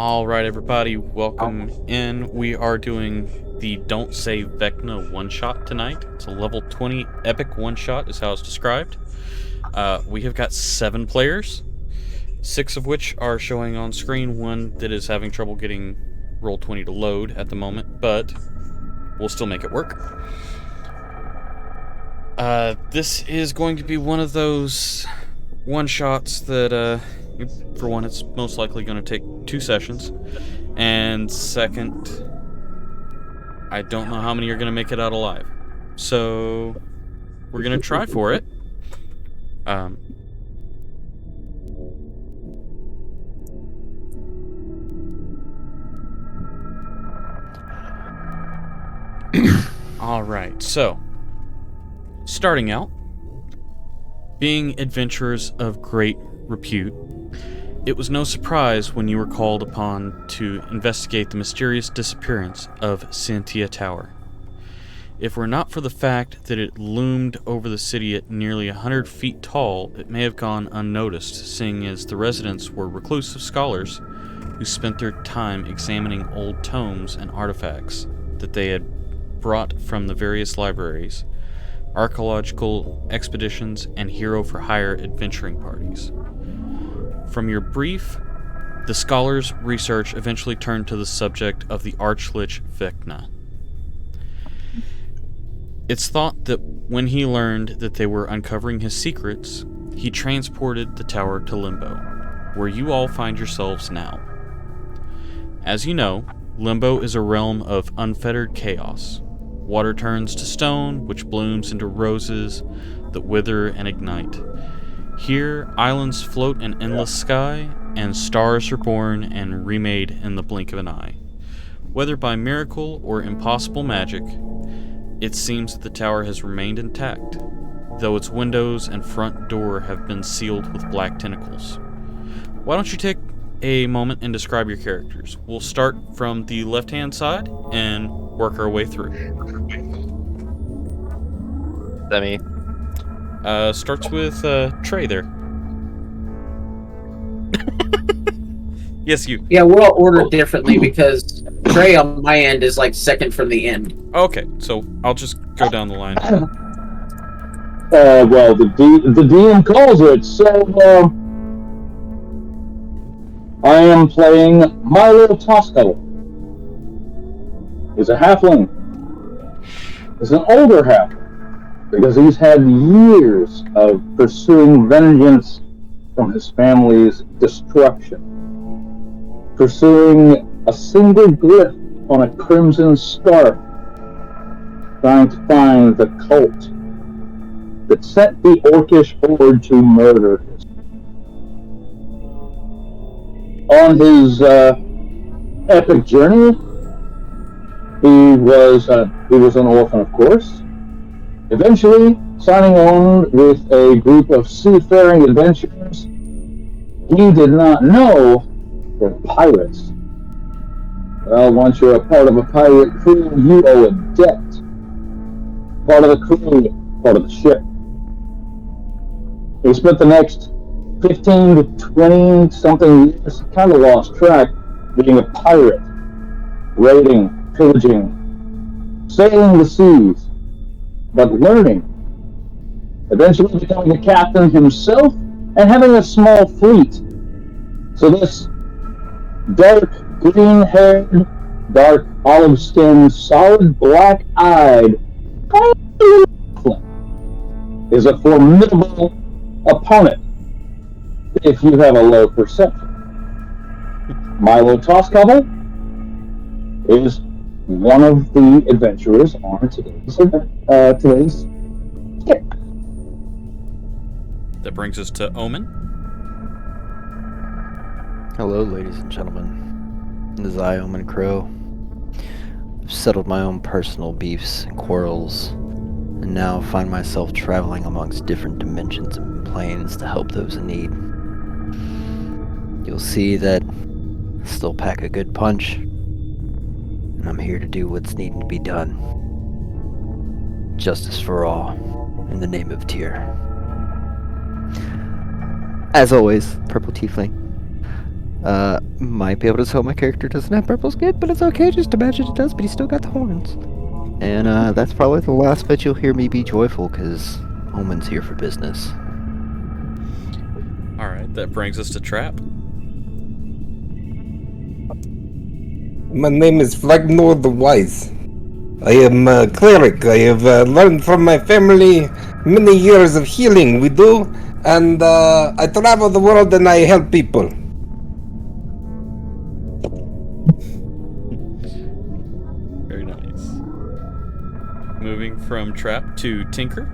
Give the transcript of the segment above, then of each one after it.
All right, everybody, welcome in. We are doing the Don't Say Vecna one-shot tonight. It's a level 20 epic one-shot is how it's described. We have got 7 players, 6 of which are showing on screen, one that is having trouble getting Roll20 to load at the moment, but we'll still make it work. This is going to be one of those one-shots that, for one, it's most likely going to take 2 sessions. And second, I don't know how many are going to make it out alive. So, we're going to try for it. Alright, so, starting out, being adventurers of great repute, it was no surprise when you were called upon to investigate the mysterious disappearance of Cynthia Tower. If were not for the fact that it loomed over the city at nearly 100 feet tall, it may have gone unnoticed, seeing as the residents were reclusive scholars who spent their time examining old tomes and artifacts that they had brought from the various libraries, archaeological expeditions, and hero-for-hire adventuring parties. From your brief, the scholars' research eventually turned to the subject of the Archlich Vecna. It's thought that when he learned that they were uncovering his secrets, he transported the tower to Limbo, where you all find yourselves now. As you know, Limbo is a realm of unfettered chaos. Water turns to stone, which blooms into roses that wither and ignite. Here, islands float in endless sky, and stars are born and remade in the blink of an eye. Whether by miracle or impossible magic, it seems that the tower has remained intact, though its windows and front door have been sealed with black tentacles. Why don't you take a moment and describe your characters? We'll start from the left-hand side and work our way through. Demi. Starts with Trey there. Yes, you. Yeah, we're all ordered differently because Trey on my end is like second from the end. Okay, so I'll just go down the line. Well, the DM calls it, so I am playing Milo Tosco. He's a halfling. He's an older halfling because he's had years of pursuing vengeance from his family's destruction. Pursuing a single glyph on a crimson scarf, trying to find the cult that sent the orcish horde to murder him. On his epic journey, he was an orphan, of course. Eventually, signing on with a group of seafaring adventurers, he did not know they're pirates. Well, once you're a part of a pirate crew, you owe a debt. Part of the crew, part of the ship. He spent the next 15 to 20 something years, kind of lost track, being a pirate, raiding, pillaging, sailing the seas, but learning, eventually becoming a captain himself and having a small fleet. So this dark green-haired, dark olive-skinned, solid black-eyed is a formidable opponent if you have a low perception. Milo Toscobble is one of the adventurers on today's skip. That brings us to Omen. Hello, ladies and gentlemen. This is I, Omen Crow. I've settled my own personal beefs and quarrels, and now find myself traveling amongst different dimensions and planes to help those in need. You'll see that I still pack a good punch, and I'm here to do what's needing to be done. Justice for all, in the name of Tyr. As always, Purple Tiefling. Might be able to tell my character doesn't have purple skin, but it's okay. Just imagine it does, but he's still got the horns. And that's probably the last bit you'll hear me be joyful, because Omen's here for business. Alright, that brings us to Trap. My name is Vecna the Wise. I am a cleric. I have learned from my family many years of healing we do, and I travel the world and I help people. Very nice. Moving from Trap to Tinker.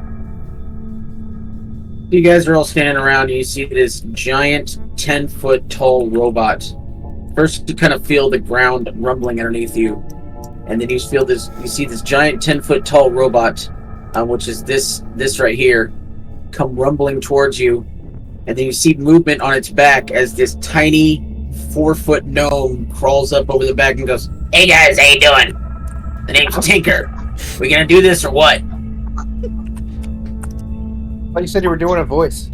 You guys are all standing around and you see this giant 10-foot tall robot. First you kind of feel the ground rumbling underneath you. And then you see this giant 10-foot tall robot, which is this right here, come rumbling towards you. And then you see movement on its back as this tiny 4-foot gnome crawls up over the back and goes, "Hey guys, how you doing? The name's Tinker. We gonna do this or what?" Oh, you said you were doing a voice.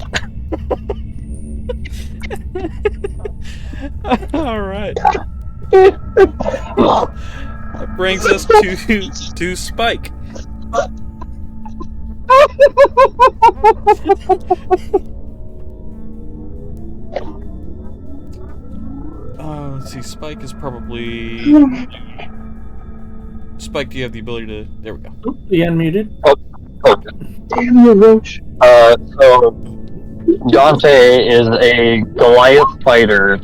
Alright. That brings us to Spike. Let's see, Spike is probably... Spike, do you have the ability to... There we go. He unmuted. Damn you, Roach. So Dante is a Goliath fighter,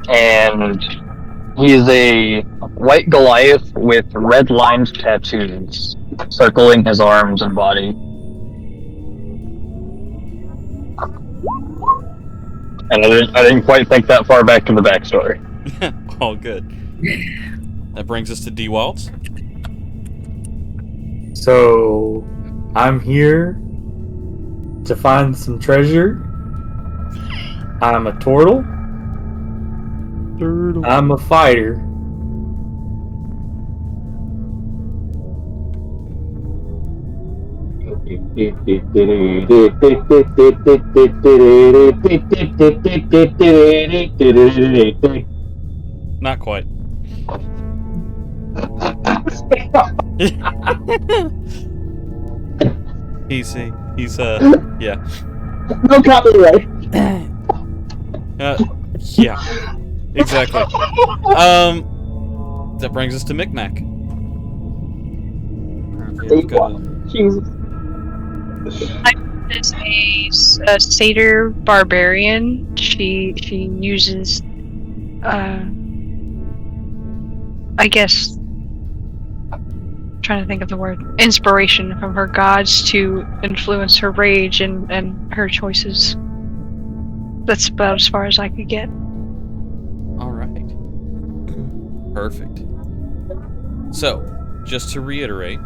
and he's a white Goliath with red lined tattoos circling his arms and body. And I didn't quite think that far back to the backstory. All good. That brings us to D. Wilds. So, I'm here to find some treasure. I'm a turtle. I'm a fighter. Not quite. he's yeah. No copyright. Yeah. Exactly. That brings us to Micmac. Jesus. Is a satyr barbarian. She uses, I guess, trying to think of the word, inspiration from her gods to influence her rage and her choices. That's about as far as I could get. All right. Perfect. So, just to reiterate,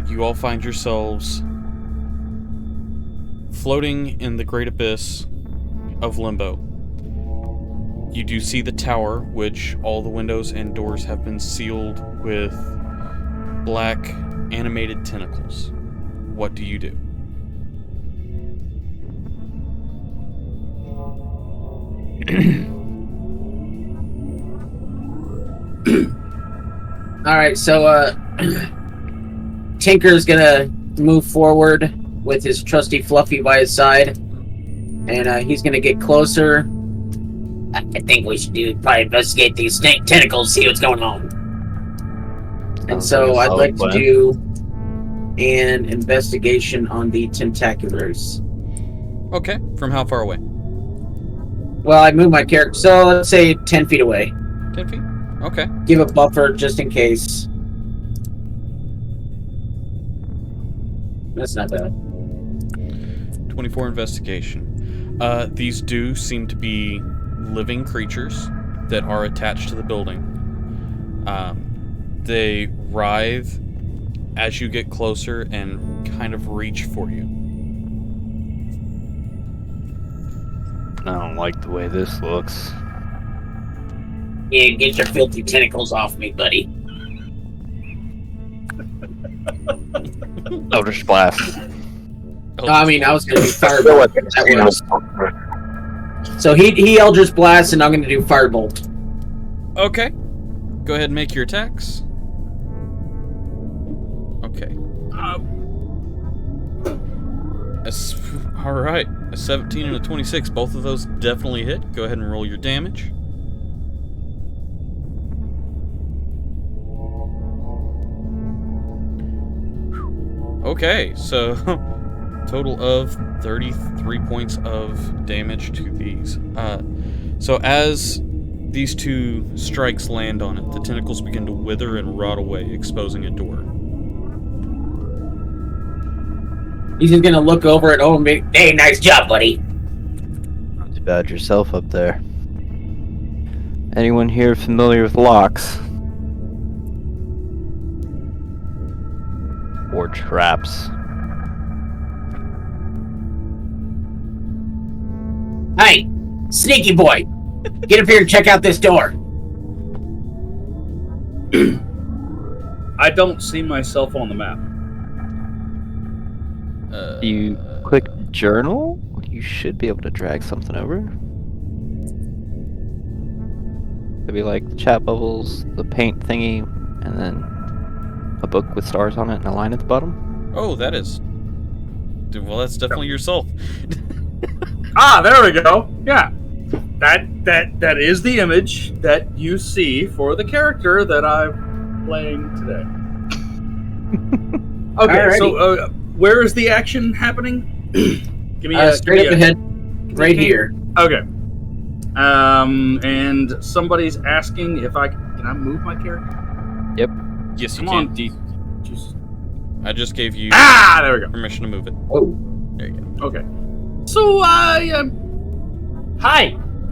you all find yourselves floating in the great abyss of Limbo. You do see the tower, which all the windows and doors have been sealed with black animated tentacles. What do you do? Alright, so Tinker's gonna move forward with his trusty Fluffy by his side, and he's gonna get closer. I think we should probably investigate these snake tentacles, see what's going on. And so I'd like to do an investigation on the tentaculars. Okay, from how far away? Well, I moved my character, so let's say 10 feet away. 10 feet? Okay. Give a buffer just in case. That's not bad. 24 investigation. These do seem to be living creatures that are attached to the building. They writhe as you get closer and kind of reach for you. I don't like the way this looks. Yeah, get your filthy tentacles off me, buddy. Eldritch Blast. I mean, I was gonna do fireball. That was... So he Eldritch Blast, and I'm going to do Firebolt. Okay. Go ahead and make your attacks. Okay. All right. A 17 and a 26. Both of those definitely hit. Go ahead and roll your damage. Okay, so total of 33 points of damage to these. So as these two strikes land on it, the tentacles begin to wither and rot away, exposing a door. He's just going to look over at Owen and be, hey, nice job, buddy. Not too bad yourself up there. Anyone here familiar with locks? Or traps? Hey, sneaky boy. Get up here and check out this door. I don't see myself on the map. You click journal? You should be able to drag something over. Could be like the chat bubbles, the paint thingy, and then a book with stars on it and a line at the bottom. Oh, that is... Well, that's definitely yourself. Ah, there we go. Yeah. That is the image that you see for the character that I'm playing today. Okay, Alrighty. so where is the action happening? Give me straight up ahead, right here. Okay. And somebody's asking if can I move my character? Yep. Yes, you Come can. on, Jesus. I just gave you There we go. permission to move it. Oh. There you go. Okay. So hi.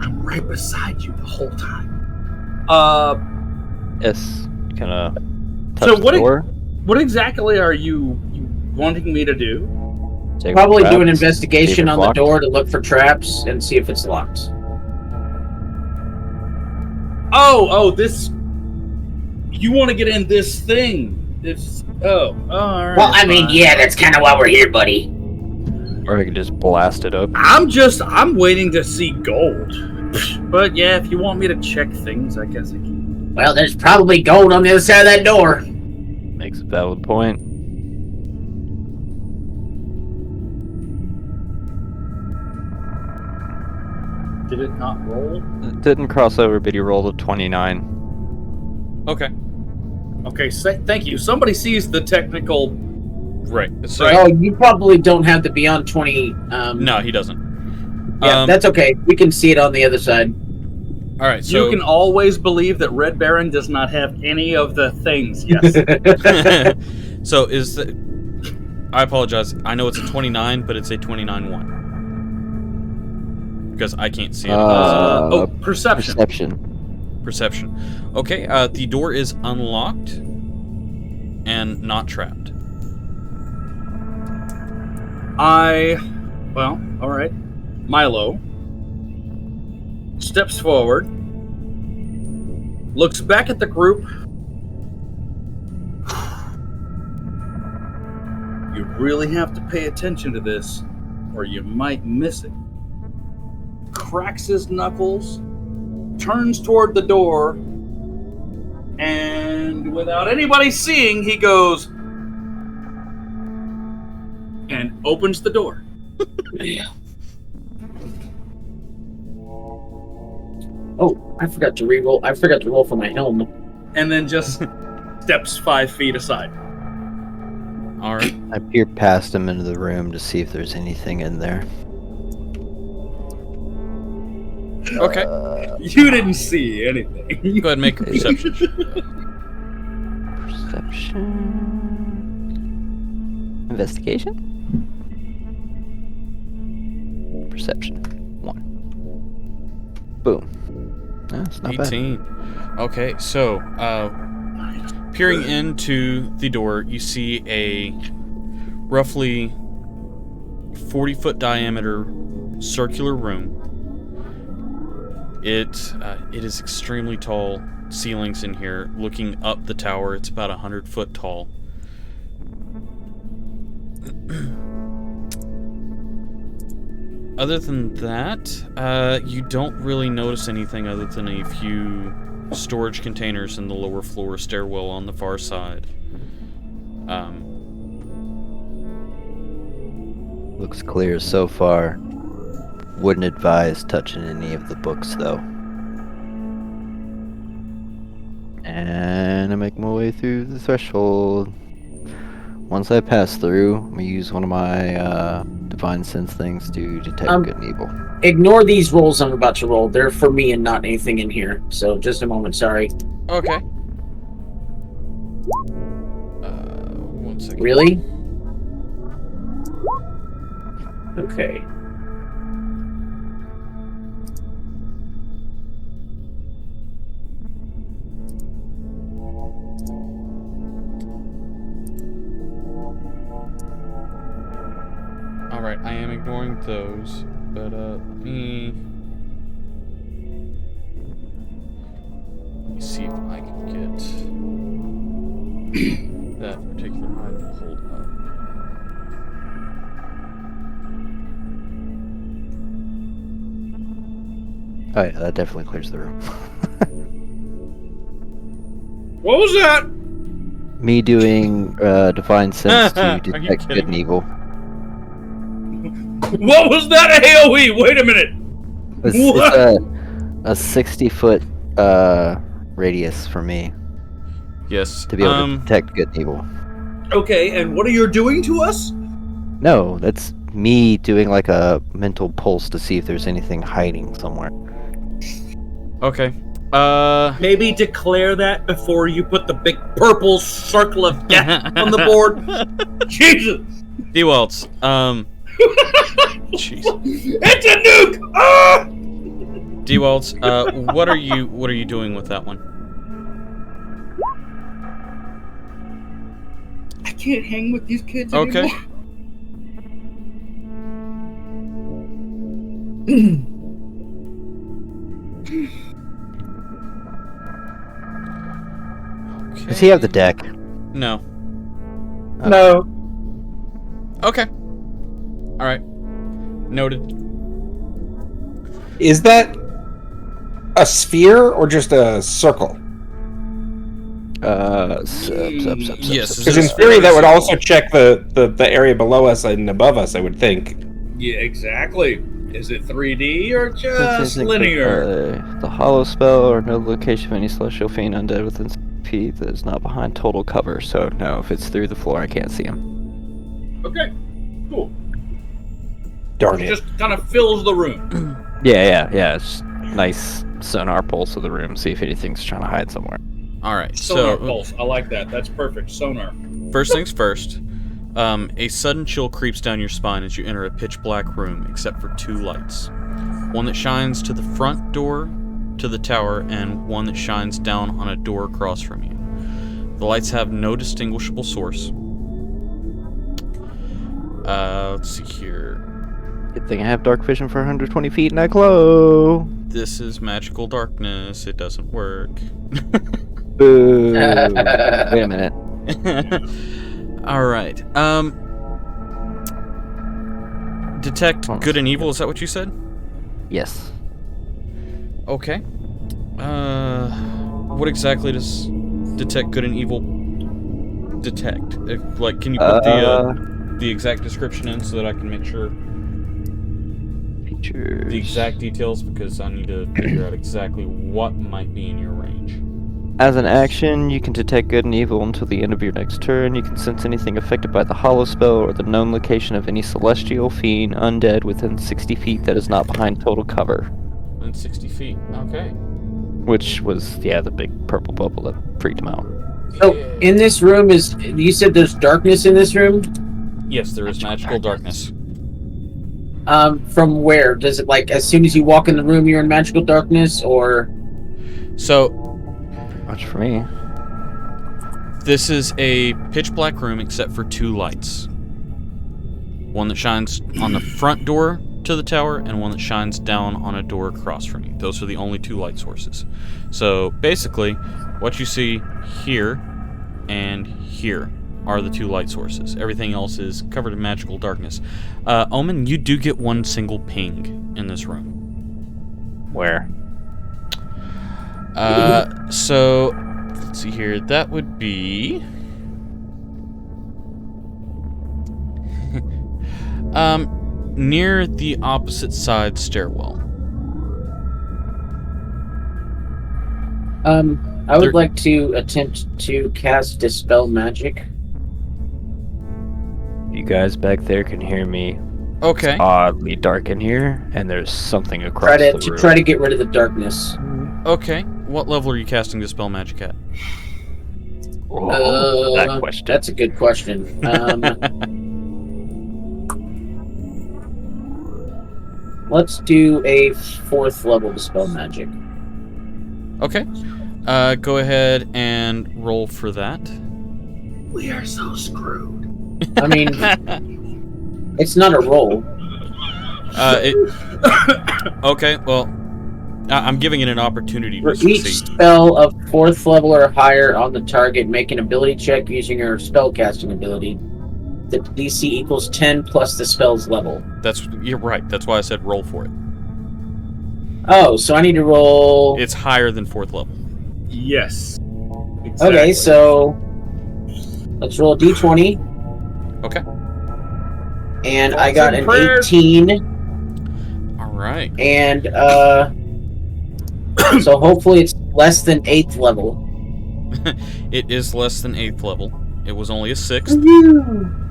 I'm right beside you the whole time. Yes. Kinda touch So the door. what exactly are you wanting me to do? Check Probably the do an traps, investigation see if it's on the locked. door to look for traps and see if it's locked. Oh, this. You want to get in this thing? All right. Well, I mean, fine. yeah, that's kind of why we're here, buddy. Or I can just blast it up. I'm waiting to see gold. But yeah, if you want me to check things, I guess I can. Well, there's probably gold on the other side of that door. Makes a valid point. Did it not roll? It didn't cross over, but he rolled a 29. Okay. Okay, thank you. Somebody sees the technical. Right. So, Oh, you probably don't have the Beyond 20. no, he doesn't. Yeah, that's okay. We can see it on the other side. All right, so... You can always believe that Red Baron does not have any of the things. Yes. So is the... I apologize. I know it's a 29, but it's a 29-1. Because I can't see it. Oh, perception. Perception. Okay, the door is unlocked and not trapped. Well, all right. Milo steps forward, looks back at the group. You really have to pay attention to this, or you might miss it. Cracks his knuckles, turns toward the door, and without anybody seeing, he goes and opens the door. Yeah. Oh, I forgot to re-roll. I forgot to roll for my helm. And then just steps 5 feet aside. All right. I peered past him into the room to see if there's anything in there. Okay. You didn't see anything. Go ahead and make a perception. Perception. Investigation? Perception. 1. Boom. That's not 18. bad. Okay, so peering into the door, you see a roughly 40-foot diameter circular room. It is extremely tall ceilings in here. Looking up the tower, it's about 100 foot tall. Other than that, you don't really notice anything other than a few storage containers in the lower floor stairwell on the far side. Looks clear so far. Wouldn't advise touching any of the books, though. And I make my way through the threshold. Once I pass through, I'm gonna use one of my divine sense things to detect good and evil. Ignore these rolls I'm about to roll. They're for me and not anything in here. So just a moment, sorry. Okay. 1 second. Really? Okay. Alright, I am ignoring those, but let me see if I can get that particular item pulled up. Oh yeah, that definitely clears the room. What was that? Me doing divine sense to Are you detect good kidding and me? evil. What was that AoE? Wait a minute. What? It's a 60-foot radius for me Yes. to be able to detect good and evil. Okay, and what are you doing to us? No, that's me doing like a mental pulse to see if there's anything hiding somewhere. Okay. Maybe declare that before you put the big purple circle of death on the board. Jesus! D-Welts, jeez. It's a nuke! Ah! D-Welts, what are you doing with that one? I can't hang with these kids Okay. anymore. Does he have the deck? No. No. Okay. Alright. Noted. Is that a sphere or just a circle? Yes, Because in theory, that would also check the area below us and above us, I would think. Yeah, exactly. Is it 3D or just linear? The hollow spell or no location of any celestial fiend undead within 6 feet that is not behind total cover. So no, if it's through the floor, I can't see him. Okay, cool. Darn It it. just kind of fills the room. Yeah. It's nice sonar pulse of the room, see if anything's trying to hide somewhere. Alright, Sonar so pulse. I like that. That's perfect. Sonar. first things first. A sudden chill creeps down your spine as you enter a pitch black room, except for 2 lights. One that shines to the front door to the tower, and one that shines down on a door across from you. The lights have no distinguishable source. Let's see here. Good thing I have dark vision for 120 feet and I glow. This is magical darkness. It doesn't work. Boo. Wait a minute. Alright. Detect good and evil, is that what you said? Yes. Okay. What exactly does detect good and evil detect? Like, can you put the exact description in so that I can make sure Features. the exact details, because I need to figure out exactly what might be in your range. As an action, you can detect good and evil until the end of your next turn. You can sense anything affected by the hollow spell or the known location of any celestial fiend undead within 60 feet that is not behind total cover. Within 60 feet. Okay. Which was, the big purple bubble that freaked him out. So, in this room you said there's darkness in this room? Yes, there is magical darkness. From where? Does it, like, as soon as you walk in the room you're in magical darkness, or? So, Much for me. this is a pitch black room except for 2 lights. One that shines on the front door to the tower, and one that shines down on a door across from you. Those are the only 2 light sources. So basically, what you see here and here are the 2 light sources. Everything else is covered in magical darkness. Omen, you do get one single ping in this room. Where? So, let's see here. That would be... near the opposite side stairwell. I would like to attempt to cast Dispel Magic. You guys back there can hear me. Okay. It's oddly dark in here, and there's something across the room. Try to get rid of the darkness. Okay. What level are you casting Dispel Magic at? That question. That's a good question. Let's do a 4th level Dispel Magic. Okay. Go ahead and roll for that. We are so screwed. I mean, it's not a roll. Okay, well, I'm giving it an opportunity For to each succeed. spell of 4th level or higher on the target, make an ability check using your spellcasting ability. The DC equals 10 plus the spell's level. You're right. That's why I said roll for it. Oh, so I need to roll... It's higher than 4th level. Yes. Exactly. Okay, so let's roll a d20. Okay. And I got an prayers. 18. All right. And, so hopefully it's less than 8th level. It is less than 8th level. It was only a 6th.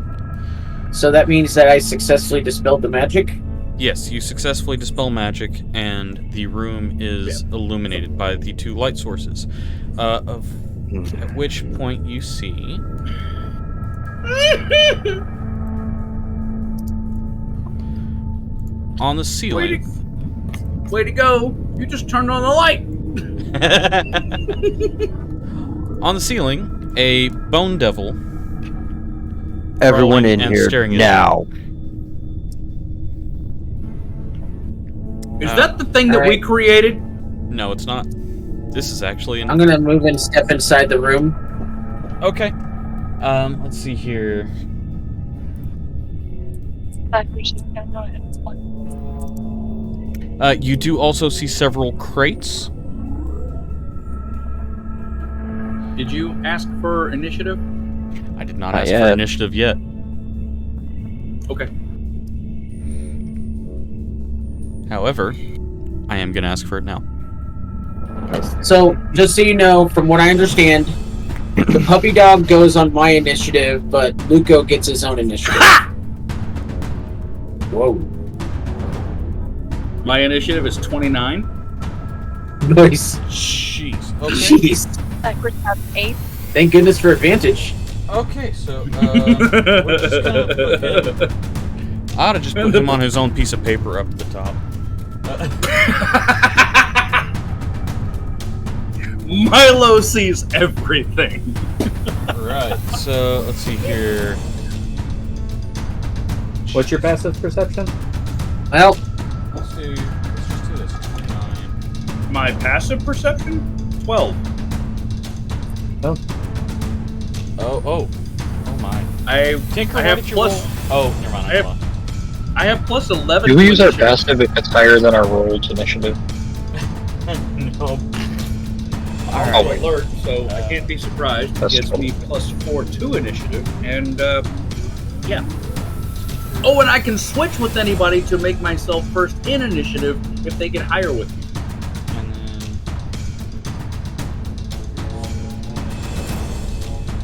So that means that I successfully dispelled the magic? Yes, you successfully dispel magic, and the room is illuminated by the 2 light sources. At which point you see... on the ceiling... Way to go! You just turned on the light! On the ceiling, a bone devil... Everyone rolling in and here staring at now. Is that the thing that we Alright. created? No, it's not. This is actually an... I'm gonna move and step inside the room. Okay. Let's see here. You do also see several crates. Did you ask for initiative? I did not Not ask yet. for initiative yet. Okay. However, I am going to ask for it now. So, just so you know, from what I understand, the puppy dog goes on my initiative, but Luco gets his own initiative. Whoa. My initiative is 29. Nice. Jeez. Okay. Jeez. Backwards have 8. Thank goodness for advantage. Okay, so, we're just gonna put him... I ought to just put him on his own piece of paper up at the top. Milo sees everything. Right, so, let's see here. What's your passive perception? Well, Let's just do this. 29. My passive perception? 12. Oh my. I Tinker, what have did you plus. roll? Oh, never mind. I have plus 11. Do we use our initiative. passive if it's higher than our rolled initiative? No. I'm Oh, wait. alert, so I can't be surprised. It That's gives cool. me plus 4 to initiative, and yeah. Oh, and I can switch with anybody to make myself first in initiative if they get higher with me. And then...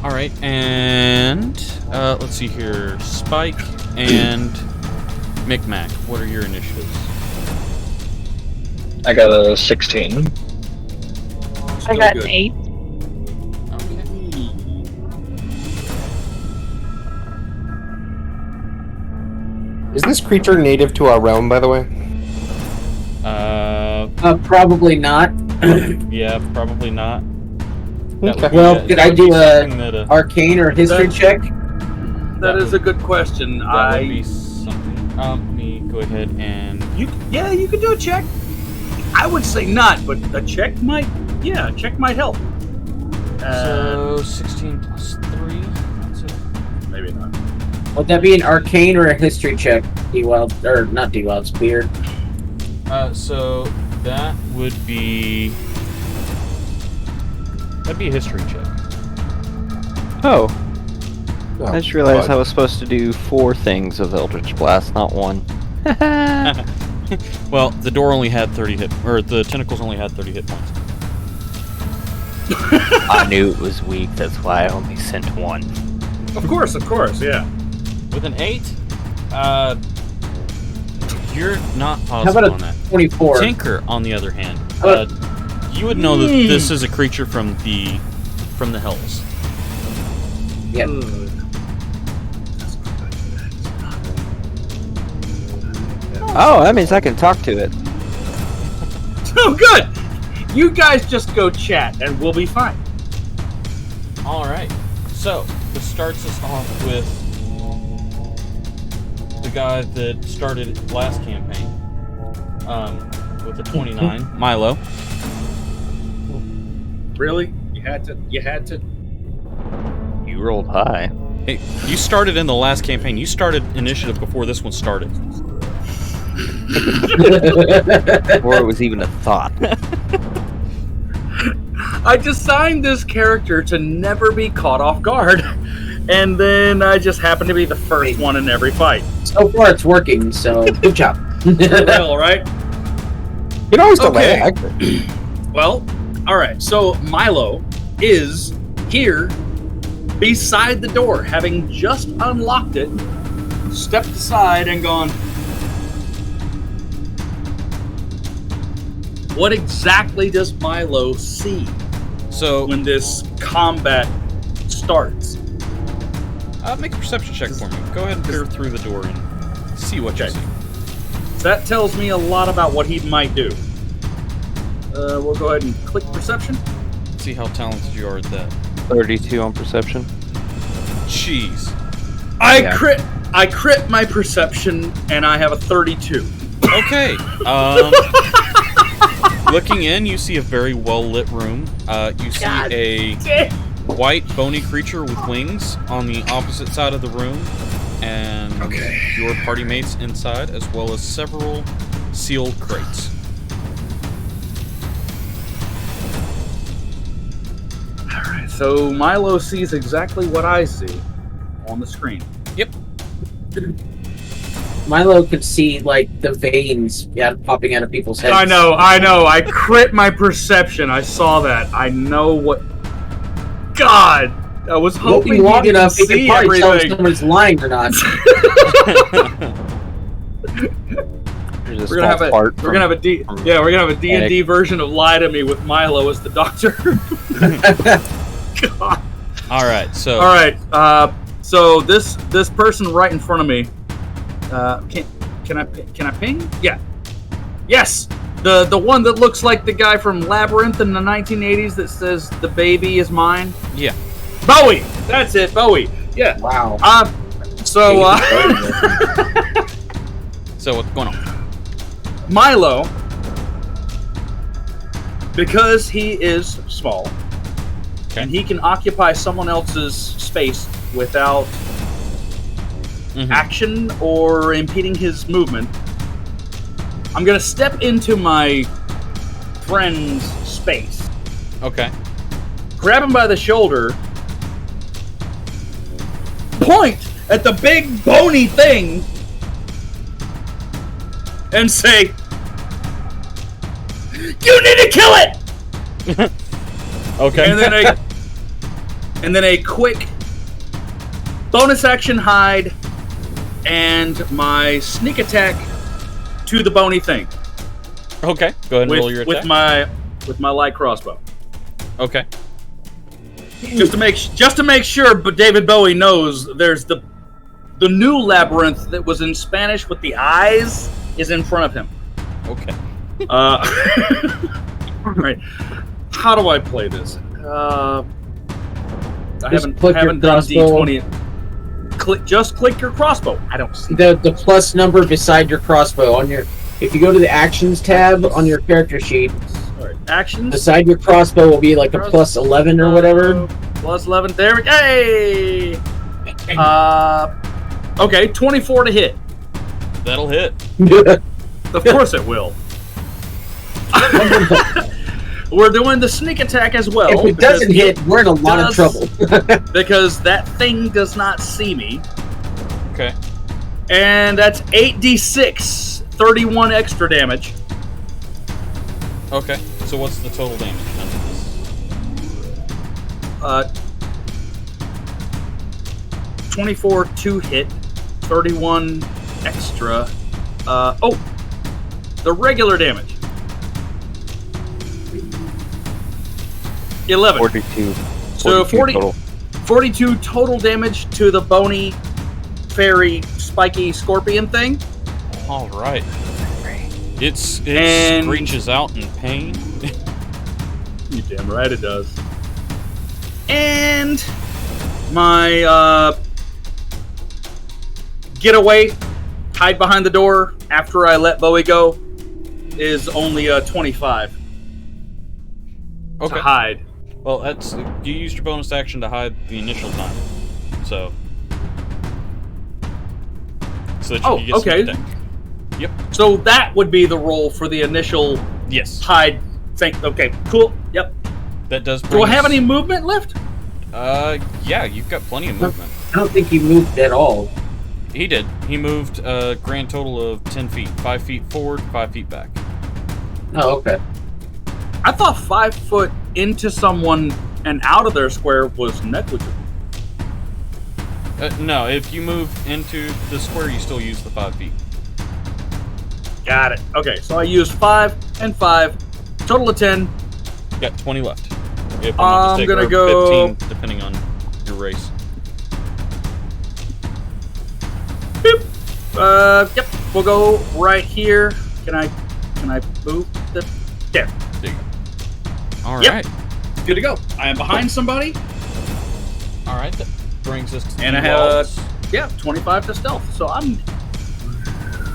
Alright, and... let's see here. Spike and Micmac, what are your initiatives? I got a 16. I Still got good. an 8. Okay. Is this creature native to our realm, by the way? probably not. Yeah, probably not. That would Okay. be Well, that could would I be do a something that, arcane or history check? That is a good question. that would be something... let me go ahead and... You could do a check. I would say not, but a check might. Yeah, a check might help. So, 16 plus 3. That's it. Would that be an arcane or a history check? D-Wild, or not D-Wild's beard. So that would be... That'd be a history check. Oh, Oh, I just realized fuck. I was supposed to do 4 things of Eldritch Blast, not 1. Well, the door only had 30 hit... Or the tentacles only had 30 hit points. I knew it was weak, that's why I only sent 1. Of course, yeah. With an 8, you're not How positive about on that. a 24? Tinker, on the other hand, How you would know that this is a creature from the hills. Yeah. Oh, that means I can talk to it. Oh, good. You guys just go chat, and we'll be fine. All right. So this starts us off with the guy that started last campaign, with a 29, Milo. Really? You had to. You rolled high. Hey, you started in the last campaign. You started initiative before this one started. Before it was even a thought. I designed this character to never be caught off guard, and then I just happen to be the first one in every fight. So far it's working, so good job. Well, right? You know, still Okay. okay. Well, all right. So Milo is here beside the door, having just unlocked it, stepped aside and gone, what exactly does Milo see So when this combat starts? make a perception check for me. Go ahead and peer through the door and see what you Okay. see. That tells me a lot about what he might do. We'll go ahead and click perception. See how talented you are at that. 32 on perception. Jeez. I crit my perception, and I have a 32. Okay. Looking in, you see a very well-lit room. You see a white, bony creature with wings on the opposite side of the room, and your party mates inside, as well as several sealed crates. Alright, so Milo sees exactly what I see on the screen. Yep. Milo could see like the veins popping out of people's heads. I know. I crit my perception. I saw that. I know what... God! I was hoping Looking you long didn't enough, he see can probably tell if everything. someone's lying or not. There's We're gonna have a D&D version of Lie to Me with Milo as the doctor. God. All right. So. All right. So this person right in front of me. Can I ping? Yeah. Yes. The one that looks like the guy from Labyrinth in the 1980s that says the baby is mine. Yeah. Bowie. That's it. Bowie. Yeah. Wow. So So what's going on? Milo, because he is small, and he can occupy someone else's space without action or impeding his movement, I'm gonna step into my friend's space. Okay. Grab him by the shoulder, point at the big bony thing, and say, "You need to kill it!" Okay. And then a quick bonus action hide and my sneak attack to the bony thing. Okay. Go ahead and roll your attack. with my light crossbow. Okay. Just to make sure, but David Bowie knows there's the new labyrinth that was in Spanish with the eyes is in front of him. Okay. Right. How do I play this? I haven't click your done crossbow. D20. Just click your crossbow. I don't see The plus number beside your crossbow on your. If you go to the actions tab on your character sheet, Alright, actions. beside your crossbow will be like a plus 11 or whatever. Plus 11. There we go. Hey! Okay, 24 to hit. That'll hit. Of course it will. We're doing the sneak attack as well. If it doesn't hit, we're in a lot of trouble. Because that thing does not see me. Okay. And that's 8d6, 31 extra damage. Okay. So what's the total damage under this? 24 to hit, 31 extra. The regular damage. 11. 42. So 42 total. 42 total damage to the bony, fairy, spiky scorpion thing. All right. It And- screeches out in pain. You damn right it does. And my getaway, hide behind the door after I let Bowie go, is only 25 Okay. to hide. Well, that's you used your bonus action to hide the initial time, so that you can get okay. some attack. Yep. So that would be the roll for the initial Yes. hide thing. Okay, cool. Yep. That does. Do Bring I have us- any movement left? Yeah, you've got plenty of movement. I don't think he moved at all. He did. He moved a grand total of 10 feet. 5 feet forward, 5 feet back. Oh, okay. I thought 5 foot into someone and out of their square was negligible. No, if you move into the square, you still use the 5 feet. Got it. Okay, so I used 5 and 5, total of 10. You got 20 left. If I'm not mistaken, gonna or go- 15, depending on your race. Yep. We'll go right here. Can I move the? There. There you go. All Yep. right. Good to go. I am behind somebody, All right. That brings us to and I the have walls 25 to stealth. So I'm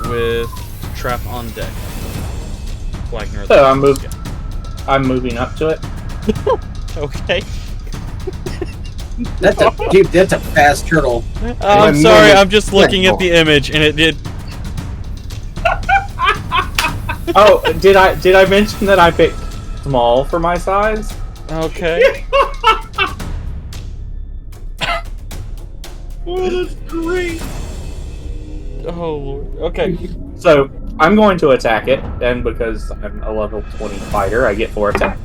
with trap on deck. Flagner. So I'm moving up to it. Okay. That's a fast turtle. I'm sorry. I'm just looking at the image, and it did. Oh, did I mention that I picked small for my size? Okay. Oh, that's great. Oh Lord. Okay. So I'm going to attack it, and because I'm a level 20 fighter, I get 4 attacks.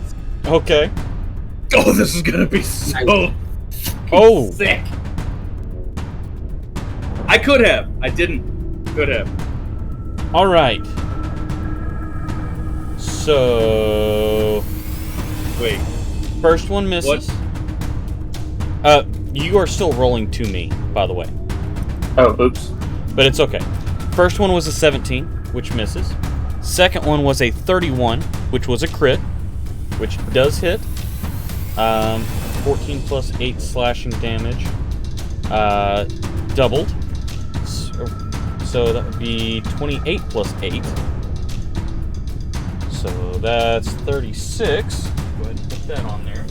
Okay. Oh, this is gonna be so Oh. sick. I could have. I didn't. Could have. All right. So, Wait. first one misses. You are still rolling to me, by the way, Oh, oops. but it's okay. First one was a 17, which misses. Second one was a 31, which was a crit, which does hit. 14 plus 8 slashing damage, doubled. So that would be 28 plus 8. So that's 36. Go ahead and put that on there.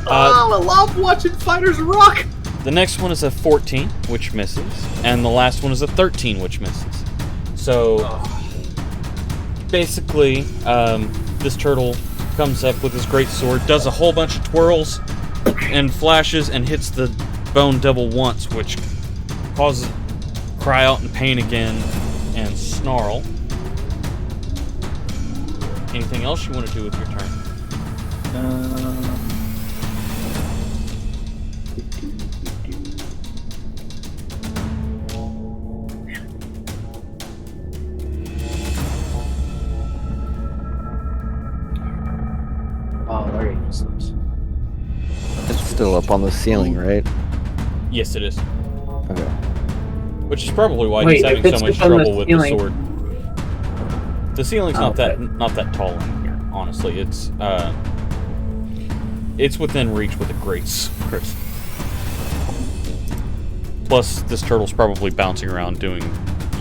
I love watching fighters rock. The next one is a 14, which misses, and the last one is a 13, which misses. So basically, this turtle comes up with his great sword, does a whole bunch of twirls and flashes, and hits the bone devil once, which causes it to cry out in pain again and snarl. Anything else you want to do with your turn? Oh, there he is. It's still up on the ceiling, right? Yes, it is. Okay. Which is probably why Wait, he's if having it's so much up on the trouble with the ceiling- sword. The ceiling's Oh, okay. not that tall in here, honestly. It's within reach with a great Chris. Plus, this turtle's probably bouncing around doing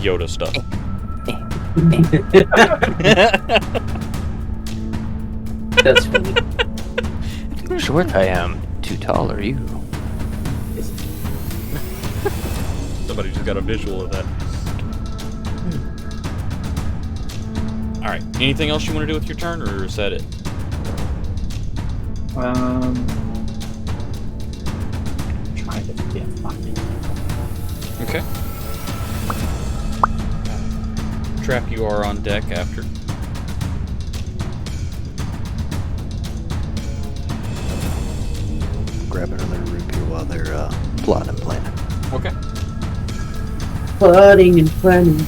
Yoda stuff. That's funny. Short I am. Too tall are you? Somebody just got a visual of that. Alright, anything else you want to do with your turn, or is that it? Trying to get fine. Okay. Trap, you are on deck after. Grab another rupee while they're plotting and planning. Okay. Plotting and planning.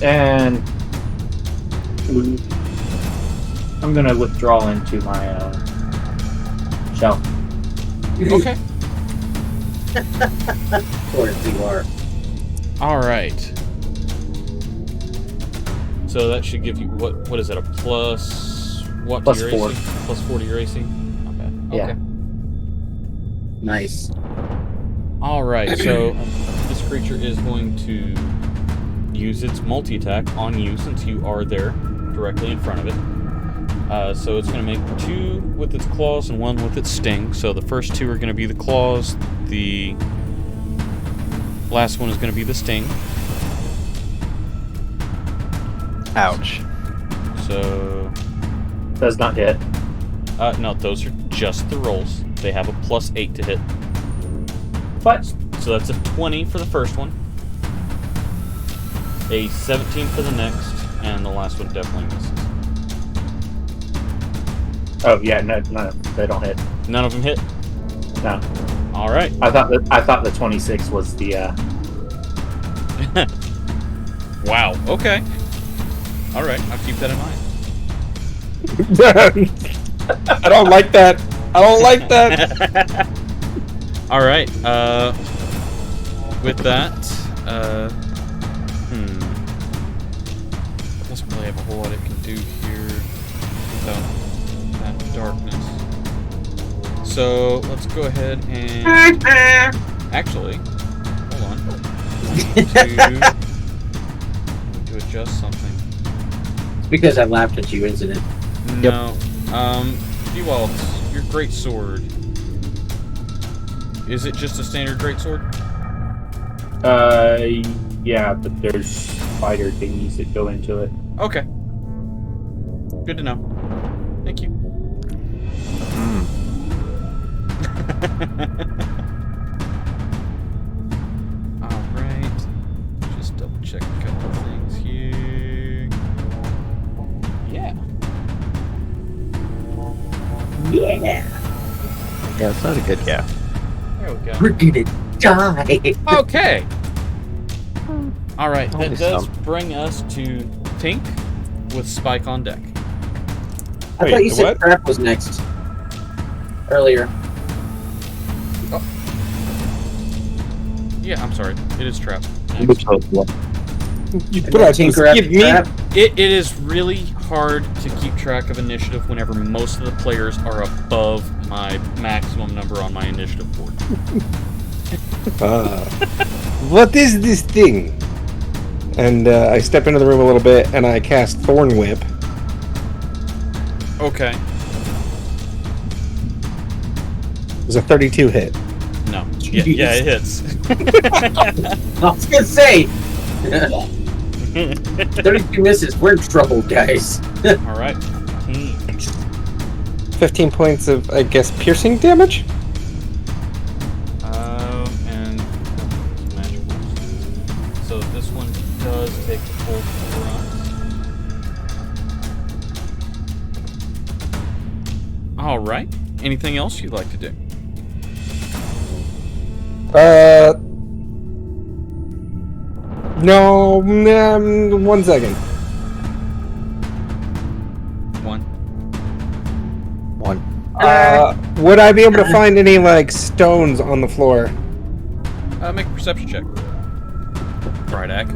And I'm gonna withdraw into my shell. Okay. Of course you are. Alright. So that should give you, what is it, a plus, what Plus to your 4. AC? Plus 4 to your AC? Not bad. Yeah. Okay. Nice. Alright, so this creature is going to use its multi-attack on you since you are there, directly in front of it. So it's going to make 2 with its claws and 1 with its sting. So the first 2 are going to be the claws, the last one is going to be the sting. Ouch. So... Does not hit. no, those are just the rolls. They have a plus 8 to hit. What? So that's a 20 for the first one, a 17 for the next, and the last one definitely misses. Oh yeah, no, they don't hit. None of them hit? No. Alright. I thought the 26 was the Wow, okay. Alright, I'll keep that in mind. I don't like that. I don't like that. Alright, with that, doesn't really have a whole lot it can do here without that darkness. So, let's go ahead and... Actually, hold on. I need to adjust something. It's because I laughed at you, isn't it? No. Dewalt, your great sword. Is it just a standard great sword? Yeah, but there's spider thingies that go into it. Okay. Good to know. Thank you. Alright. Just double check a couple of things here. Yeah. Yeah. Yeah, it's not a good yeah. There we go. We're gonna die. Okay. Alright, that Only does some. bring us to Tink with Spike on deck. I Wait, thought you the said what? crap was next. Earlier. Yeah, I'm sorry. It is Trap. You And then Tinker after give me. Trap. It is really hard to keep track of initiative whenever most of the players are above my maximum number on my initiative board. What is this thing? And I step into the room a little bit, and I cast Thorn Whip. Okay. It's a 32 hit. No. Yeah, it hits. I was gonna say. 32 misses. We're in trouble, guys. Alright. 15 points of, I guess, piercing damage? And magicals. So this one does take the full brunt. Alright. Anything else you'd like to do? No, 1 second. One. Would I be able to find any, like, stones on the floor? Make a perception check. Brydak.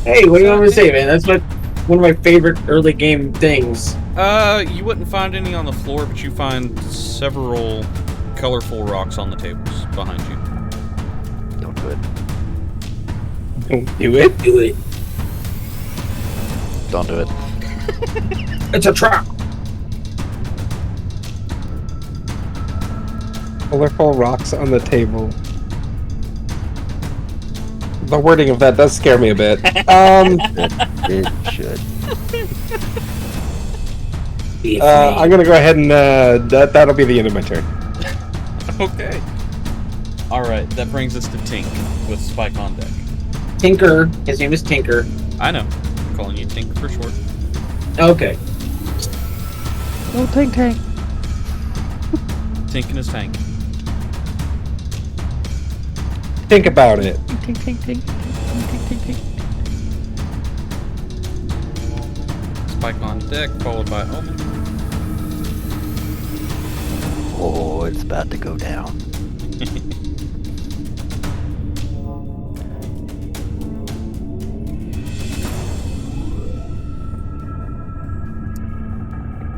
Hey, what do you want me to say, man? That's one of my favorite early game things. You wouldn't find any on the floor, but you find several colorful rocks on the tables behind you. Don't do it. Don't do it. Do it. Don't do it. It's a trap. Colorful rocks on the table. The wording of that does scare me a bit. It should. I'm gonna go ahead and that'll be the end of my turn. Okay. Alright, that brings us to Tink with Spike on deck. Tinker. His name is Tinker. I know. I'm calling you Tink for short. Okay. Oh, tank. Tink in his tank. Think about it. Tink. Spike on deck, followed by Omen. Oh, it's about to go down.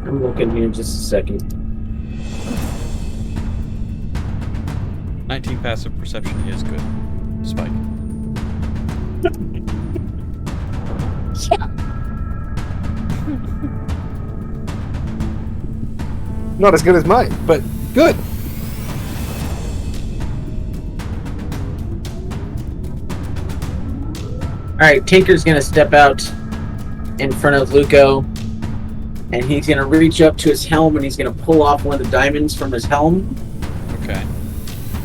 I'm looking here in just a second. 19 passive perception is good. Spike. Not as good as mine, but good. Alright, Tinker's gonna step out in front of Luco, and he's gonna reach up to his helm and he's gonna pull off one of the diamonds from his helm, Okay.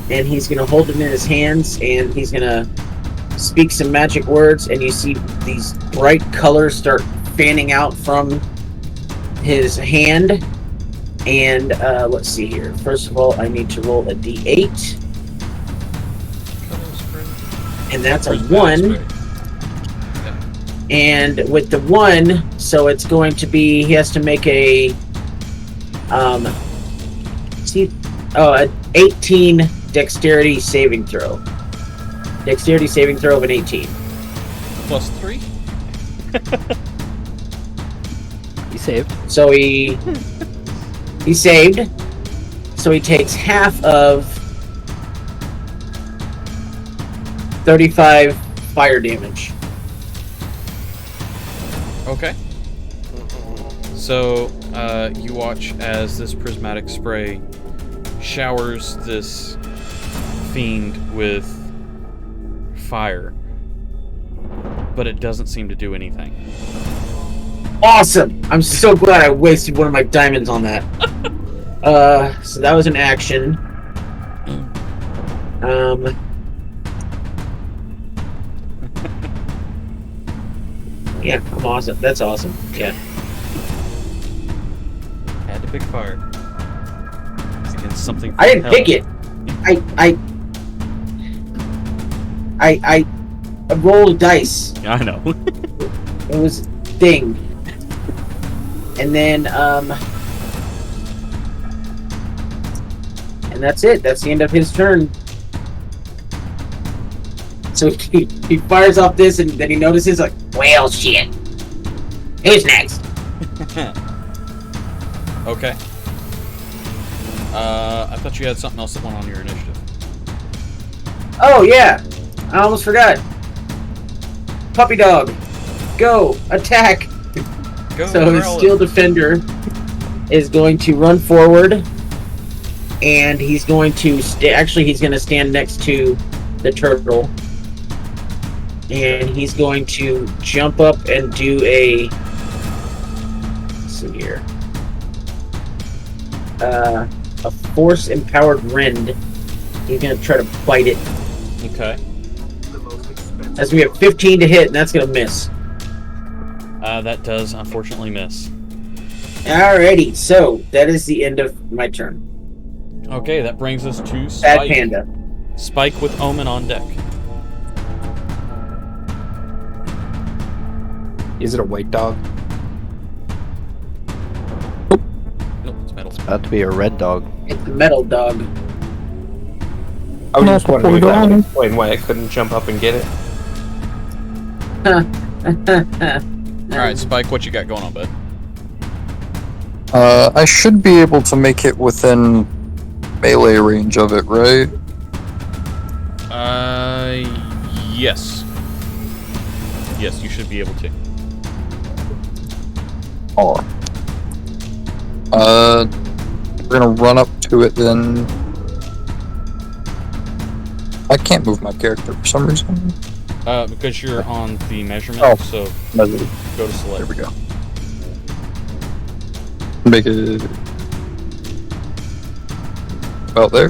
and he's gonna hold it in his hands, and he's gonna speak some magic words, and you see these bright colors start fanning out from his hand. And let's see here. First of all, I need to roll a d8, and that's a 1. And with the 1, so it's going to be, he has to make a an 18 dexterity saving throw. Dexterity saving throw of an 18. Plus 3? He saved. So he saved. So he takes half of 35 fire damage. Okay. So, you watch as this prismatic spray showers this fiend with fire, but it doesn't seem to do anything. Awesome! I'm so glad I wasted one of my diamonds on that. So that was an action. Yeah, I'm awesome. That's awesome. Yeah. Had to pick fire. It's against something. I didn't pick it. I rolled a dice. Yeah, I know. It was thing. And then and that's it. That's the end of his turn. So he fires off this, and then he notices, like, well, shit. Who's next? Okay. I thought you had something else that went on your initiative. Oh, yeah. I almost forgot. Puppy dog. Go. Attack. Go, So his Merlin. steel defender is going to run forward, and he's going to actually he's going to stand next to the turtle, and he's going to jump up and do a, let's see here, a force empowered rend. He's going to try to bite it. Okay. That's going to be a 15 to hit, and that's going to miss. That does unfortunately miss. Alrighty, so that is the end of my turn. Okay, that brings us to Spike. Bad Panda. Spike with Omen on deck. Is it a white dog? Nope, it's metal. About to be a red dog. It's the metal dog. I was just wondering if that would explain why I couldn't jump up and get it. Alright, Spike, what you got going on, bud? I should be able to make it within melee range of it, right? Yes. Yes, you should be able to. Oh. We're gonna run up to it then. I can't move my character for some reason. Because you're on the measurement, Oh. so Measure. go to select. There we go. Make it about there.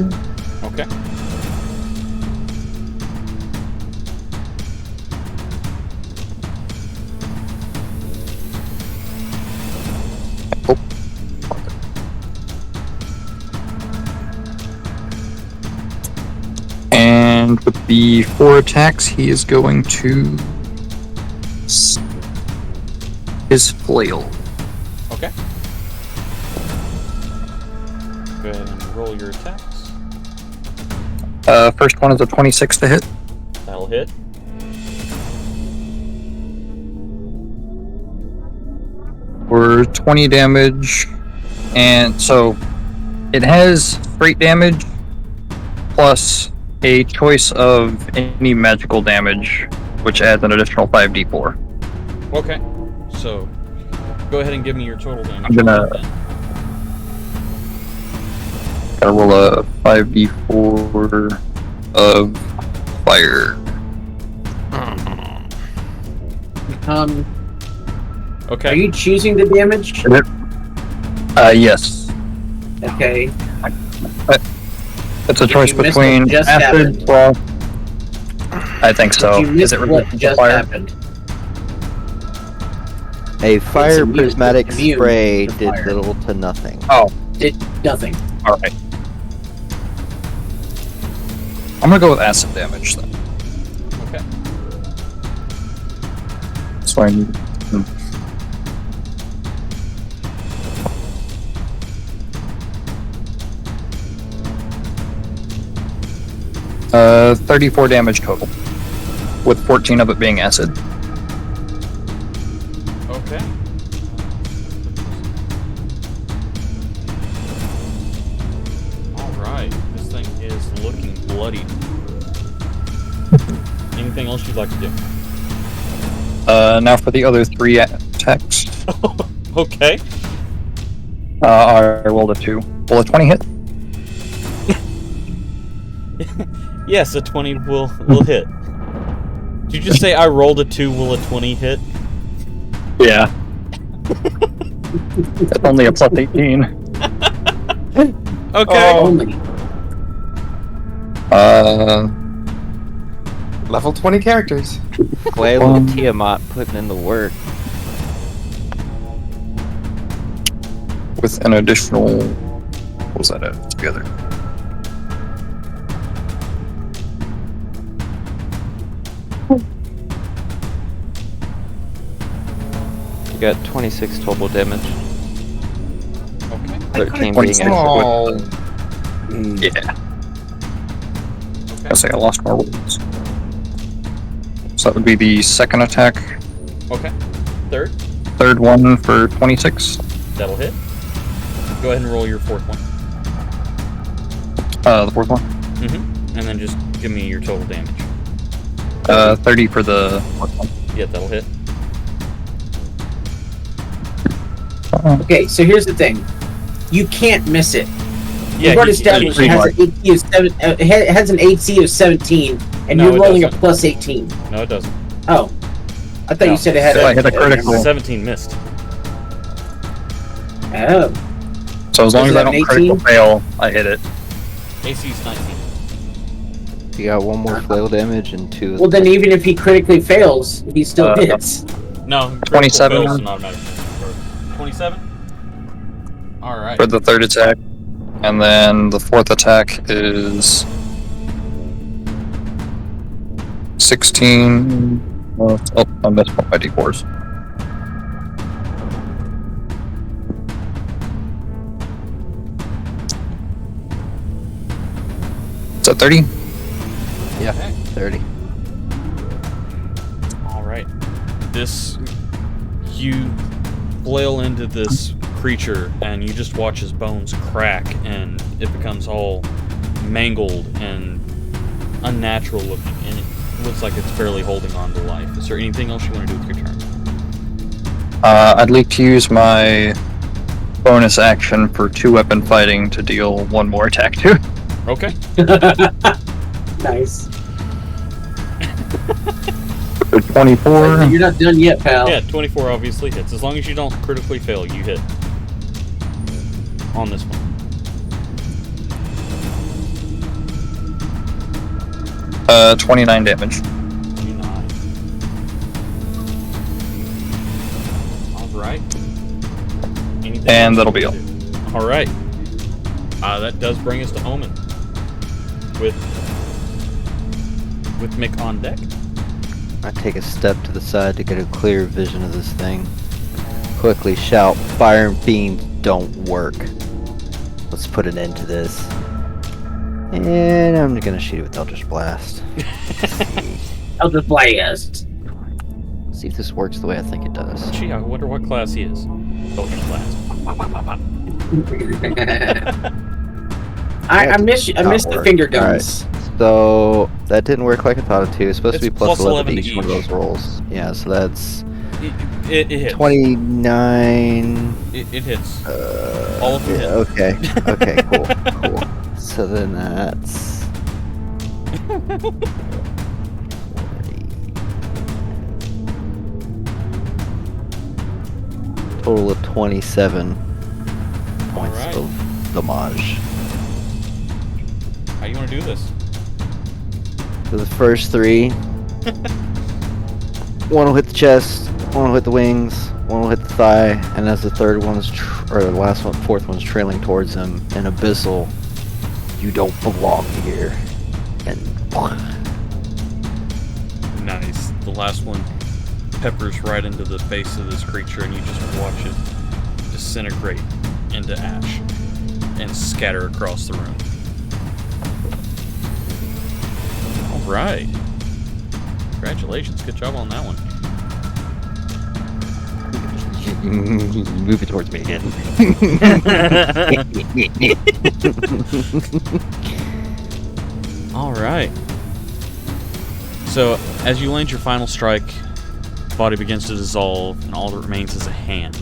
Okay. Oh. And with the 4 attacks, he is going to his flail. Okay. Go ahead and roll your attacks. First one is a 26 to hit. That'll hit. For 20 damage, and so it has straight damage plus a choice of any magical damage, which adds an additional 5d4. Okay. So, go ahead and give me your total damage. I'm gonna roll a 5d4 of fire. Okay. Are you choosing the damage? Yes. Okay. It's a choice you missed between what just acid, happened? well, I think so. You missed Is it what resistant to just fire? happened. A fire immune- prismatic immune spray to did fire. little to nothing. Oh, Did nothing. alright. I'm gonna go with acid damage then. Okay. So I need. 34 damage total, with 14 of it being acid. Okay. Alright. This thing is looking bloody. Anything else you'd like to do? Now for the other 3 attacks. Okay. I rolled a 2. Will a 20 hit? Yes, a 20 will hit. Did you just say I rolled a 2, will a 20 hit? Yeah. That's only a plus 18. Okay. Only. Level 20 characters. Quail and Tiamat putting in the work. With an additional. What was that added together? You got 26 total damage. Okay. 13 being extra. Oh. Yeah. I say I lost my rolls. So that would be the second attack. Okay. Third. Third one for 26. That'll hit. Go ahead and roll your fourth one. The fourth one. Mm-hmm. And then just give me your total damage. 30 for the fourth one. Yeah, that'll hit. Okay, so here's the thing. You can't miss it. Yeah, You've already you- established you- it has an AC of 17, and No, you're it rolling a doesn't. plus 18. No, it doesn't. Oh. I thought No. you said it had So I hit a critical. 17 missed. Oh. So as long Does as it I have don't an critical 18? fail, I hit it. AC's 19. You got 1 more flail damage and 2. Well, then even if he critically fails, he still hits. No, 27. critical fails is not automatic. 27? Alright. For the third attack. And then the fourth attack is 16. Oh, I missed one of my d4s. Is that 30? Yeah, 30. Alright. This. You flail into this creature, and you just watch his bones crack, and it becomes all mangled and unnatural looking. And looks like it's barely holding on to life. Is there anything else you want to do with your turn? I'd like to use my bonus action for 2-weapon fighting to deal one more attack to. Okay. Nice. 24. You're not done yet, pal. Yeah, 24 obviously hits. As long as you don't critically fail, you hit. On this one. 29 damage. 29. Alright. And that'll be all. Alright. That does bring us to Omen. With Mick on deck. I take a step to the side to get a clear vision of this thing. Quickly shout, fire and beams don't work. Let's put an end to this. And I'm gonna shoot it with Eldritch Blast. Eldritch Blast. See if this works the way I think it does. Gee, I wonder what class he is. Eldritch Blast. I miss the finger guns. Right. So that didn't work like I thought it to. It's supposed to be plus 11 to each one of those each. rolls. Yeah, so that's It hits. 29. It hits. All of them hit. Okay. Okay, cool. Cool. So then that's 40. Total of 27 points Alright. of damage. How you want to do this? So the first 3, one will hit the chest, one will hit the wings, one will hit the thigh, and as the third one's fourth one's trailing towards him, an abyssal, you don't belong here, and Nice. The last one peppers right into the face of this creature, and you just watch it disintegrate into ash and scatter across the room. Alright. Congratulations. Good job on that one. move it towards me again. Alright. So, as you land your final strike, the body begins to dissolve, and all that remains is a hand.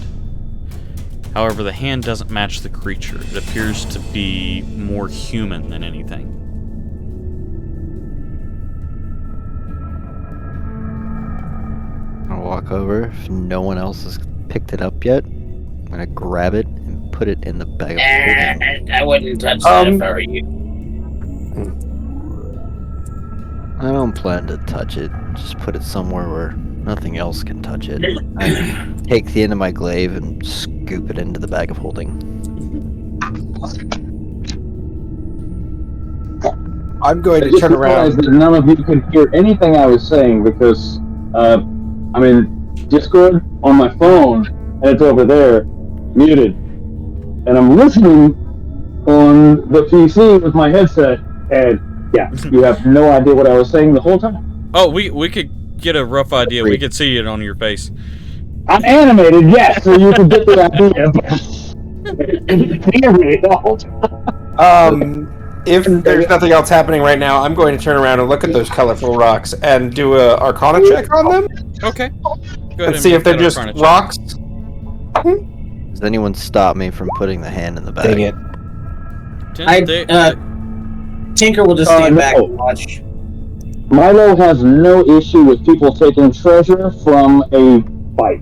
However, the hand doesn't match the creature. It appears to be more human than anything. I'll walk over. If no one else has picked it up yet, I'm gonna grab it and put it in the bag of holding. I wouldn't touch that if I were you. I don't plan to touch it. Just put it somewhere where nothing else can touch it. I take the end of my glaive and scoop it into the bag of holding. I'm going to just turn around. realized that none of you could hear anything I was saying because I'm in Discord on my phone and it's over there, muted. And I'm listening on the PC with my headset, and yeah, you have no idea what I was saying the whole time. Oh, we could get a rough idea. We could see it on your face. I'm animated, yes, so you can get the idea. Hear me the whole time. If there's nothing else happening right now, I'm going to turn around and look at those colorful rocks and do a Arcana check on them. Okay. Go ahead And see if they're make that just Arcana check. rocks. Does anyone stop me from putting the hand in the bag? Dang it. Tinker will just stand back no. and watch. Milo has no issue with people taking treasure from a fight.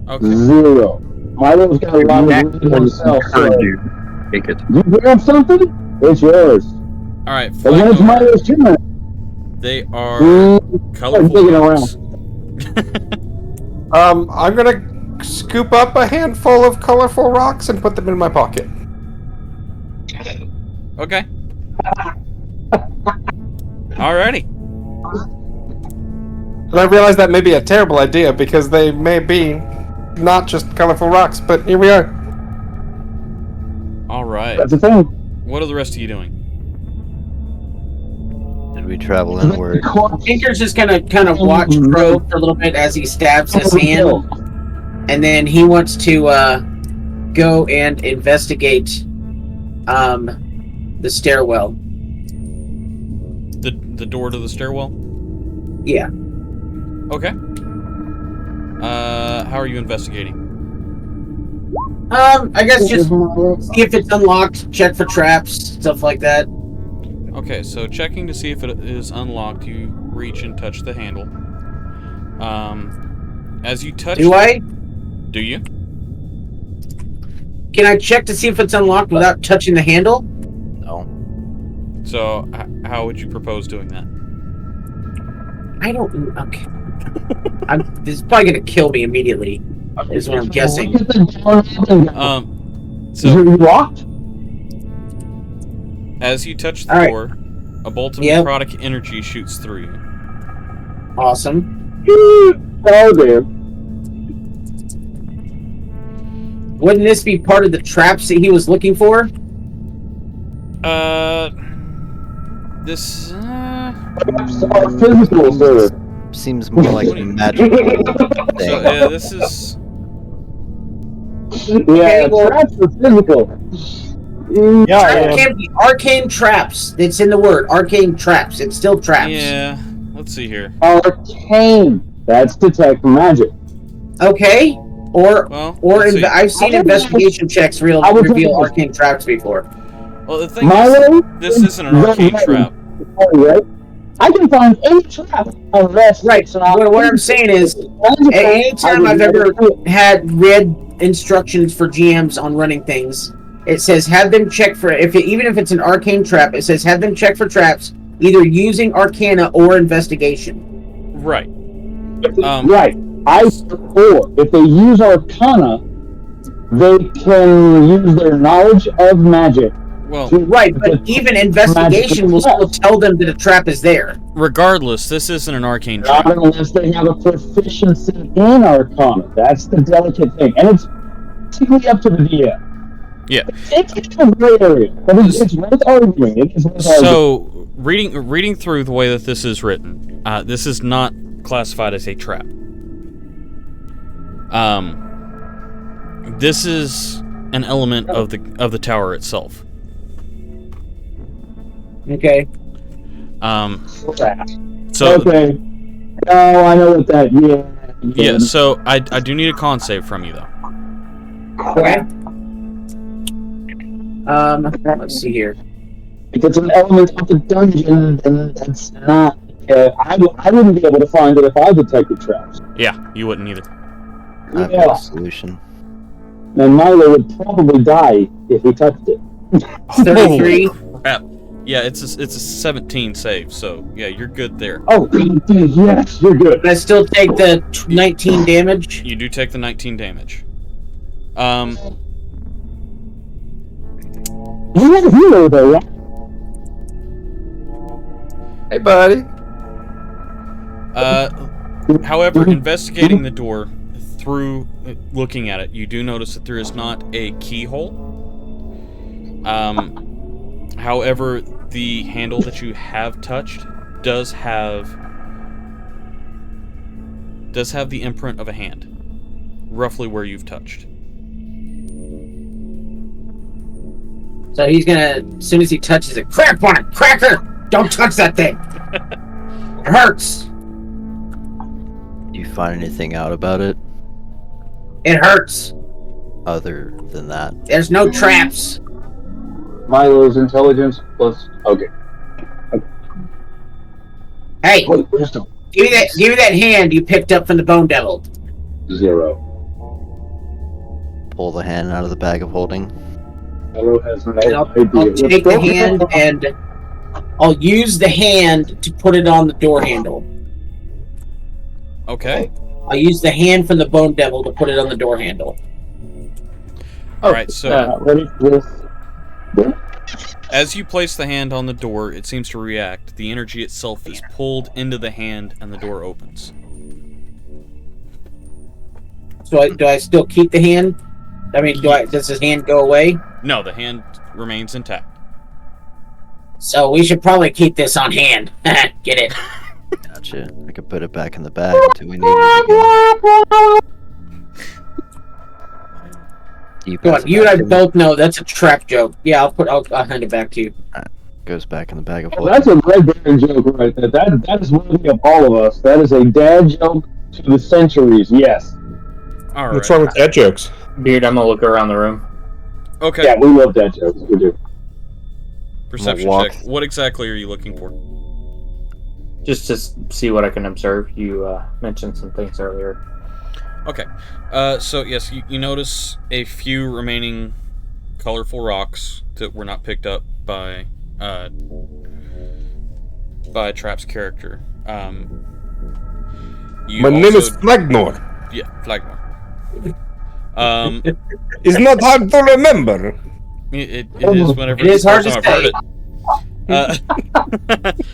Okay. Zero. Milo's got a lot of reason himself, so Take it. you grab something, it's yours. Alright, But when it's Milo's turn, they are I'm colorful digging rocks. I'm gonna scoop up a handful of colorful rocks and put them in my pocket. Okay. Alrighty. And I realize that may be a terrible idea because they may be not just colorful rocks, but here we are. Alright. that's the thing. What are the rest of you doing? Did we travel inward? Tinker's just gonna kind of watch Crow for a little bit as he stabs his hand, and then he wants to go and investigate the stairwell. The door to the stairwell? Yeah. Okay. How are you investigating? I guess just see if it's unlocked, check for traps, stuff like that. Okay, so checking to see if it is unlocked, you reach and touch the handle. As you touch... Do I? Do you? Can I check to see if it's unlocked without touching the handle? No. So, how would you propose doing that? I don't... Okay. This is probably going to kill me immediately, is what I'm guessing. Look at the door. So... Is it locked? As you touch the Alright. door, a bolt of Yep. necrotic energy shoots through you. Awesome. Oh, dear. Wouldn't this be part of the traps that he was looking for? This... Traps are physical, sir. Seems more like a magical So, thing. yeah, this is... Yeah, well- traps are physical. Trap can't be arcane traps. It's in the word. Arcane traps. It's still traps. Yeah, let's see here. Arcane. That's detect magic. Okay. Or Well, let's see. I've seen investigation checks reveal arcane traps before. Well, the thing Milo? is, this isn't an arcane trap. Right? I can find any trap unless Right. it's not. What I'm saying is, anytime I've ever had read instructions for GMs on running things, it says have them check for even if it's an arcane trap. It says have them check for traps either using Arcana or investigation. Right. Right. I support if they use Arcana, they can use their knowledge of magic. Well, Right, but even investigation will still tell them that a trap is there. regardless, this isn't an arcane Not trap. unless they have a proficiency in Arcana. That's the delicate thing, and it's basically up to the DM. Yeah. It's a gray area, but it's worth arguing. It is worth arguing. So, reading through the way that this is written, this is not classified as a trap. This is an element of the tower itself. Okay. So Okay. Oh, I know what that. yeah. So I do need a con save from you though. Okay. Let's see here. If it's an element of the dungeon, then that's not. I wouldn't be able to find it if I detected traps. Yeah, you wouldn't either. I've Yeah. got a solution. And Milo would probably die if he touched it. 33. Crap. Yeah, it's a 17 save, so yeah, you're good there. Oh, yes, you're good. But I still take the 19 damage. You do take the 19 damage. You have a hero though, right? Hey, buddy. However, investigating the door through looking at it, you do notice that there is not a keyhole. However, the handle that you have touched does have the imprint of a hand, roughly where you've touched. So he's gonna, as soon as he touches it, crack on it! Cracker! Don't touch that thing! It hurts! Do you find anything out about it It hurts! other than that? There's no traps! Milo's intelligence plus. Okay. Hey! Wisdom. Give me that hand you picked up from the Bone Devil. 0. Pull the hand out of the bag of holding. Milo has no And I'll idea. take the hand and I'll use the hand to put it on the door handle. Okay. I'll use the hand from the Bone Devil to put it on the door handle. Alright, so Ready for this? as you place the hand on the door, it seems to react. The energy itself is pulled into the hand and the door opens. So do I still keep the hand? I mean, does his hand go away? No, the hand remains intact. So we should probably keep this on hand. Get it? Gotcha. I could put it back in the bag until we need it again. Do you Come pass on, it you and back I to me? both know that's a trap joke. Yeah, I'll hand it back to you. goes back in the bag of Well, holding. that's a Red Baron joke right there. That is worthy of all of us. That is a dad joke to the centuries. Yes. All What's right. wrong with dad jokes? Beard, I'm gonna look around the room. Okay. Yeah, we love dad jokes. We do. Perception walk. check. What exactly are you looking for? Just to see what I can observe. You mentioned some things earlier. Okay. So yes, you notice a few remaining colorful rocks that were not picked up by Trap's character. My name is Flagnor. Yeah, Flagmore. It's not hard to remember. It is whenever It is hard to I've heard it.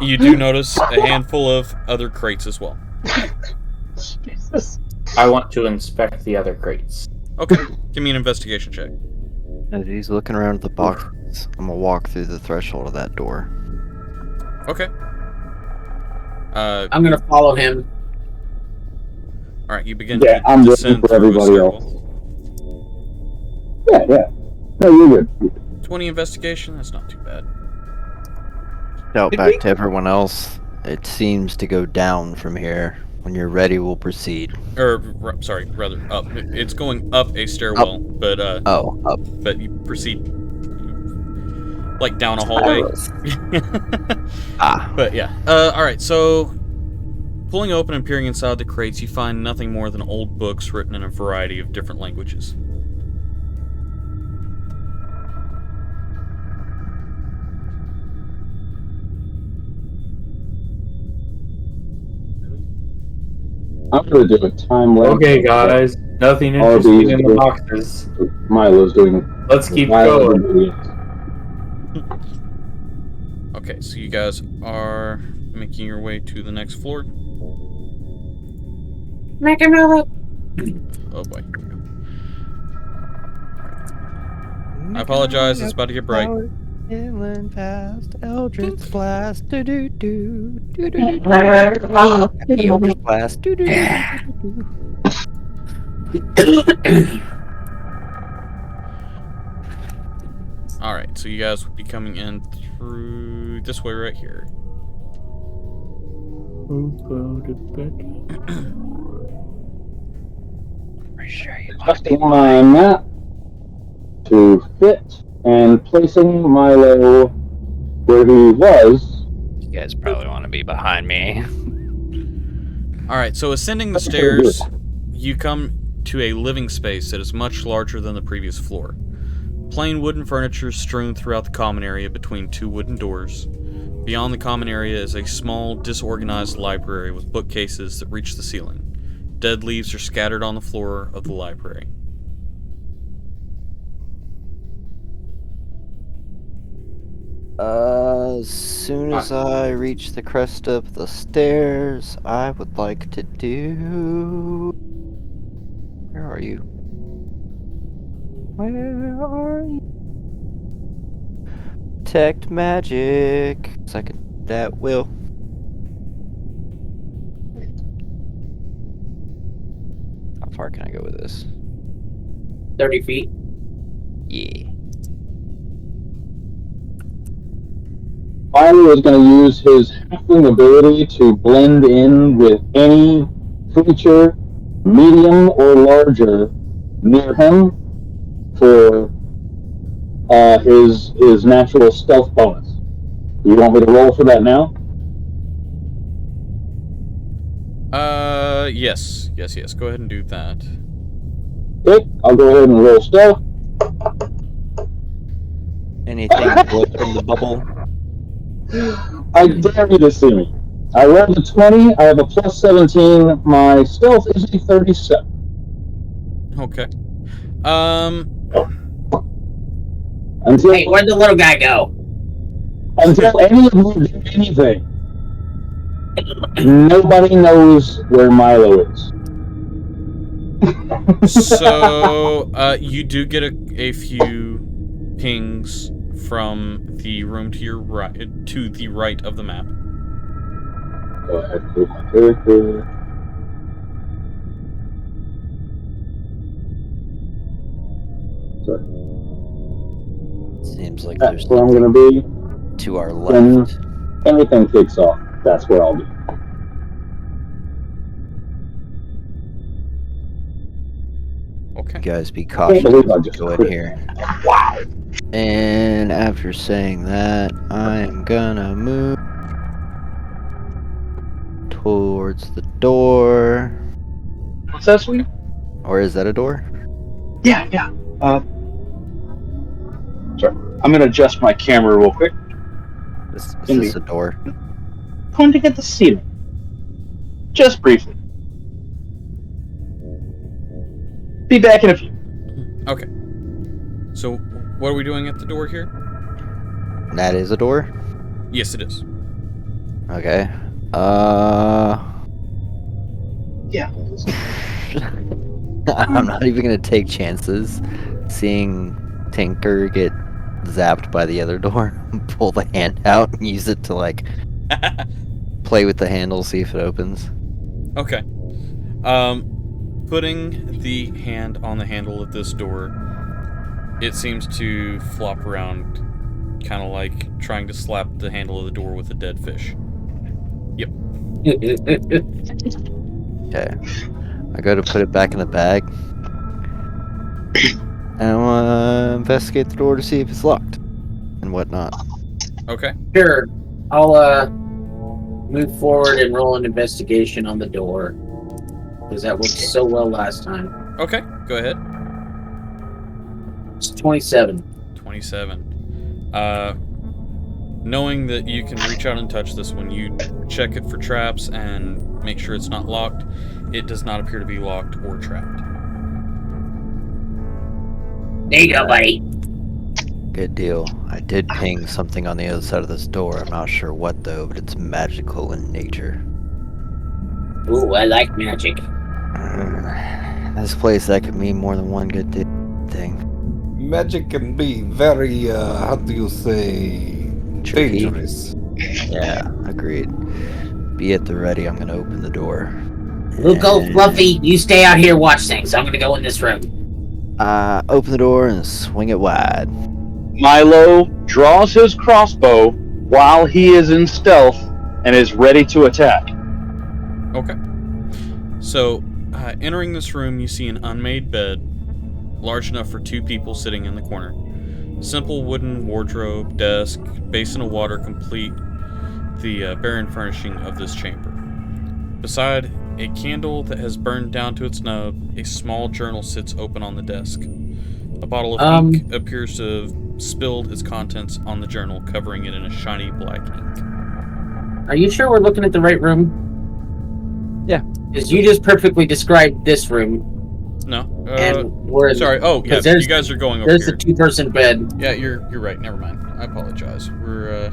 You do notice a handful of other crates as well. Jesus. I want to inspect the other crates. Okay, give me an investigation check. As he's looking around at the boxes, I'm gonna walk through the threshold of that door. Okay. I'm gonna follow him. All right, you begin Yeah, to I'm looking descend for through a everybody stairwell. Yeah, yeah. No, you're good. 20 investigation. That's not too bad. Shout back to everyone else. It seems to go down from here. When you're ready, we'll proceed. Sorry, rather up. It's going up a stairwell, but Oh, up. but you proceed like down a hallway. But yeah. All right. So, pulling open and peering inside the crates, you find nothing more than old books written in a variety of different languages. I'm gonna do a time lapse. Okay, guys. Nothing All interesting these in the boxes. Milo's doing. Let's keep Milo going. doing it. Okay, so you guys are making your way to the next floor. Make him move it. Oh boy. I apologize. It's about to get bright. Inland past Eldritch Blast. Do do do do do do. Eldritch Blast. Do do do. Alright, so you guys will be coming in through this way right here. Adjusting my map to fit and placing Milo where he was. You guys probably want to be behind me. Alright, so ascending the stairs, you come to a living space that is much larger than the previous floor. Plain wooden furniture strewn throughout the common area between two wooden doors. Beyond the common area is a small, disorganized library with bookcases that reach the ceiling. Dead leaves are scattered on the floor of the library. As soon as I reach the crest of the stairs, I would like to do... Where are you? Where are you? Detect magic. Second, that will. How far can I go with this? 30 feet. Yeah. Milo is going to use his halfling ability to blend in with any creature, medium or larger, near him for his natural stealth bonus. You want me to roll for that now? Yes. Go ahead and do that. Okay, I'll go ahead and roll stealth. Anything from the bubble? I dare you to see me. I rolled a 20, I have a plus 17, my stealth is a 37. Okay. Until, Hey, where'd the little guy go? until any of you do anything, nobody knows where Milo is. So, you do get a few pings from the room to your right, to the right of the map. Go ahead and move my character. Seeing seems like That's there's where I'm going to be. to our When left. everything kicks off, that's where I'll be. Okay. You guys be I can't cautious believe I as we just go in quit. here. Wow. And after saying that, I'm gonna move towards the door. What's that, sweet? Or is that a door? Yeah. Sorry. I'm going to adjust my camera real quick. Is Can this be. a door? Going to get the ceiling. Just briefly. Be back in a few. Okay. So, what are we doing at the door here? That is a door? Yes, it is. Okay. Yeah. I'm not even gonna take chances seeing Tinker get zapped by the other door. Pull the hand out and use it to, like, play with the handle, see if it opens. Okay. Putting the hand on the handle of this door, it seems to flop around, kind of like trying to slap the handle of the door with a dead fish. Yep. Okay. I go to put it back in the bag. And I want to investigate the door to see if it's locked and whatnot. Okay. Sure. I'll move forward and roll an investigation on the door. Because that worked so well last time. Okay, go ahead. It's 27. 27. Knowing that you can reach out and touch this one, you check it for traps and make sure it's not locked. It does not appear to be locked or trapped. There you go, buddy. Good deal. I did ping something on the other side of this door. I'm not sure what though, but it's magical in nature. Ooh, I like magic. This place, that could mean more than one good thing. Magic can be very, how do you say, Tricky. dangerous. Yeah, agreed. Be at the ready. I'm gonna open the door. We'll go, Fluffy. You stay out here, watch things. I'm gonna go in this room. Open the door and swing it wide. Milo draws his crossbow while he is in stealth and is ready to attack. Okay. So, entering this room, you see an unmade bed, large enough for 2 people sitting in the corner. Simple wooden wardrobe, desk, basin of water complete the barren furnishing of this chamber. Beside a candle that has burned down to its nub, a small journal sits open on the desk. A bottle of ink appears to have spilled its contents on the journal, covering it in a shiny black ink. Are you sure we're looking at the right room? Yeah. Because you just perfectly described this room. No. And we're sorry. Oh, yeah. You guys are going over there's here. There's the 2-person bed. Yeah, you're right. Never mind. I apologize. We're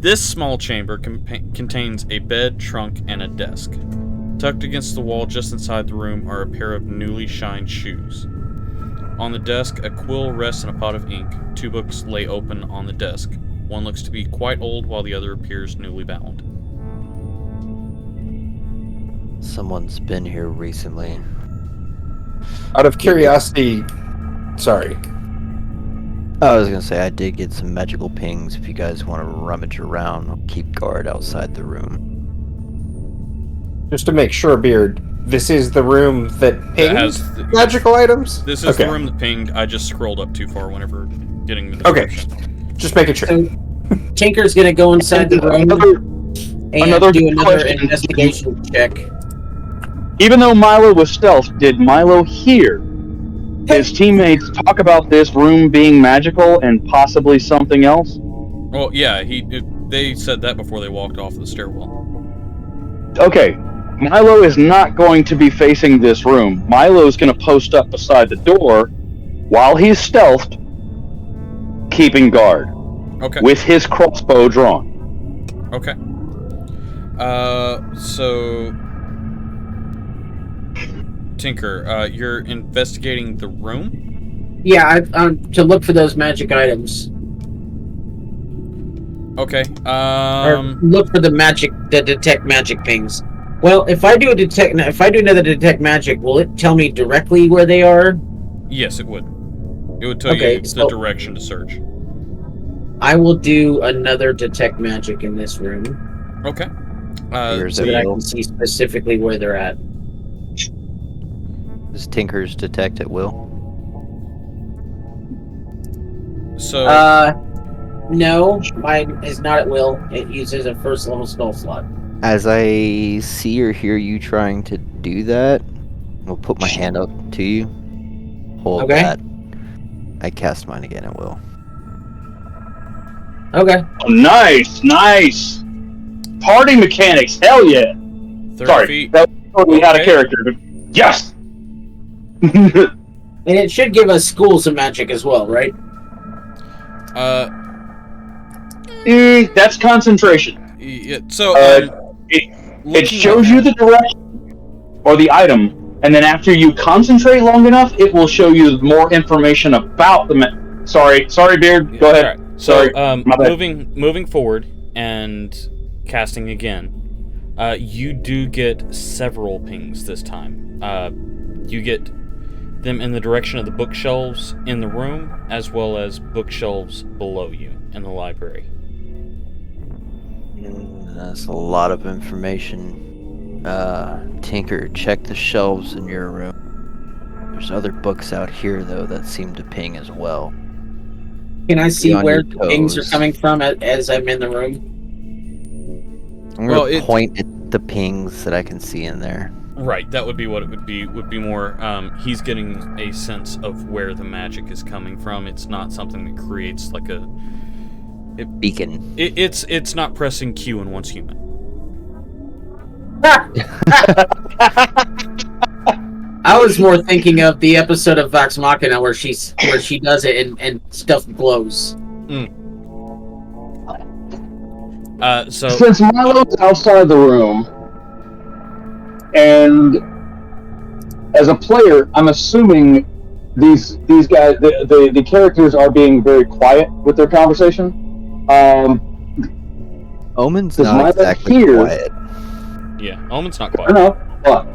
this small chamber contains a bed, trunk, and a desk. Tucked against the wall just inside the room are a pair of newly shined shoes. On the desk, a quill rests in a pot of ink. 2 books lay open on the desk. One looks to be quite old, while the other appears newly bound. Someone's been here recently. Out of curiosity, sorry. I was gonna say, I did get some magical pings. If you guys want to rummage around, I'll keep guard outside the room. Just to make sure, Beard, this is the room that pinged magical items? This is the room that pinged. I just scrolled up too far whenever getting the description. Okay, just making sure. So, Tinker's gonna go inside the room and do another investigation check. Even though Milo was stealth, did Milo hear his teammates talk about this room being magical and possibly something else? Well, yeah, they said that before they walked off the stairwell. Okay, Milo is not going to be facing this room. Milo's going to post up beside the door while he's stealthed, keeping guard. Okay. With his crossbow drawn. Okay. So Tinker, you're investigating the room? Yeah, to look for those magic items. Okay. Or look for the detect magic pings. Well, if I do another detect magic, will it tell me directly where they are? Yes, it would. It would tell Okay, you so- the direction to search. I will do another detect magic in this room Okay. Yours so at that I will. can see specifically where they're at. Does Tinker's detect at will? So No, mine is not at will. It uses a first level spell slot. As I see or hear you trying to do that, I'll put my hand up to you. Hold Okay. that. I cast mine again at will. Okay. Oh, nice. Party mechanics, hell yeah. 30 Sorry, feet. that totally had a Okay. character, but yes. And it should give us schools of magic as well, right? That's concentration. Yeah, so It shows you the direction or the item, and then after you concentrate long enough, it will show you more information about the. Sorry, Beard. Go ahead. Right. So, Sorry, my bad. moving forward and casting again, you do get several pings this time. You get them in the direction of the bookshelves in the room, as well as bookshelves below you in the library. That's a lot of information. Tinker, check the shelves in your room. There's other books out here, though, that seem to ping as well. Can I see Be on where your the pings are toes. coming from as I'm in the room? I'm going to point at the pings that I can see in there. Right, that would be what it would be. Would be more. He's getting a sense of where the magic is coming from. It's not something that creates like a beacon. It's not pressing Q in one's human. I was more thinking of the episode of Vox Machina where she does it and stuff glows. So since Milo's outside the room, and as a player, I'm assuming these guys, the characters are being very quiet with their conversation. Omen's does not Milo exactly hear? quiet. Yeah, Omen's not I quiet. know, but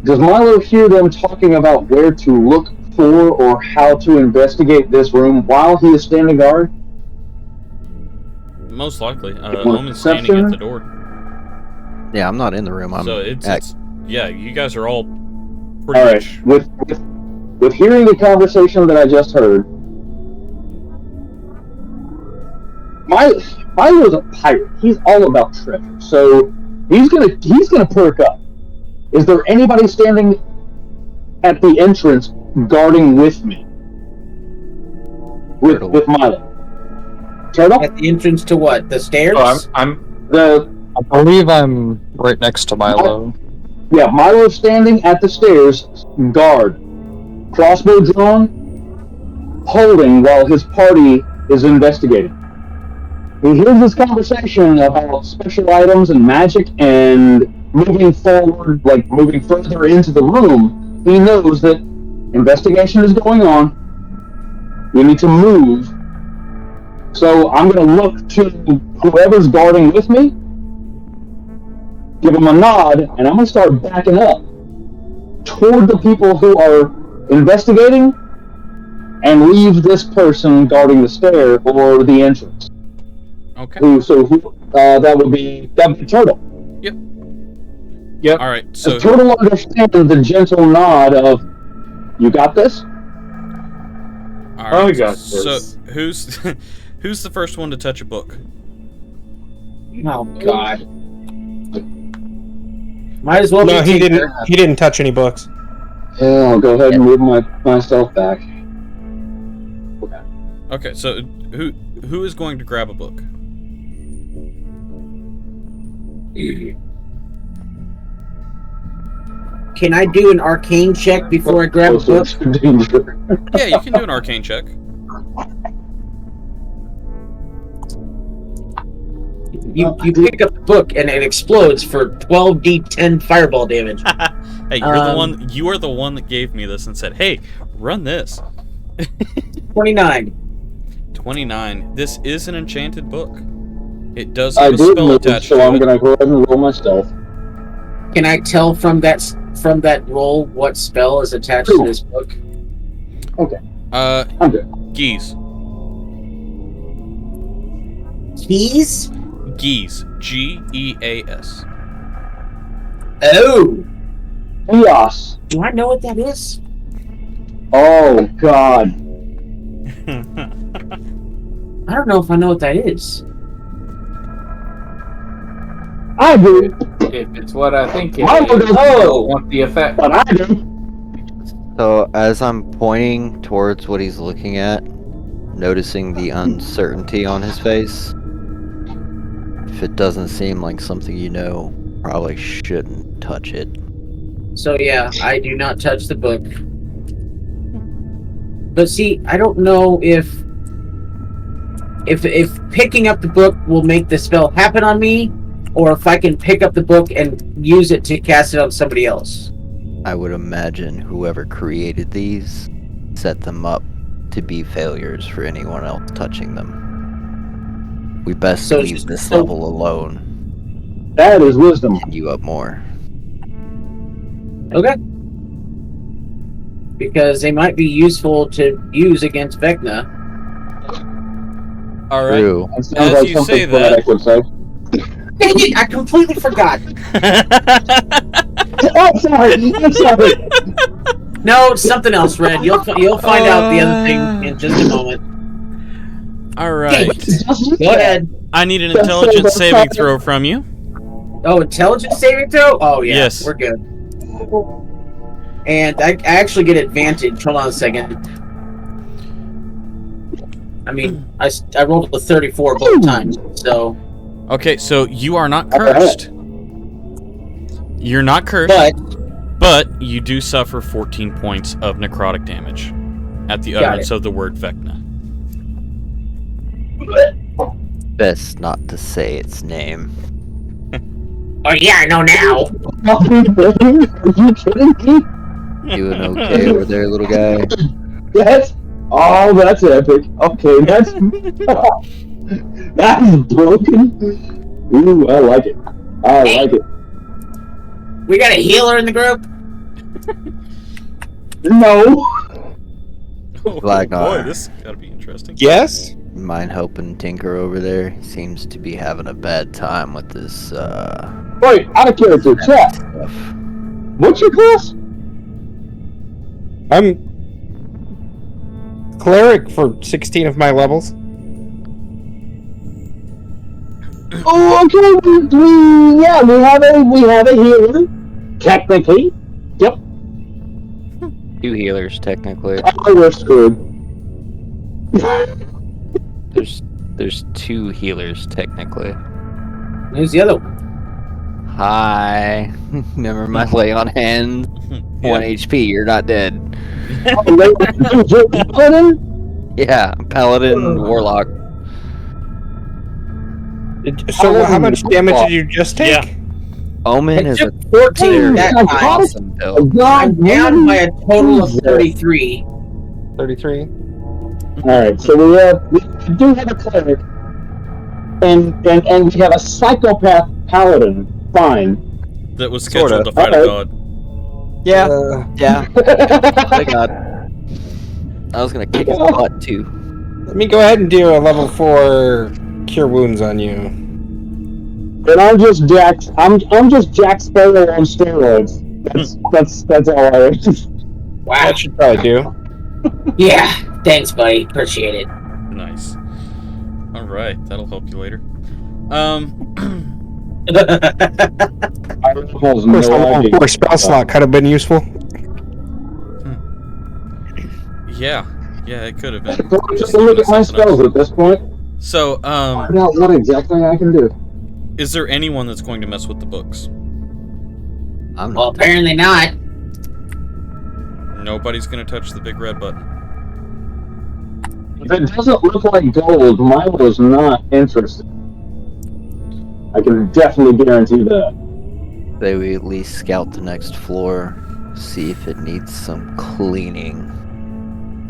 does Milo hear them talking about where to look for or how to investigate this room while he is standing guard? Most likely, want Omen's standing at perception? the door. Yeah, I'm not in the room. I'm So it's yeah, you guys are all All pretty right, much. with hearing the conversation that I just heard, Milo's a pirate. He's all about treasure, so he's gonna perk up. Is there anybody standing at the entrance guarding with me? With Milo? Turtle? At the entrance to what? The stairs? Oh, I believe I'm right next to Milo. Yeah, Milo's standing at the stairs, guard, crossbow drawn, holding while his party is investigating. He hears this conversation about special items and magic and moving forward, like moving further into the room. He knows that investigation is going on. We need to move. So I'm going to look to whoever's guarding with me, give him a nod, and I'm going to start backing up toward the people who are investigating and leave this person guarding the stair or the entrance. Okay. That would be Turtle. Yep. All right. So Does Turtle understand the gentle nod of, you got this? all right. I got So this. who's the first one to touch a book? Oh God. Might as well No, be he Tinker. didn't touch any books. Yeah, I'll go ahead and move myself back. Okay. So who is going to grab a book? Can I do an arcane check before I grab a book? Yeah, you can do an arcane check. You pick up the book and it explodes for 12d10 fireball damage. Hey, you're the one. You are the one that gave me this and said, "Hey, run this." 29. 29. This is an enchanted book. It does I have a did spell move, attached so to I'm it. going to go ahead and roll my stealth. Can I tell from that roll what spell is attached to this book? Okay. I'm good. Geese. Keys? Geese. Geas. Oh. Chaos. Do I know what that is? Oh, God. I don't know if I know what that is. I do. If it's what I think it Mine is, goes, I oh. don't want the effect. But I do. So, as I'm pointing towards what he's looking at, noticing the uncertainty on his face, if it doesn't seem like something you know, probably shouldn't touch it. So yeah, I do not touch the book. But see, I don't know if picking up the book will make the spell happen on me, or if I can pick up the book and use it to cast it on somebody else. I would imagine whoever created these set them up to be failures for anyone else touching them. We best So- leave this so- level alone. That is wisdom. And you up more. Okay. Because they might be useful to use against Vecna. All right. True. That sounds As like you something say Fnatic would say. Dang it! I completely forgot. Oh, sorry. I'm sorry. No, it's something else, Red. You'll find out the other thing in just a moment. All right. Go ahead. I need an intelligence saving throw from you. Oh, intelligence saving throw? Oh yeah, Yes. we're good. And I actually get advantage. Hold on a second. I mean, I rolled a 34 both times, so. Okay, so you are not cursed. You're not cursed, but you do suffer 14 points of necrotic damage at the utterance of the word Vecna. Best not to say its name. Oh yeah, I know now. Are you kidding me? Doing okay over there, little guy? That's epic. Okay, that's broken. Ooh, I like it. I like it. We got a healer in the group? No. Blacknar. Boy, this gotta be interesting. Yes? Mind helping Tinker over there? He seems to be having a bad time with this, Wait, out of character, chat. stuff. What's your class? I'm cleric for 16 of my levels. Oh, okay. We have a healer. Technically. Yep. 2 healers, technically. Oh, we're screwed. There's 2 healers, technically. Who's the other one? Hi. Remember my lay on hand? 1 HP, you're not dead. Paladin? Yeah, Paladin, Warlock. So how much damage did you just take? Yeah. Omen is a 14 that time. awesome build. I'm down by a total of 33. 33. Alright, so we do have a cleric. And we have a psychopath paladin. Fine. That was scheduled Sorta. to fight a god. Yeah, yeah. My god. I was gonna kick his butt too. Let me go ahead and do a level 4 cure wounds on you. And I'm just Jack Sparrow on steroids. That's all I am. Wow. That should probably do. Yeah. Thanks, buddy. Appreciate it. Nice. All right, that'll help you later. Of course, level 4 spell slot could have been useful. Yeah, it could have been. Just look at my spells at this point. So, Find out what exactly I can do. is there anyone that's going to mess with the books? Well, apparently not. Nobody's going to touch the big red button. If it doesn't look like gold, Milo's not interested. I can definitely guarantee that. They will at least scout the next floor, see if it needs some cleaning.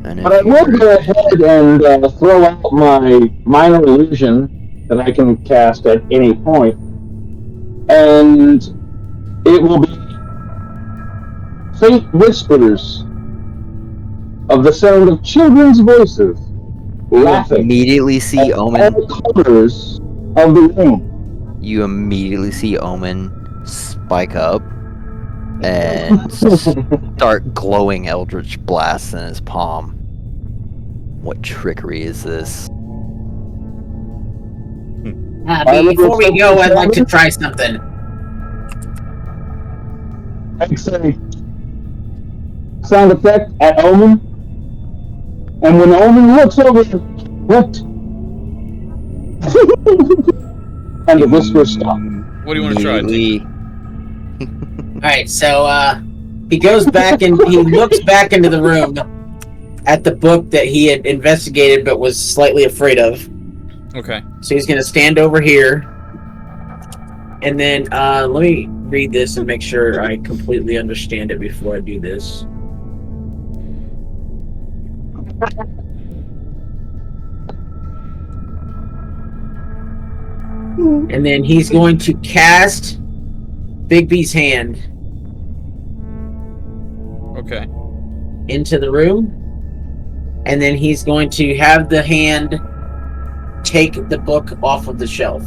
And if But I you will were- go ahead and throw out my minor illusion that I can cast at any point, and it will be Faint Whispers. of the sound of children's voices laughing Immediately see at Omen. all corners of the room. You immediately see Omen spike up and start glowing eldritch blasts in his palm. What trickery is this? Before we go, I'd like to try something. I'd say sound effect at Omen. And when Omen looks over, what? And the whisper stops. What do you want to try? Immediately, Alright, so he goes back and he looks back into the room at the book that he had investigated but was slightly afraid of. Okay. So he's gonna stand over here. And then let me read this and make sure I completely understand it before I do this. And then he's going to cast Bigby's hand Okay. into the room. And then he's going to have the hand take the book off of the shelf.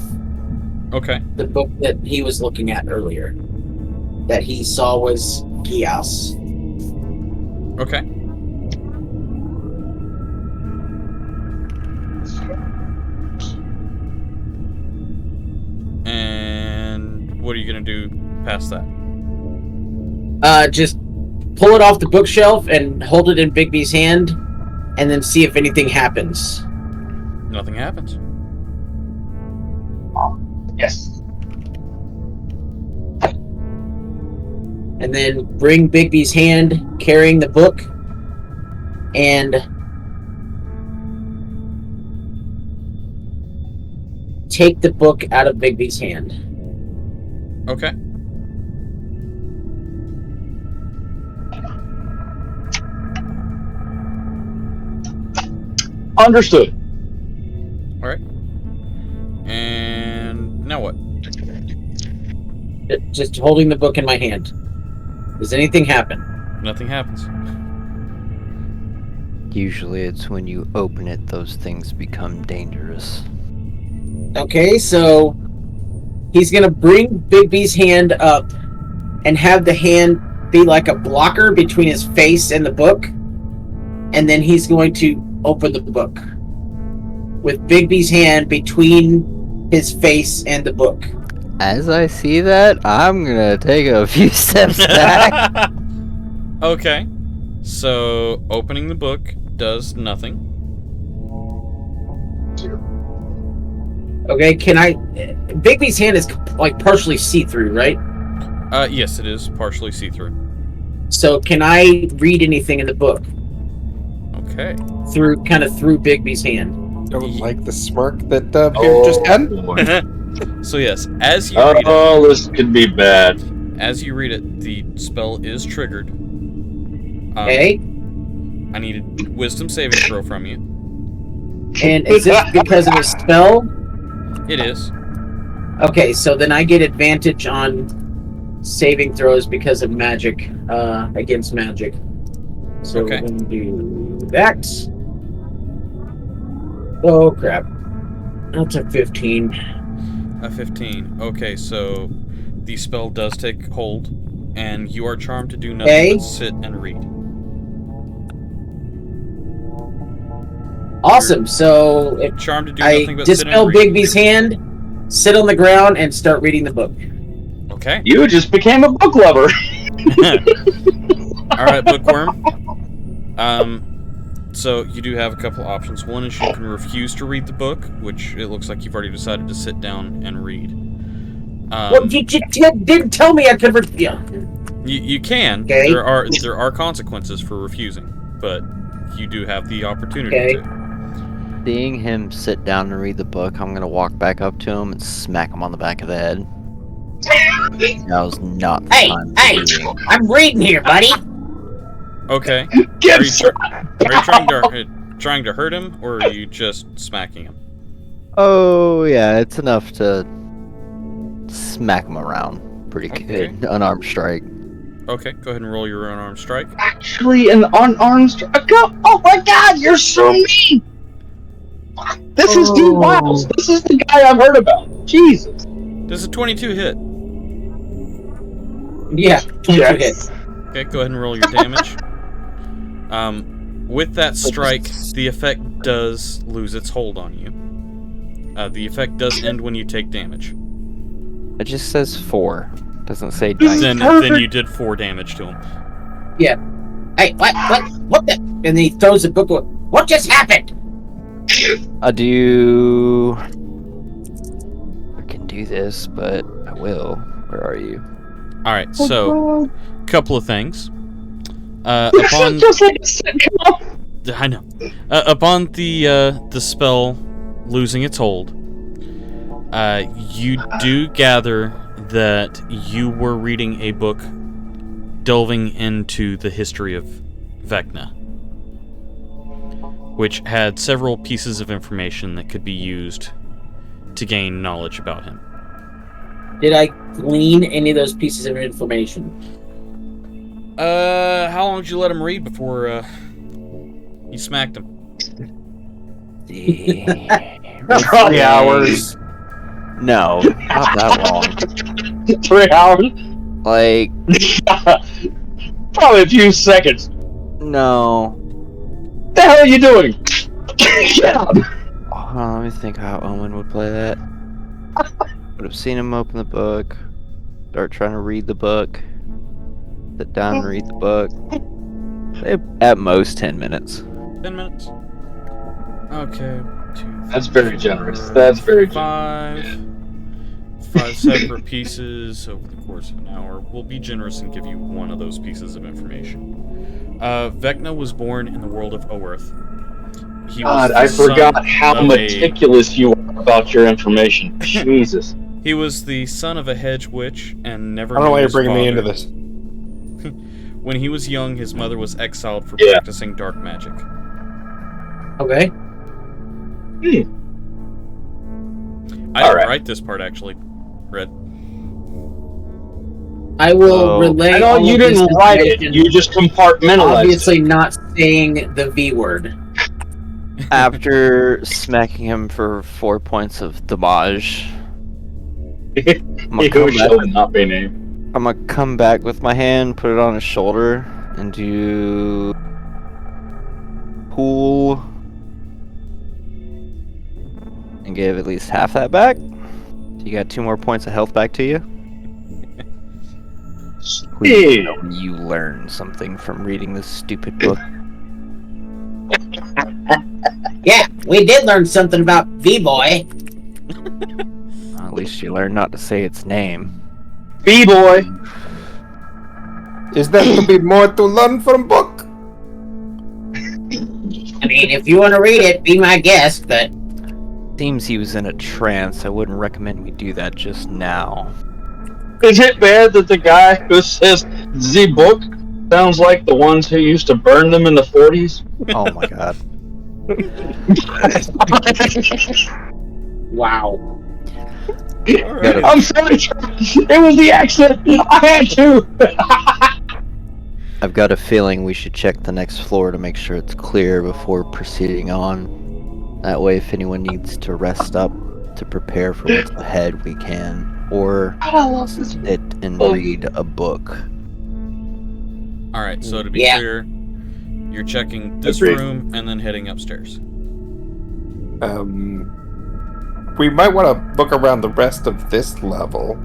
Okay. The book that he was looking at earlier. That he saw was Gias. Okay. And what are you gonna do past that? Just pull it off the bookshelf and hold it in Bigby's hand, and then see if anything happens. Nothing happens. Yes. And then bring Bigby's hand carrying the book, and take the book out of Bigby's hand. Okay. Understood. All right. And now what? Just holding the book in my hand. Does anything happen? Nothing happens. usually it's when you open it those things become dangerous. Okay, so he's gonna bring Big B's hand up and have the hand be like a blocker between his face and the book, and then he's going to open the book with Big B's hand between his face and the book. As I see that, I'm gonna take a few steps back. Okay, so opening the book does nothing. Okay, can I... Big B's hand is like partially see-through, right? Yes, it is partially see-through. So can I read anything in the book? Okay. Through Big B's hand. Don't like the smirk that Beard just had. So yes, as you read it... Oh, this could be bad. As you read it, the spell is triggered. Okay. I need a wisdom saving throw from you. And is this because of a spell? It is. Okay, so then I get advantage on saving throws because of magic, against magic. So Okay. we're gonna do that. Oh crap. That's a 15. A 15. Okay, so the spell does take hold, and you are charmed to do nothing Okay. but sit and read. Awesome, so if Charmed to do I nothing but sit dispel and Big read. B's hand, sit on the ground, and start reading the book. Okay. You just became a book lover. Alright, bookworm. So you do have a couple options. One is you can refuse to read the book, which it looks like you've already decided to sit down and read. Well, you didn't tell me I could yeah. You can. Okay. There are consequences for refusing, but you do have the opportunity Okay. to. Seeing him sit down and read the book, I'm gonna walk back up to him and smack him on the back of the head. Now's not the time for reading. I'm reading here, buddy. Okay. Get Are you trying to hurt him, or are you just smacking him? Oh yeah, it's enough to smack him around. Pretty good. Okay. Unarmed strike. Okay, go ahead and roll your unarmed strike. Actually, an unarmed strike. Oh my god, you're so mean! This is D. Wiles. This is the guy I've heard about. Jesus. Does a 22 hit? Yeah, 22 hits. Okay, go ahead and roll your damage. With that strike, the effect does lose its hold on you. The effect does end when you take damage. It just says 4. Doesn't say Then you did 4 damage to him. Yeah. Hey, what the? And he throws the book. What just happened? I can do this, but I will. Where are you? Alright, so, couple of things. Upon... Just like a sitcom. I know. Upon the spell losing its hold, you do gather that you were reading a book delving into the history of Vecna, which had several pieces of information that could be used to gain knowledge about him. Did I glean any of those pieces of information? How long did you let him read before you smacked him? 20 hours. No, not that long. 3 hours? Like... Probably a few seconds. No. What the hell are you doing? Get up! Hold on, let me think how Owen would play that. Would have seen him open the book, start trying to read the book, sit down and read the book. At most 10 minutes. 10 minutes? Okay. 2, That's very generous. That's very generous. 5 separate pieces over the course of an hour. We'll be generous and give you one of those pieces of information. Vecna was born in the world of Oerth. God, I forgot how meticulous you are about your information. Jesus. He was the son of a hedge witch and never I don't know why knew you're his bringing me father. into this. When he was young, his mother was exiled for practicing dark magic. Okay. I didn't write this part, actually, Red. I will relay. I know all you of this didn't write it. information, You just compartmentalized obviously not saying the V word. After smacking him for 4 points of damage, it. Who shall not be named. I'm gonna come back with my hand, put it on his shoulder, and do... pull... and give at least half that back. You got 2 more points of health back to you. Please tell me you learn something from reading this stupid book. Yeah, we did learn something about V-Boy. At least you learned not to say its name. V-Boy! Is there to be more to learn from book? I mean, if you want to read it, be my guest, but... Seems he was in a trance. I wouldn't recommend we do that just now. Is it bad that the guy who says the book sounds like the ones who used to burn them in the 40s? Oh my god. Wow. Right. I'm sorry, it was the accent. I had to. I've got a feeling we should check the next floor to make sure it's clear before proceeding on. That way, if anyone needs to rest up to prepare for what's ahead, we can. Or sit and read a book. Alright, so to be clear, you're checking this room and then heading upstairs. We might want to look around the rest of this level.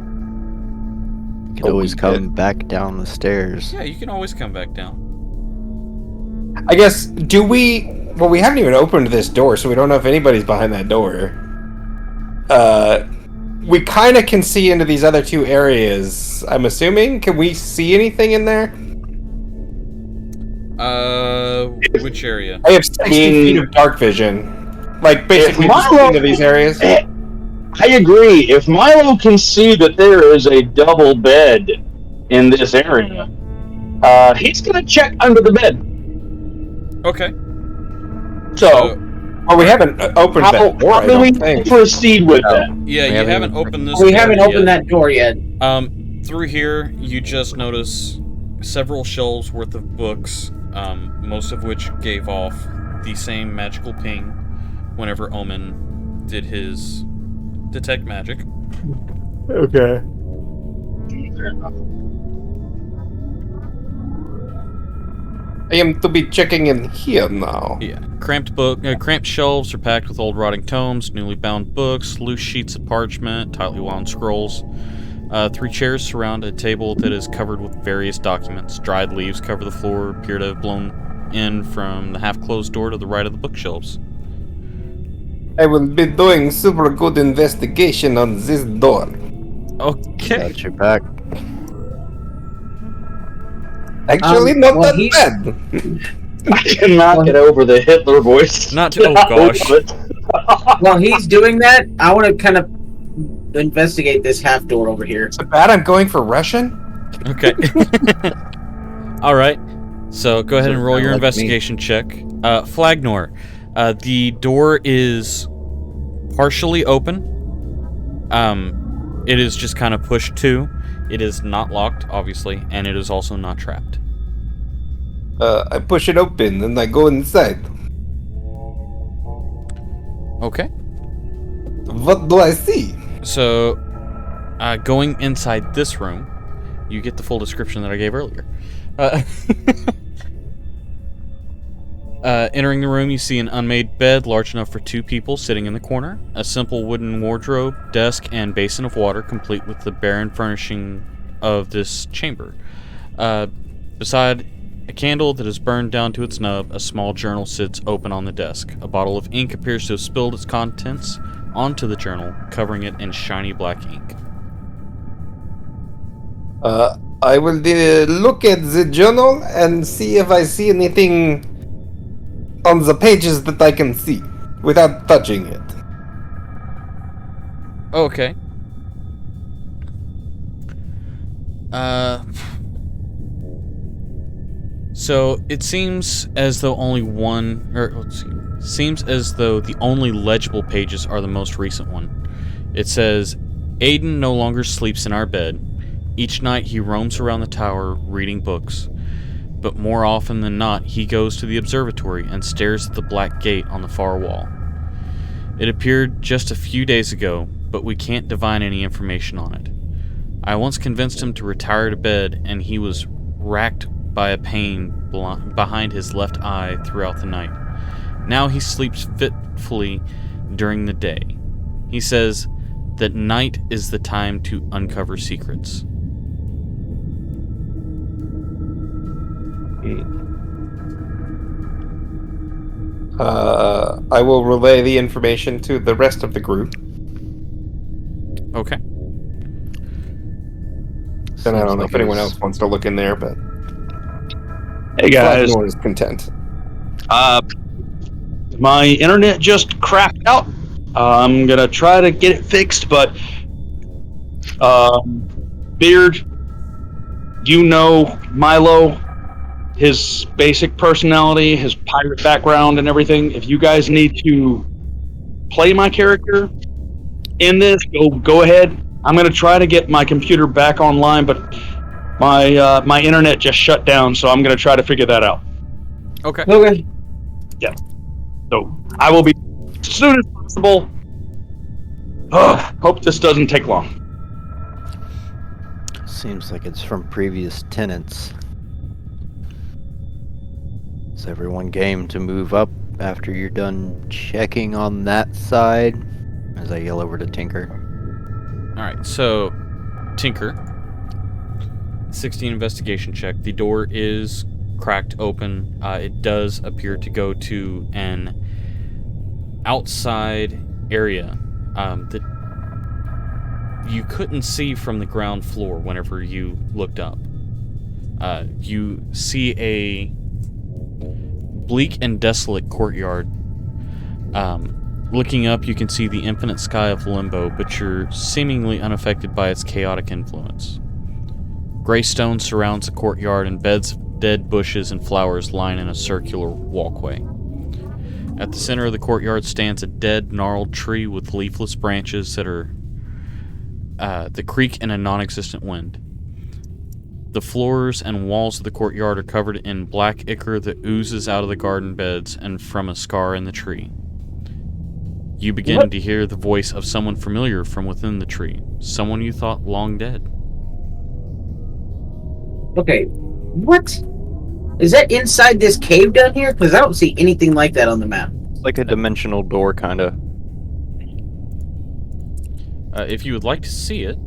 You can always come back down the stairs. Yeah, you can always come back down. I guess, do we... Well, we haven't even opened this door, so we don't know if anybody's behind that door. We kind of can see into these other 2 areas, I'm assuming. Can we see anything in there? Which area? I have 60 feet of dark vision. Like, basically just into these areas. I agree. If Milo can see that there is a double bed in this area, he's going to check under the bed. Okay. So well, we haven't opened that door, how do we proceed with that? Yeah, you haven't opened this We door haven't opened yet. that door yet. Through here, you just notice several shelves worth of books, most of which gave off the same magical ping whenever Omen did his detect magic. Okay. I am to be checking in here now. Yeah, cramped shelves are packed with old rotting tomes, newly bound books, loose sheets of parchment, tightly wound scrolls. 3 chairs surround a table that is covered with various documents. Dried leaves cover the floor, appear to have blown in from the half-closed door to the right of the bookshelves. I will be doing super good investigation on this door. Okay. Got your back. Actually, not well, that bad. I cannot get over the Hitler voice. Oh gosh. While he's doing that, I want to kind of investigate this half door over here. So bad I'm going for Russian? Okay. All right. So go ahead and roll your like investigation check. Flagnor, the door is partially open. It is just kind of pushed to. It is not locked, obviously, and it is also not trapped. I push it open and I go inside. Okay. What do I see? So, going inside this room, you get the full description that I gave earlier. Entering the room, you see an unmade bed large enough for 2 people sitting in the corner, a simple wooden wardrobe, desk, and basin of water, complete with the barren furnishing of this chamber. Beside a candle that is burned down to its nub, a small journal sits open on the desk. A bottle of ink appears to have spilled its contents onto the journal, covering it in shiny black ink. I will look at the journal and see if I see anything on the pages that I can see without touching it. Okay. So it seems as though seems as though the only legible pages are the most recent one. It says, Aiden no longer sleeps in our bed. Each night he roams around the tower reading books, but more often than not he goes to the observatory and stares at the black gate on the far wall. It appeared just a few days ago, but we can't divine any information on it. I once convinced him to retire to bed, and he was racked by a pain behind his left eye throughout the night. Now he sleeps fitfully during the day. He says that night is the time to uncover secrets. I will relay the information to the rest of the group. Okay. And I don't know if anyone else wants to look in there, but Hey guys, Flagnor is content. my internet just crapped out. I'm gonna try to get it fixed, but Beard, you know Milo, his basic personality, his pirate background, and everything. If you guys need to play my character in this, go ahead. I'm gonna try to get my computer back online, but my internet just shut down, so I'm gonna try to figure that out. Okay. Okay. Yeah. So I will be as soon as possible. Hope this doesn't take long. Seems like it's from previous tenants. Is everyone game to move up after you're done checking on that side? As I yell over to Tinker. Alright, so Tinker, 16 investigation check. The door is cracked open. It does appear to go to an outside area that you couldn't see from the ground floor whenever you looked up. You see a bleak and desolate courtyard. Looking up, you can see the infinite sky of Limbo, but you're seemingly unaffected by its chaotic influence. Gray stone surrounds the courtyard, and beds of dead bushes and flowers line in a circular walkway. At the center of the courtyard stands a dead, gnarled tree with leafless branches that creak in a non-existent wind. The floors and walls of the courtyard are covered in black ichor that oozes out of the garden beds and from a scar in the tree. You begin to hear the voice of someone familiar from within the tree, someone you thought long dead. Okay, what? Is that inside this cave down here? Because I don't see anything like that on the map. It's like a dimensional door, kind of. If you would like to see it,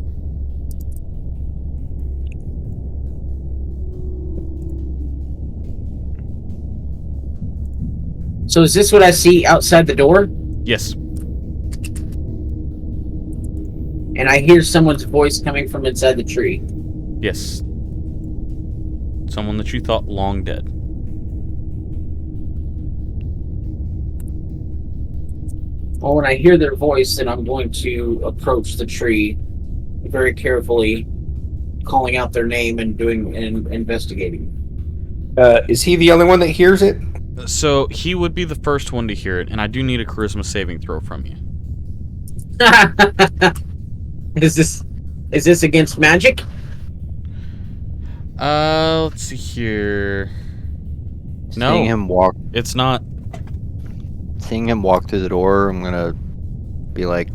So is this what I see outside the door? yes. And I hear someone's voice coming from inside the tree. Yes. Someone that you thought long dead. Well, when I hear their voice, then I'm going to approach the tree very carefully, calling out their name and doing and investigating. Is he the only one that hears it? So he would be the first one to hear it, and I do need a charisma saving throw from you. Is this against magic? Let's see here. No, Seeing him walk, it's not. seeing him walk through the door, I'm gonna be like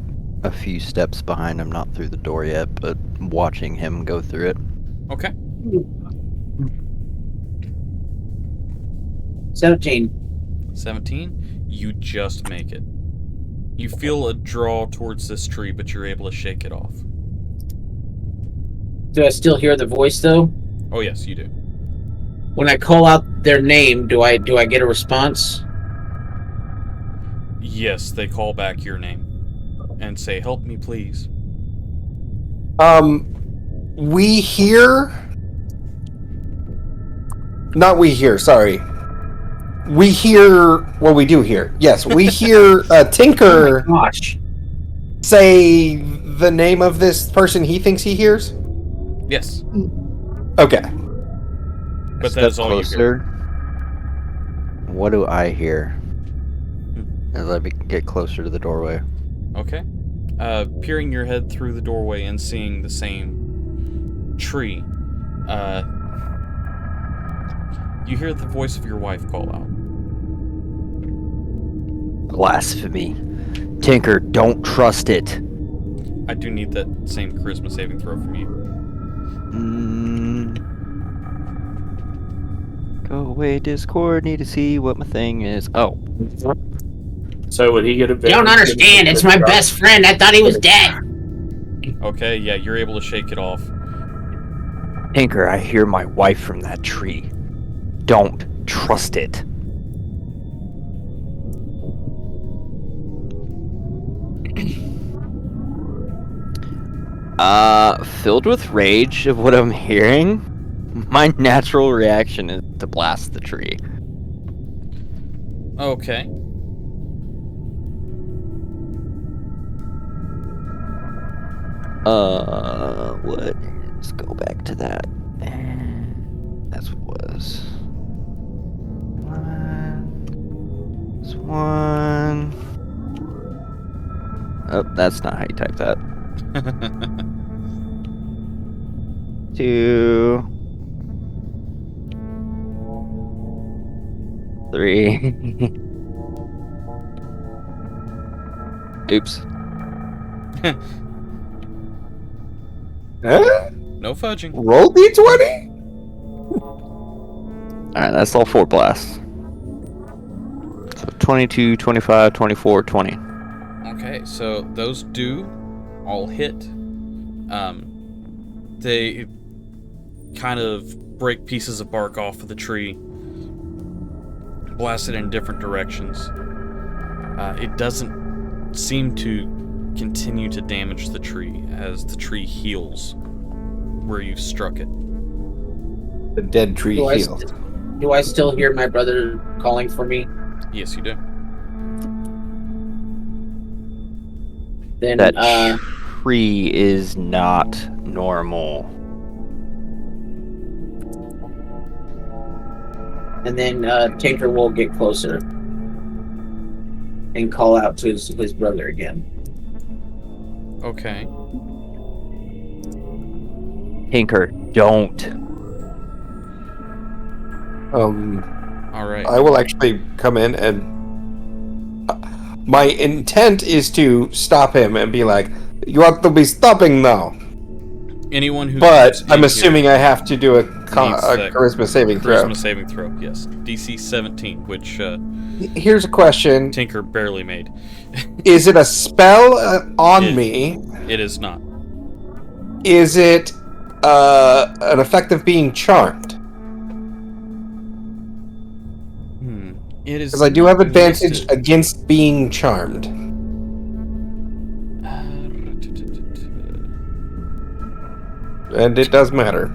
a few steps behind him, not through the door yet, but watching him go through it. Okay. 17. You just make it. You feel a draw towards this tree, but you're able to shake it off. Do I still hear the voice though? Oh yes, you do. When I call out their name, do I get a response? Yes, they call back your name and say, "Help me, please." We hear. Not we hear. Sorry. We hear. Well, we do hear. Yes, we hear Tinker Oh my gosh. say the name of this person he thinks he hears. Yes, Okay. but Step that is all you hear. closer. What do I hear? As I get closer to the doorway. Okay. Peering your head through the doorway and seeing the same tree, you hear the voice of your wife call out. Blasphemy. Tinker, don't trust it. I do need that same charisma saving throw from you. Go away, Discord. Need to see what my thing is. Oh. So would he get a You don't understand. It's my best friend. I thought he was dead. Okay, yeah, you're able to shake it off. Tinker, I hear my wife from that tree. Don't trust it. Filled with rage of what I'm hearing, my natural reaction is to blast the tree. Okay. Let's go back to that. That's what was. This one. Oh, that's not how you type that. 2, 3. Oops. Huh? No fudging. Roll d20? Alright, that's all 4 blasts. So 22, 25, 24, 20. Okay, so those do all hit. They kind of break pieces of bark off of the tree, blast it in different directions. It doesn't seem to continue to damage the tree as the tree heals where you've struck it. The dead tree Do I healed. Do I still hear my brother calling for me? Yes, you do. Then That tree is not normal. and then Tinker will get closer and call out to his brother again. Okay. Tinker, don't All right. I will actually come in and my intent is to stop him and be like, "You ought to be stopping now." Anyone who. But I'm assuming I have to do a that charisma saving throw. Charisma saving throw, yes. DC 17, which Here's a question. Tinker barely made. Is it a spell on me? It is not. Is it an effect of being charmed? It is. Because I do have advantage against being charmed. And it does matter.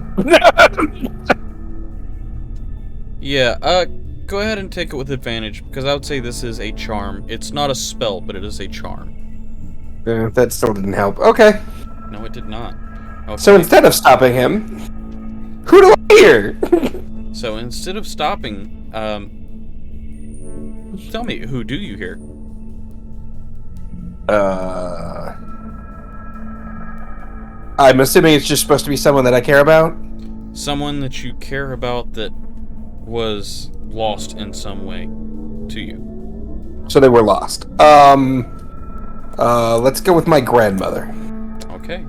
Yeah, go ahead and take it with advantage, because I would say this is a charm. It's not a spell, but it is a charm. That still didn't help. Okay. No, it did not. Okay. So instead of stopping him, who do I hear? So instead of stopping, tell me, who do you hear? I'm assuming it's just supposed to be someone that I care about? Someone that you care about that was lost in some way to you. So they were lost. Let's go with my grandmother. Okay.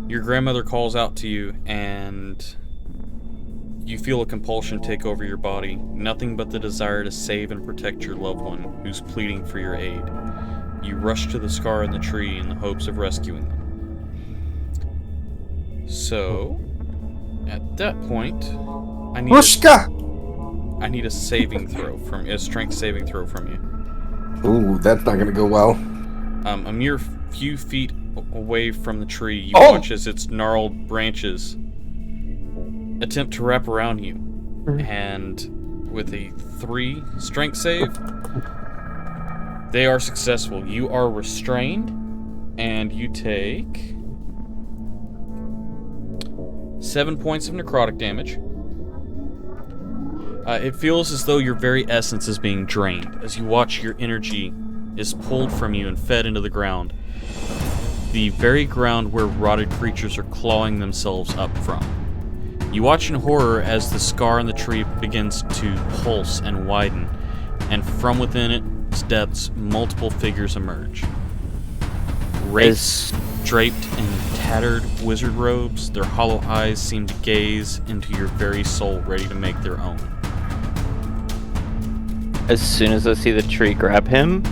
Your grandmother calls out to you, and you feel a compulsion take over your body. Nothing but the desire to save and protect your loved one who's pleading for your aid. You rush to the scar in the tree in the hopes of rescuing them. So, at that point, I need a saving throw from a strength saving throw from you. Ooh, that's not gonna go well. A mere few feet away from the tree, you watch as its gnarled branches attempt to wrap around you, and with a 3 strength save, they are successful. You are restrained, and you take 7 points of necrotic damage. It feels as though your very essence is being drained as you watch your energy is pulled from you and fed into the ground. The very ground where rotted creatures are clawing themselves up from. You watch in horror as the scar in the tree begins to pulse and widen, and from within its depths, multiple figures emerge. Wraiths draped in tattered wizard robes, their hollow eyes seem to gaze into your very soul, ready to make their own. As soon as I see the tree grab him,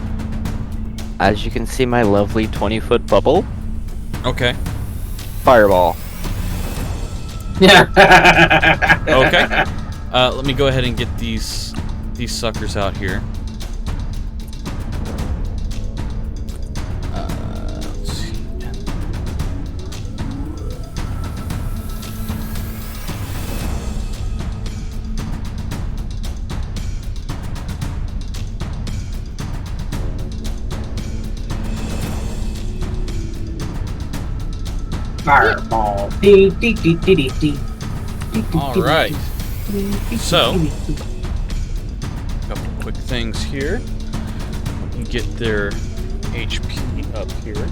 as you can see my lovely 20-foot bubble. Okay. Fireball. Yeah. Okay. Let me go ahead and get these suckers out here. Let's see. Fireball. Alright. So, a couple quick things here. You get their HP up here.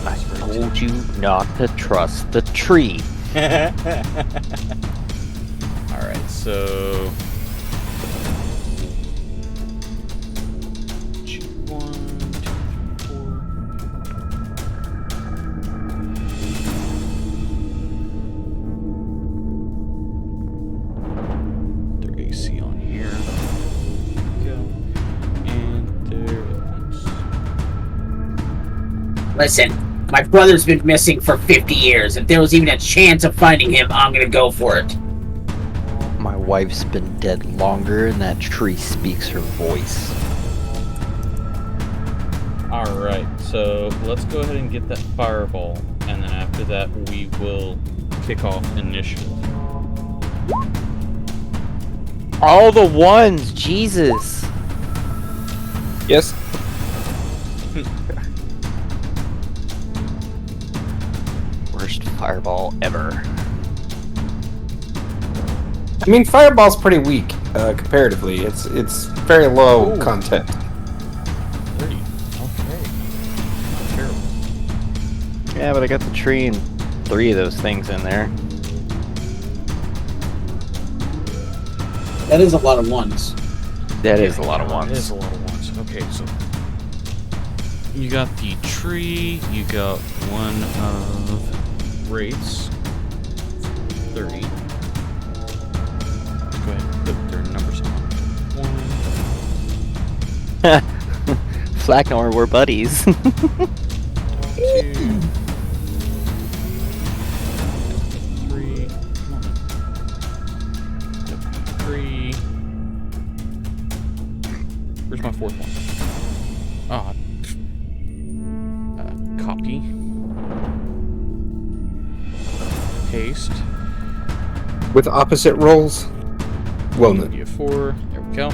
I told you not to trust the tree. Alright, so... Listen, my brother's been missing for 50 years. If there was even a chance of finding him, I'm gonna go for it. My wife's been dead longer, and that tree speaks her voice. Alright, so let's go ahead and get that fireball, and then after that we will kick off initiative. All the ones! Jesus! Yes? Worst fireball ever. I mean, fireball's pretty weak, comparatively. It's very low content. 30. Okay. Not terrible. Yeah, but I got the tree and 3 of those things in there. That is a lot of ones. That is a lot of It is ones. a lot of ones. Okay, so you got the tree. You got one of wraiths. 30. Go ahead and put their numbers on. 1, Flacknor, we're buddies. 2, 3. Come on. 3. Where's my fourth one? Ah. Copy. Paste. With opposite rolls? Well, no. Give 4. There we go.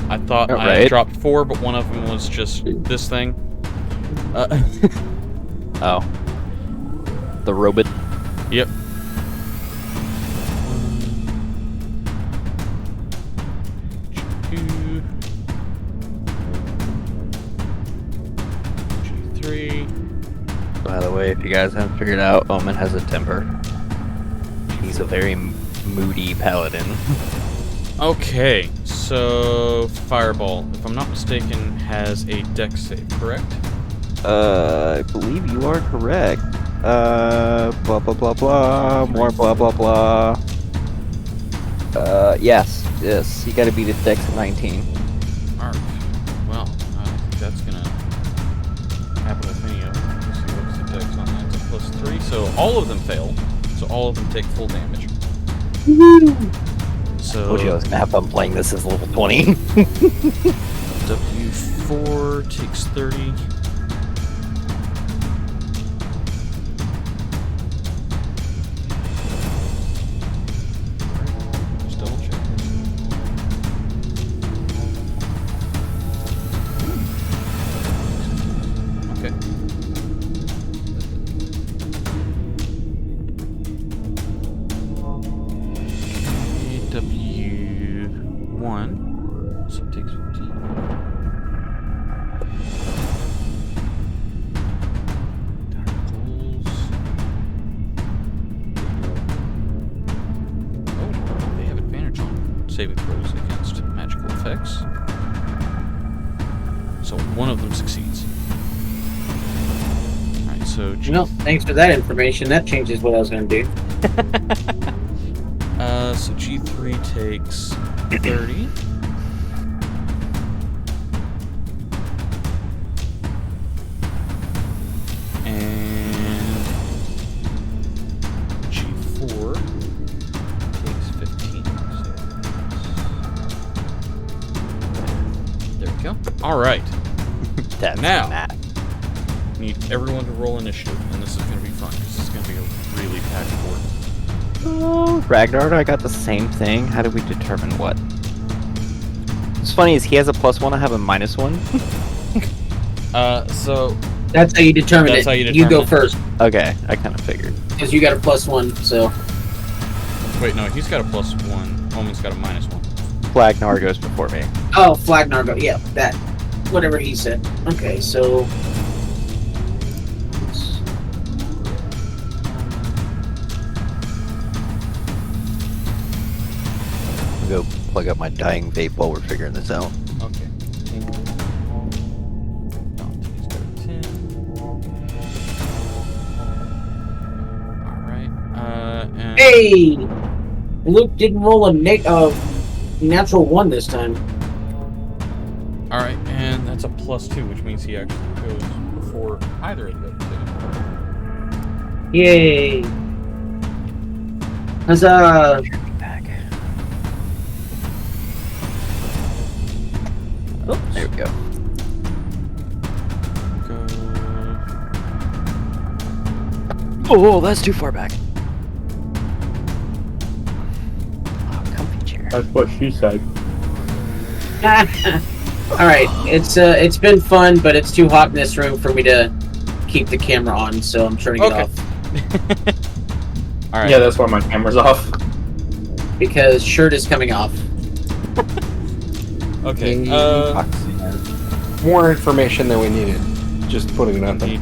I thought I Alright. dropped 4, but one of them was just this thing. Oh. The robot. Yep. G3. By the way, if you guys haven't figured out, Omen has a temper. He's a very moody paladin. Okay, so Fireball, if I'm not mistaken, has a dex save, correct? I believe you are correct. Blah blah blah blah. More blah blah blah. Yes. You gotta beat a dex of 19. Alright. Well, I don't think that's gonna happen with any of them. Let's see what's the dex on that. It's a +3, so all of them fail. So all of them take full damage. So Told you I was gonna have fun playing this as level 20. W4 takes 30. Just double check this. Okay. W1, so it takes 15. Oh, they have advantage on saving throws against magical effects. So one of them succeeds. Alright, so Well, thanks for that information. That changes what I was going to do. So G3 takes 30. And G4 takes 15. So there we go. Alright. That's Now. Matt. Need everyone to roll initiative, and this is going to be fun, because this is going to be a really packed board. Oh, Ragnar, I got the same thing. How do we determine what? What's funny is he has a +1, I have a -1. So That's how you determine That's it. how you You go determine it. first, Okay, I kind of figured. because you got a +1, so... wait, no, he's got a +1. Omen's got a -1. Flagnar goes before me. Oh, Flagnar, yeah, that. Whatever he said. Okay, so... I'll go plug up my dying vape while we're figuring this out. Okay. Dante's got a 10. Alright. And Hey! Luke didn't roll a natural 1 this time. Alright, and that's a +2, which means he actually goes before either of the other two. Yay! Huzzah! Back. Oh, there we go. Oh, that's too far back. Oh, comfy chair. That's what she said. Alright, it's been fun, but it's too hot in this room for me to keep the camera on, so I'm turning it Okay. off. Alright. Yeah, that's why my camera's off. Because shirt is coming off. Okay. More information than we needed. Just putting it out there.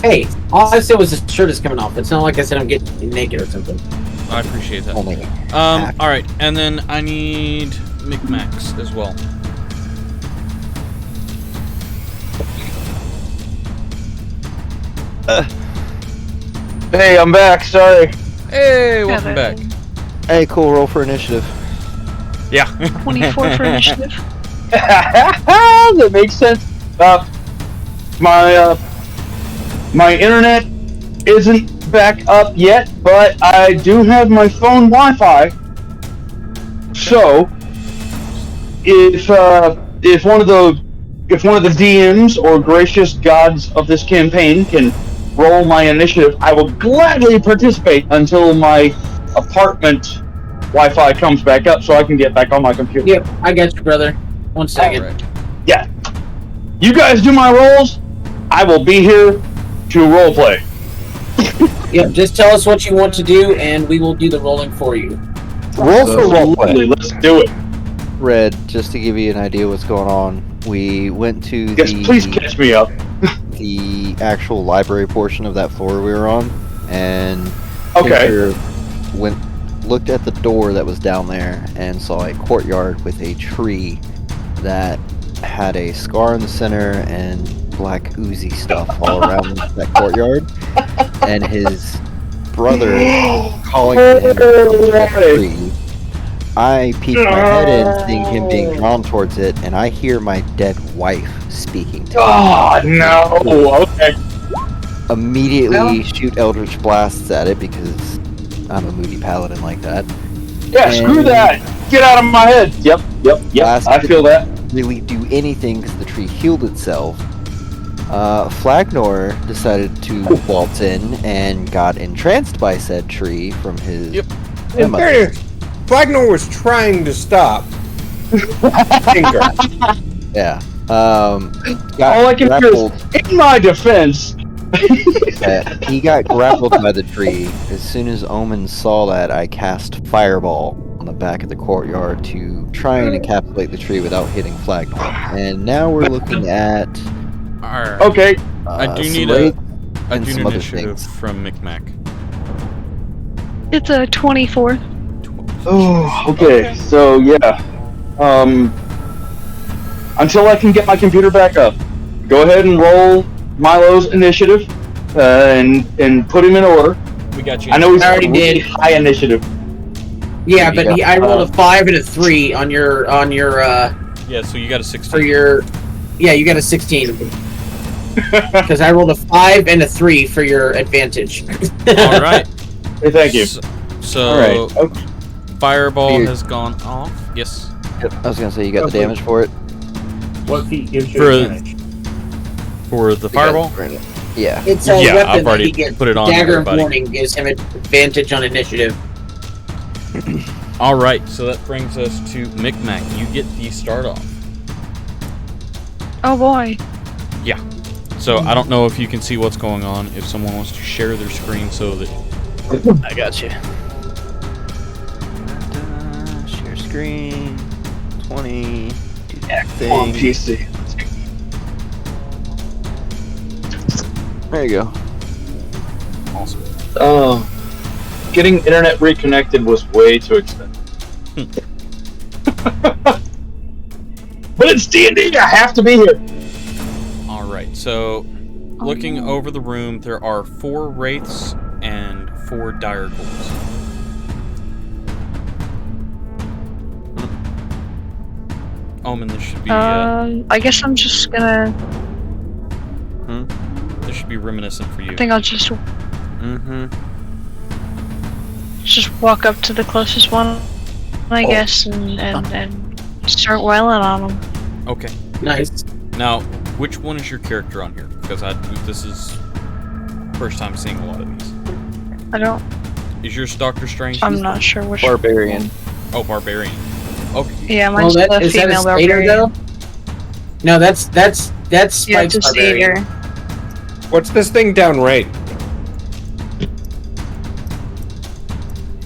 Hey, all I said was the shirt is coming off. It's not like I said I'm getting naked or something. I appreciate that. Only. All right, and then I need Micmacs as well. Hey, I'm back. Sorry. Hey, welcome back. Hey, cool. Roll for initiative. Yeah. 24 for initiative. That makes sense. My internet isn't back up yet, but I do have my phone Wi-Fi. So, if one of the DMs or gracious gods of this campaign can roll my initiative, I will gladly participate until my apartment Wi-Fi comes back up, so I can get back on my computer. Yep, I got you, brother. 1 second. All right. Yeah. You guys do my rolls. I will be here to roleplay. Yep, just tell us what you want to do, and we will do the rolling for you. Roll for roleplay. Let's do it. Red, just to give you an idea what's going on, we went to Yes, please catch me up. the actual library portion of that floor we were on, and Okay. Tinker looked at the door that was down there and saw a courtyard with a tree that had a scar in the center and black oozy stuff all around that courtyard, and his brother calling to him from the tree. I peeked my head in, seeing him being drawn towards it, and I hear my dead wife speaking to him. Oh, no. Okay. Immediately shoot Eldritch Blasts at it because I'm a moody paladin like that. Yeah, screw that. Get out of my head. Yep. Blast I feel that. Really do anything because the tree healed itself. Flagnor decided to waltz in and got entranced by said tree from his In grandmother. fairness, Flagnor was trying to stop Tinker. Yeah. All Got I can hear grappled. is, in my defense. He got grappled by the tree. As soon as Omen saw that, I cast Fireball on the back of the courtyard to try and encapsulate the tree without hitting Flagnor. And now we're looking at All right. Okay. I do some need raids I and do some need other initiative things. from Micmac. It's a 24. Oh, okay. So, yeah. Until I can get my computer back up, go ahead and roll Milo's initiative and put him in order. We got you. I know he's I already really did. high initiative. Yeah, There you but go. I rolled a 5 and a 3 on your Yeah, so you got a 16. for your. Yeah, you got a 16. Because I rolled a 5 and a 3 for your advantage. All right. Hey, thank you. So, All right. Okay. Fireball Weird. has gone off. Yes. I was gonna say you got the damage for it. What feat gives you For- advantage? For the fireball? Yeah. It's a Yeah, weapon I've that already he gets. put it on Dagger of everybody. Warning gives him advantage on initiative. All right. So that brings us to Micmac. You get the start off. Oh boy. So I don't know if you can see what's going on. If someone wants to share their screen so that I got you. Share screen. 20. Do that Come on, thing. PC. There you go. awesome. Getting internet reconnected was way too expensive. But it's D&D. I have to be here. All right. So looking over the room, there are 4 wraiths and 4 dire ghouls. Omen, this should be I guess I'm just gonna. this should be reminiscent for you. I think I'll just Mm-hmm. walk up to the closest one, I guess, and start wailing on them. Okay. Nice. Now, which one is your character on here? Because this is first time seeing a lot of these. I don't. Is yours Doctor Strange? I'm not sure which. Barbarian. Oh, barbarian. Okay. Yeah, Well, mine's that, the is that a female Stater, barbarian. though? No, that's Yeah, Spike's it's a barbarian. satyr. What's this thing down right?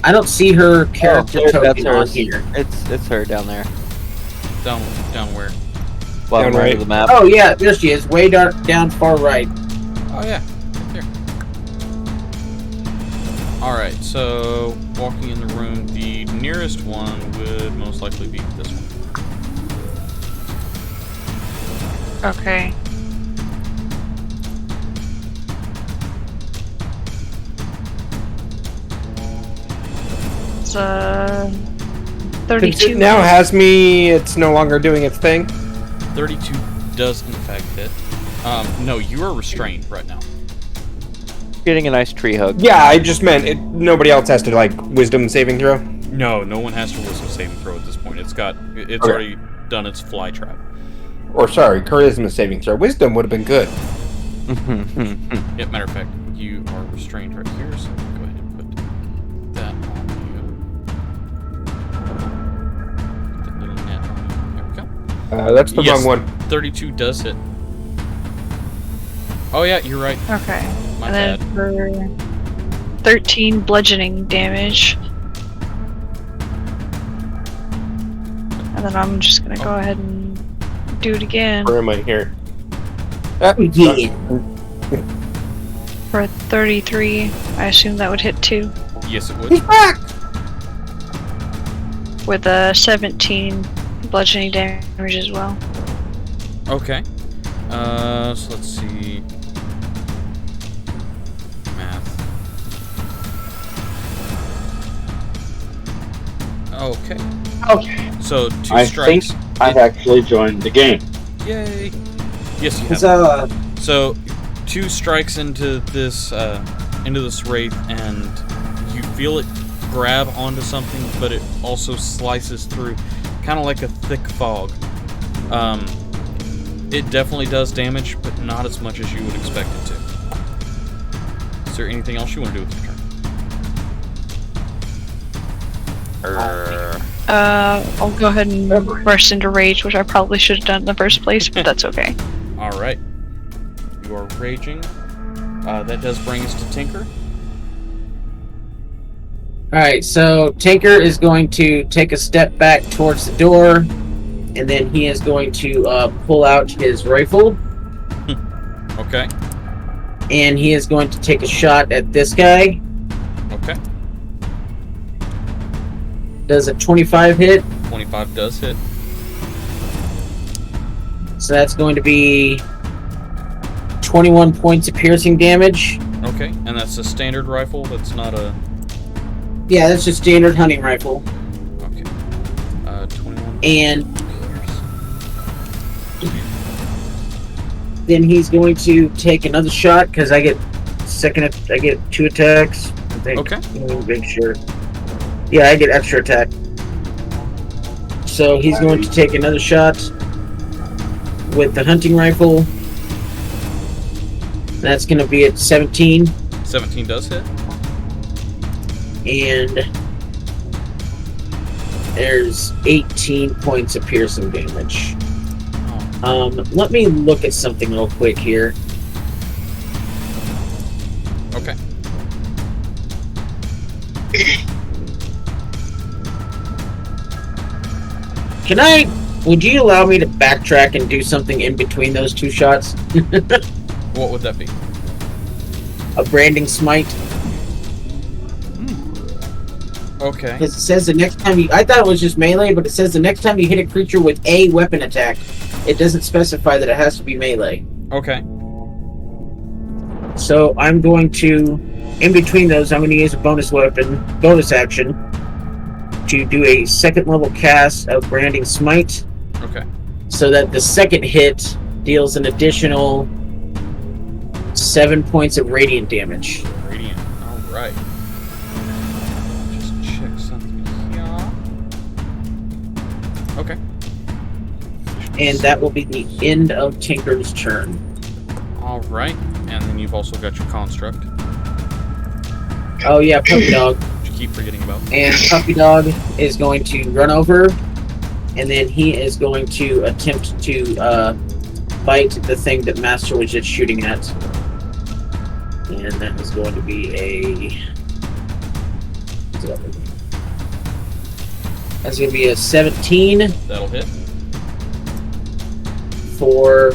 I don't see her character that's token on hers. here. It's her down there. Down where? Bottom Down right right. of the map. Oh yeah, there she is, way down far right. Oh yeah, right there. Alright, so walking in the room, the nearest one would most likely be this one. Okay. It's 32. Since it now has me, it's no longer doing its thing. 32 does in fact hit. No, you are restrained right now. Getting a nice tree hug. Yeah, I just meant nobody else has to like wisdom saving throw. No, no one has to wisdom saving throw at this point. It's Okay. already done its fly trap. Or sorry, charisma saving throw. Wisdom would have been good. Yeah, matter of fact, you are restrained right here, so go ahead and put that on you. That little net on you. There we go. That's the wrong one. 32 does hit. Oh yeah, you're right. Okay. My and bad. then for 13 bludgeoning damage. And then I'm just gonna go ahead and do it again. Where am I here? Yeah. For 33, I assume that would hit too. Yes, it would. He's back! With a 17 bludgeoning damage as well. Okay. So let's see. Math. Okay. Okay. So 2 I strikes. think I've actually joined the game. Yay! Yes, you have. So 2 strikes into this wraith, and you feel it grab onto something, but it also slices through, kind of like a thick fog. It definitely does damage, but not as much as you would expect it to. Is there anything else you want to do with your turn? I'll go ahead and burst into rage, which I probably should have done in the first place, but that's okay. Alright. You are raging. That does bring us to Tinker. Alright, so Tinker is going to take a step back towards the door, and then he is going to pull out his rifle, Okay. and he is going to take a shot at this guy. Okay. Does a 25 hit? 25 does hit. So that's going to be 21 points of piercing damage. Okay, and that's a standard rifle. That's not a... Yeah, that's just standard hunting rifle. Okay. 21. And then he's going to take another shot because I get 2 attacks. I think. Okay. Let me make sure. Yeah, I get extra attack. So he's going to take another shot with the hunting rifle. That's going to be at 17. 17 does hit. And there's 18 points of piercing damage. Let me look at something real quick here. Okay. Would you allow me to backtrack and do something in between those 2 shots? What would that be? A branding smite. Okay. Because it says the next time I thought it was just melee, but it says the next time you hit a creature with a weapon attack, it doesn't specify that it has to be melee. Okay. So I'm going to, in between those, I'm going to use a bonus action, to do a 2nd level cast of Branding Smite. Okay. So that the second hit deals an additional 7 points of radiant damage. Radiant. Alright. Just check something here. Okay. And that will be the end of Tinker's turn. Alright. And then you've also got your construct, Oh yeah, Puppy Dog. which you keep forgetting about. And Puppy Dog is going to run over, and then he is going to attempt to bite the thing that Master was just shooting at. And that is going to be that's going to be a 17 That'll hit. for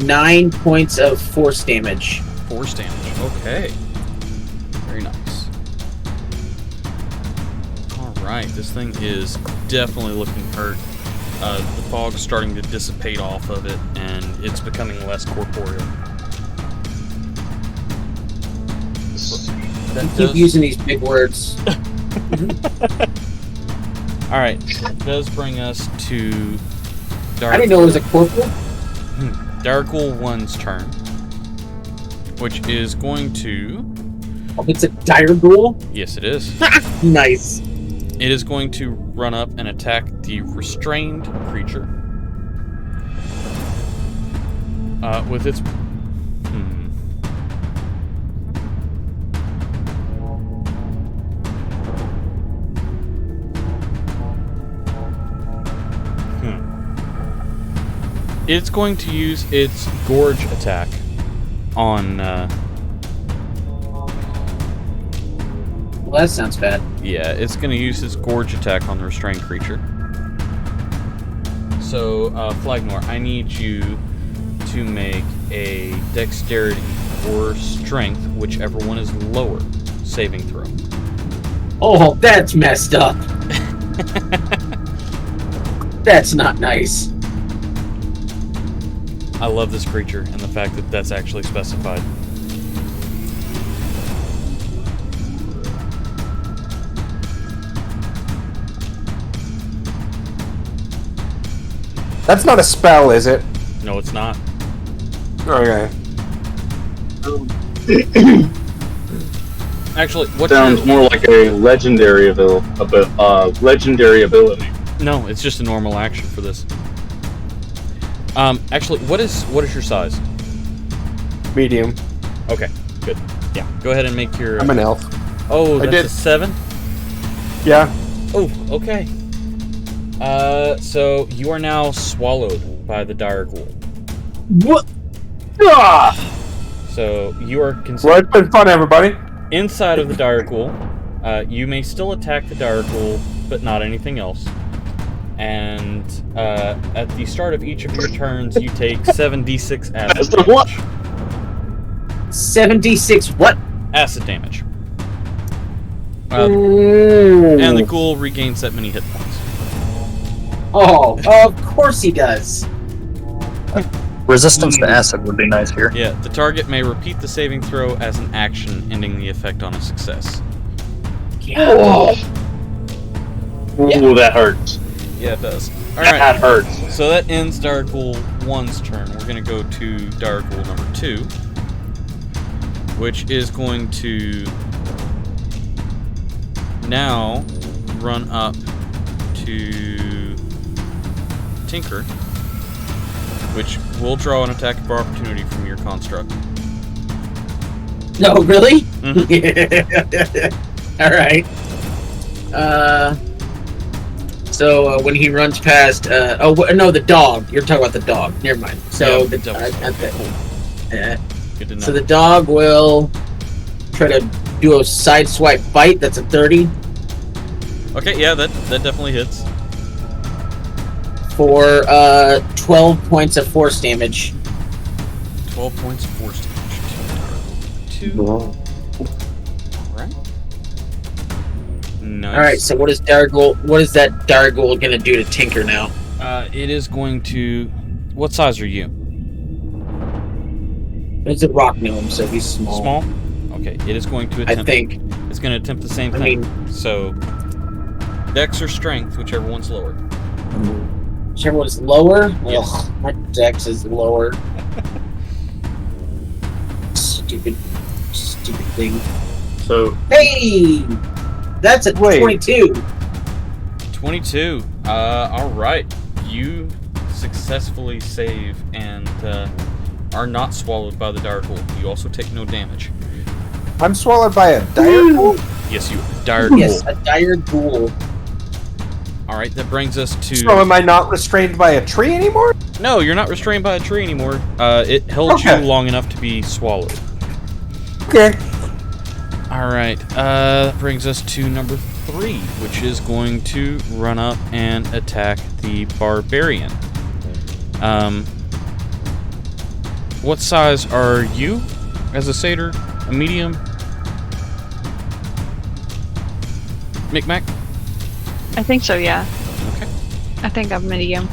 9 points of force damage. Force damage. Okay. Very nice. right, this thing is definitely looking hurt. The fog's starting to dissipate off of it, and it's becoming less corporeal. You keep using these big words. Alright, that does bring us to Dark. I didn't know it was a corporal. Darkghoul 1's turn, which is going to... Oh, it's a dire ghoul? Yes, it is. Nice. It is going to run up and attack the restrained creature. With its... It's going to use its gorge attack on... Well, that sounds bad. Yeah, it's going to use its gorge attack on the restrained creature. So, Flagnor, I need you to make a dexterity or strength, whichever one is lower, saving throw. Oh, that's messed up. That's not nice. I love this creature and the fact that that's actually specified. That's not a spell, is it? No, it's not. Okay. Actually, what sounds more like a legendary legendary ability. No, it's just a normal action for this. Actually, what is your size? Medium. Okay, good. Yeah, go ahead and make your... I'm an elf. Oh, that's I did. a 7? Yeah. Oh, okay. So you are now swallowed by the dire ghoul. What? Ah! So you are Well, it's been fun, everybody. inside of the dire ghoul. You may still attack the dire ghoul, but not anything else. And at the start of each of your turns, you take 7d6 acid damage. What? 7d6 what? Acid damage. And the ghoul regains that many hit points. Oh, of course he does. Resistance to acid would be nice here. Yeah, the target may repeat the saving throw as an action, ending the effect on a success. Oh. Ooh, that hurts. Yeah, it does. That Alright, hurts. so that ends Darkghoul 1's turn. We're going to go to Darkghoul number 2, which is going to now run up to Tinker, which will draw an attack of opportunity from your construct. No, really? Mm-hmm. Alright. So when he runs past, the dog. You're talking about the dog. Never mind. So Yeah, the that was good to know. so the dog will try to do a side swipe bite. That's a 30 Okay, yeah, that definitely hits. for 12 points of force damage. 12 points of force damage. 2. Alright. Nice. All right. So what is Darghoul? What is that Darghoul gonna do to Tinker now? It is going to... What size are you? It's a rock gnome, so he's small. Small? Okay, it is going to attempt... I think. It's going to attempt the same I thing. mean- So, Dex or Strength, whichever one's lower. Whichever one's lower. Yes. Ugh, my Dex is lower. Stupid thing. So Hey, that's a 22. 22. Alright. You successfully save and are not swallowed by the Darkghoul. You also take no damage. I'm swallowed by a dire ghoul? Yes, you... Darkghoul. Yes, a dire ghoul. Alright, that brings us to... So am I not restrained by a tree anymore? No, you're not restrained by a tree anymore. It held you long enough to be swallowed. Okay. Alright, that brings us to number 3, which is going to run up and attack the barbarian. What size are you as a satyr? A medium? Micmac? I think so, yeah. Okay. I think I'm medium.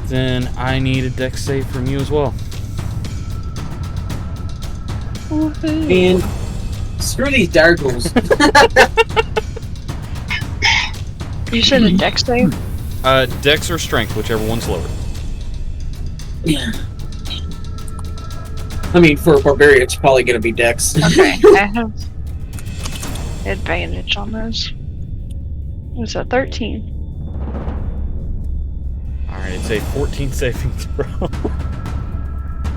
Then I need a dex save from you as well. Man, screw these Darkles. You said a dex save? Dex or strength, whichever one's lower. Yeah. I mean, for a barbarian, it's probably going to be Dex. Okay, I have advantage on those. It's a 13. Alright, it's a 14 saving throw.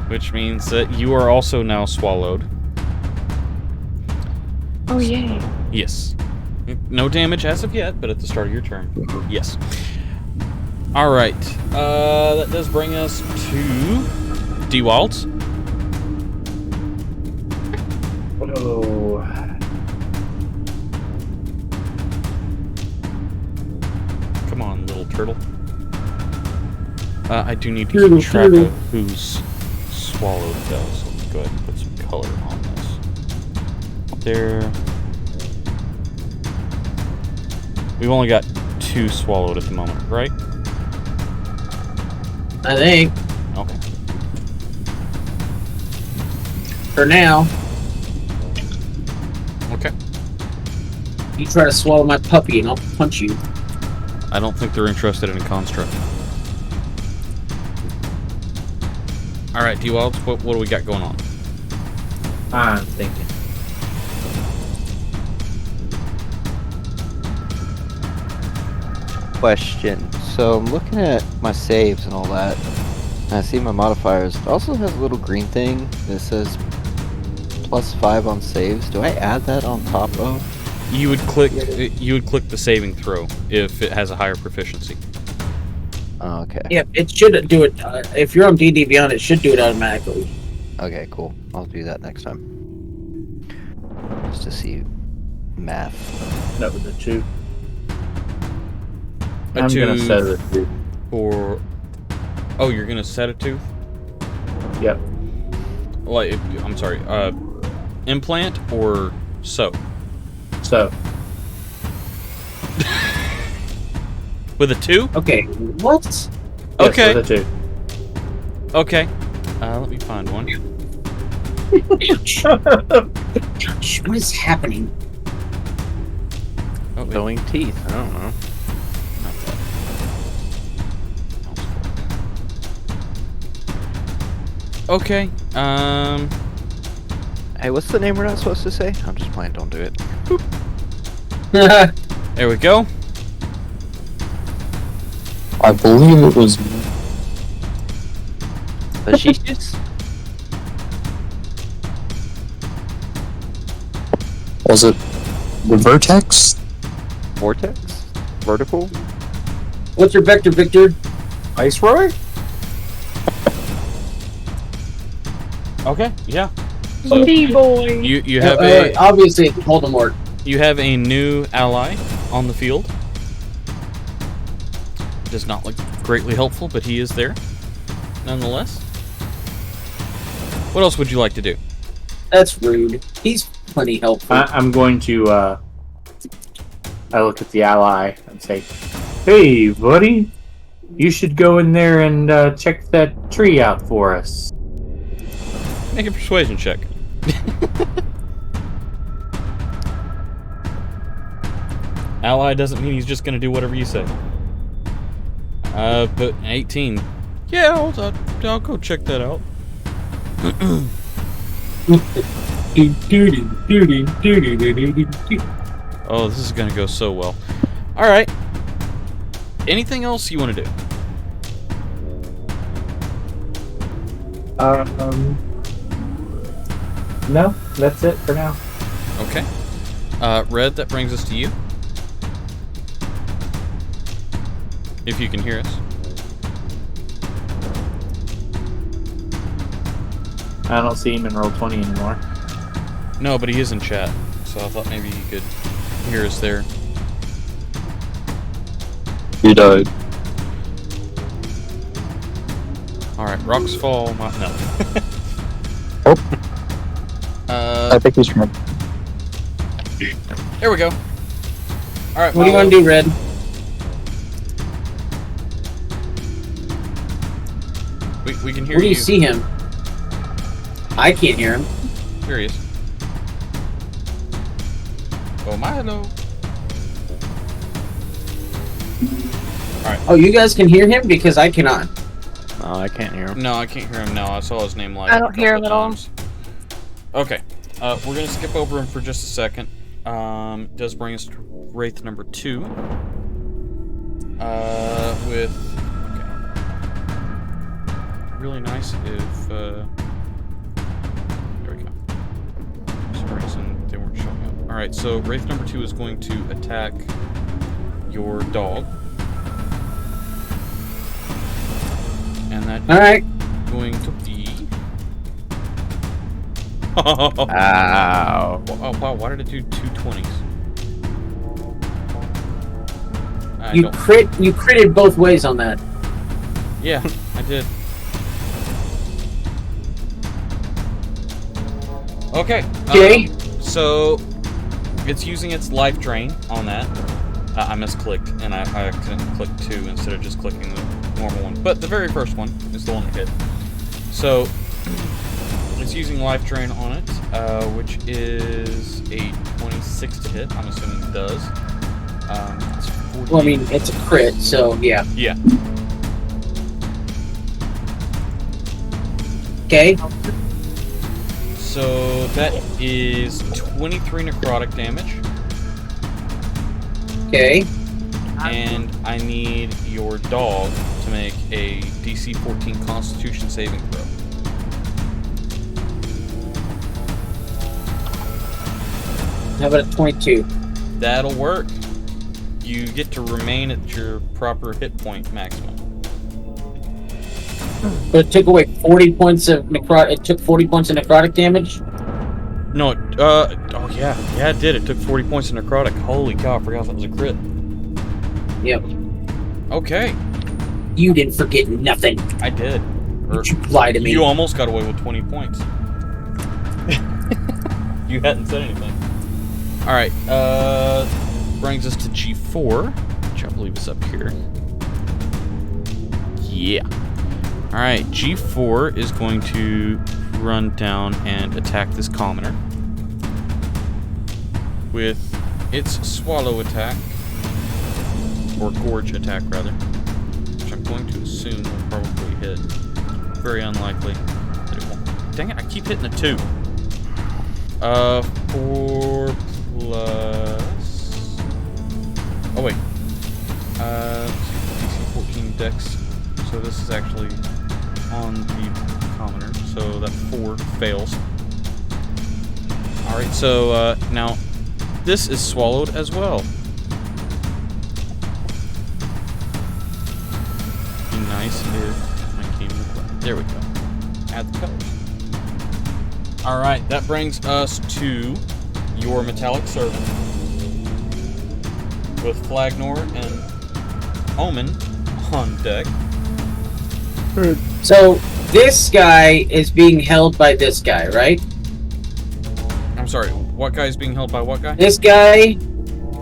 Which means that you are also now swallowed. Oh, yay. Yes. No damage as of yet, but at the start of your turn. Yes. Alright. That does bring us to D-Wilds. Oh. Come on, little turtle. I do need to keep track of who's swallowed, though, so let me go ahead and put some color on this. There. We've only got 2 swallowed at the moment, right? I think. Okay. For now. Okay. You try to swallow my puppy and I'll punch you. I don't think they're interested in a construct. Alright, D-Wilds, what do we got going on? I'm thinking. Question. So I'm looking at my saves and all that. And I see my modifiers. It also has a little green thing that says +5 on saves. Do I add that on top of? You would click the saving throw if it has a higher proficiency. Oh, okay. Yeah, it should do it. If you're on D&D Beyond, it should do it automatically. Okay, cool. I'll do that next time. Just to see math. That was a 2. A I'm 2 gonna set it at 2. For... Oh, you're gonna set it to? Yep. Like, I'm sorry, implant or sew? So. With a 2? Okay, what? Yes, Okay. with a 2. Okay. Let me find one. Gosh, what is happening? Oh, wait. Showing teeth. I don't know. Not that. Okay. Hey, what's the name we're not supposed to say? I'm just playing. Don't do it. There we go. I believe it was. But she's just. Was it the vertex? Vortex? Vertical? What's your vector, Victor? Ice Roy? Okay. Yeah. D-boy. You have a obviously Voldemort. you have a new ally on the field. Does not look greatly helpful, but he is there nonetheless. What else would you like to do? That's rude. He's plenty helpful. I'm going to, I look at the ally and say, "Hey, buddy, you should go in there and check that tree out for us." Make a persuasion check. Ally doesn't mean he's just going to do whatever you say. But 18. Yeah, I'll go check that out. Oh, this is going to go so well. Alright. Anything else you want to do? No, that's it for now. Okay. Red, that brings us to you. If you can hear us. I don't see him in Roll20 anymore. No, but he is in chat, so I thought maybe he could hear us there. He died. Alright, rocks fall. No. Oh. I think he's from. There we go. Alright, What do you want to do, Red? We can hear Where do you. you see him? I can't hear him. Here he is. Oh, Milo. Alright. Oh, you guys can hear him? Because I cannot. No, I can't hear him. No, I can't hear him now. I saw his name light I up don't a hear couple him at all. times. Okay. We're gonna skip over him for just a second. It does bring us to Wraith number 2. With... Okay. Really nice if... There we go. For some reason, they weren't showing up. Alright, so Wraith number 2 is going to attack your dog. And that Alright. going to be... Ow. Oh, wow, why did it do 2 20s? I You don't... critted both ways on that. Yeah, I did. Okay. Okay. So, it's using its life drain on that. I misclicked, and I accidentally clicked 2 instead of just clicking the normal one. But the very first one is the one that hit. So, it's using life drain on it, which is a 26 to hit. I'm assuming it does. It's 40. Well, I mean, it's a crit, so yeah. Yeah. Okay. So that is 23 necrotic damage. Okay. And I need your dog to make a DC 14 Constitution saving throw. How about a 22? That'll work. You get to remain at your proper hit point maximum. But it took away 40 points of necrotic. It took 40 points of necrotic damage. No, oh yeah, it did. It took 40 points of necrotic. Holy cow, I forgot that was a crit. Yep. Okay. You didn't forget nothing. I did. You lied to me. You almost got away with 20 points. You hadn't said anything. Alright, brings us to G4, which I believe is up here. Yeah. Alright, G4 is going to run down and attack this commoner with its swallow attack, or gorge attack rather, which I'm going to assume will probably hit. Very unlikely that it won't. Dang it, I keep hitting the 2. 4 plus... Oh wait. DC 14 dex. So this is actually on the commoner. So that 4 fails. Alright, so now this is swallowed as well. Be nice if I came with that. There we go. Add the colors. Alright, that brings us to your metallic servant. With Flagnor and Omen on deck. So this guy is being held by this guy, right? I'm sorry, what guy is being held by what guy? This guy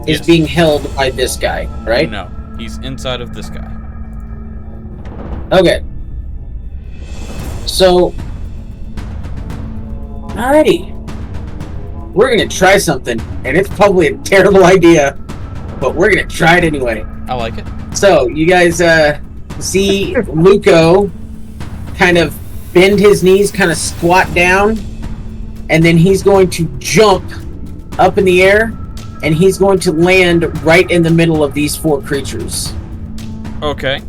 is Yes. being held by this guy, right? No, he's inside of this guy. Okay. So, alrighty. We're gonna try something, and it's probably a terrible idea, but we're gonna try it anyway. I like it. So, you guys see Luco kind of bend his knees, kind of squat down, and then he's going to jump up in the air, and he's going to land right in the middle of these 4 creatures. Okay.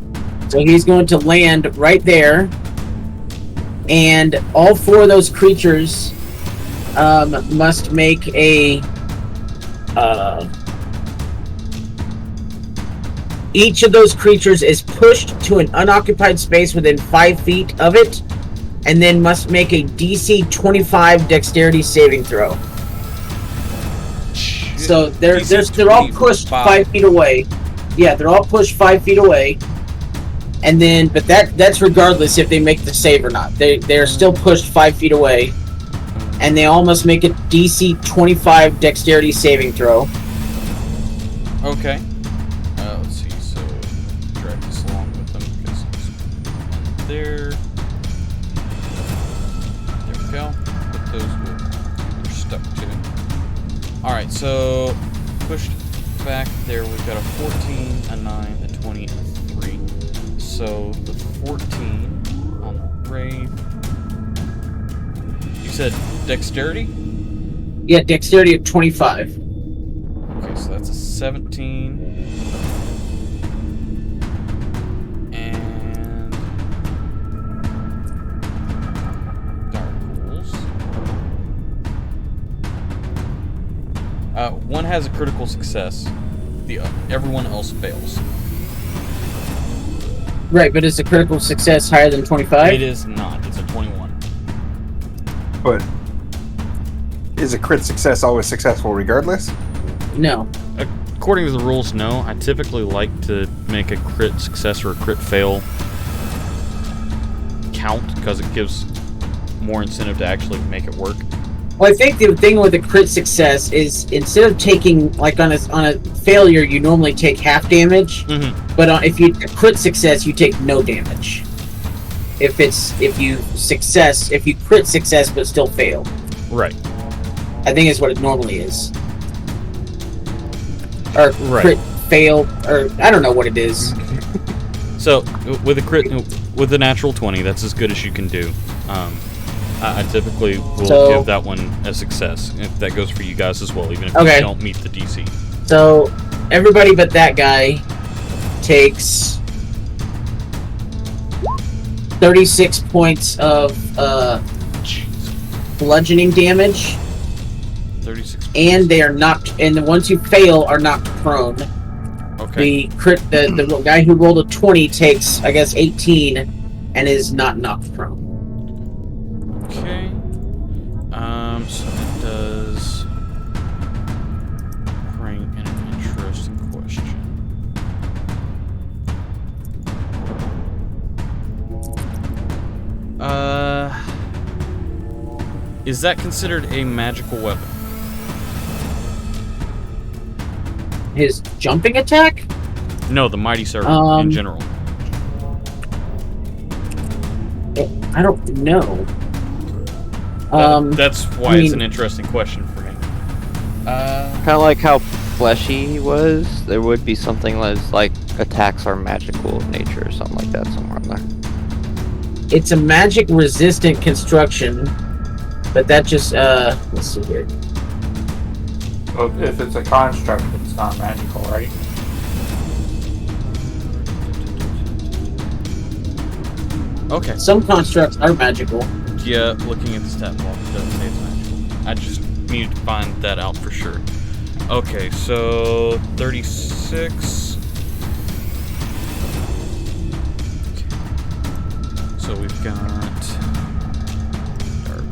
So he's going to land right there, and all 4 of those creatures must make a... each of those creatures is pushed to an unoccupied space within 5 feet of it, and then must make a DC 25 dexterity saving throw. So they're all pushed 5 feet away. Yeah, they're all pushed 5 feet away. And then, but that's regardless if they make the save or not. They're still pushed 5 feet away, and they all must make a DC 25 dexterity saving throw. Okay. Let's see. So drag this along with them because it's there. They're stuck to. Alright, so pushed back there, we've got a 14, a 9, a 20, and a 3. So the 14 on the Wraith. You said dexterity? Yeah, dexterity of 25. Okay, so that's a 17. And Darkles. One has a critical success. Everyone else fails. Right, but is the critical success higher than 25? It is not. It's a 21. But is a crit success always successful regardless? No. According to the rules, no. I typically like to make a crit success or a crit fail count because it gives more incentive to actually make it work. Well, I think the thing with a crit success is instead of taking, like on a failure, you normally take half damage. Mm-hmm. But if you crit success, you take no damage. If you crit success but still fail. Right. I think is what it normally is. Or Right. crit fail, or I don't know what it is. So with the natural 20, that's as good as you can do. I typically will give that one a success. If that goes for you guys as well, even if you don't meet the DC. So everybody but that guy takes 36 points of bludgeoning damage. 36. And they are knocked. And the ones who fail are knocked prone. Okay. The guy who rolled a 20 takes, I guess, 18, and is not knocked prone. Okay. So that does bring in an interesting question. Is that considered a magical weapon? His jumping attack? No, the Mighty Servant in general. I don't know. That's why it's an interesting question for me. Kind of like how fleshy he was. There would be something like attacks are magical in nature or something like that somewhere in there. It's a magic resistant construction, but that just let's see here. Well, if it's a construct, it's not magical, right? Okay. Some constructs are magical. Yeah, looking at the stat block, it doesn't say it's magical. I just needed to find that out for sure. Okay, so 36. Okay. So we've got Dark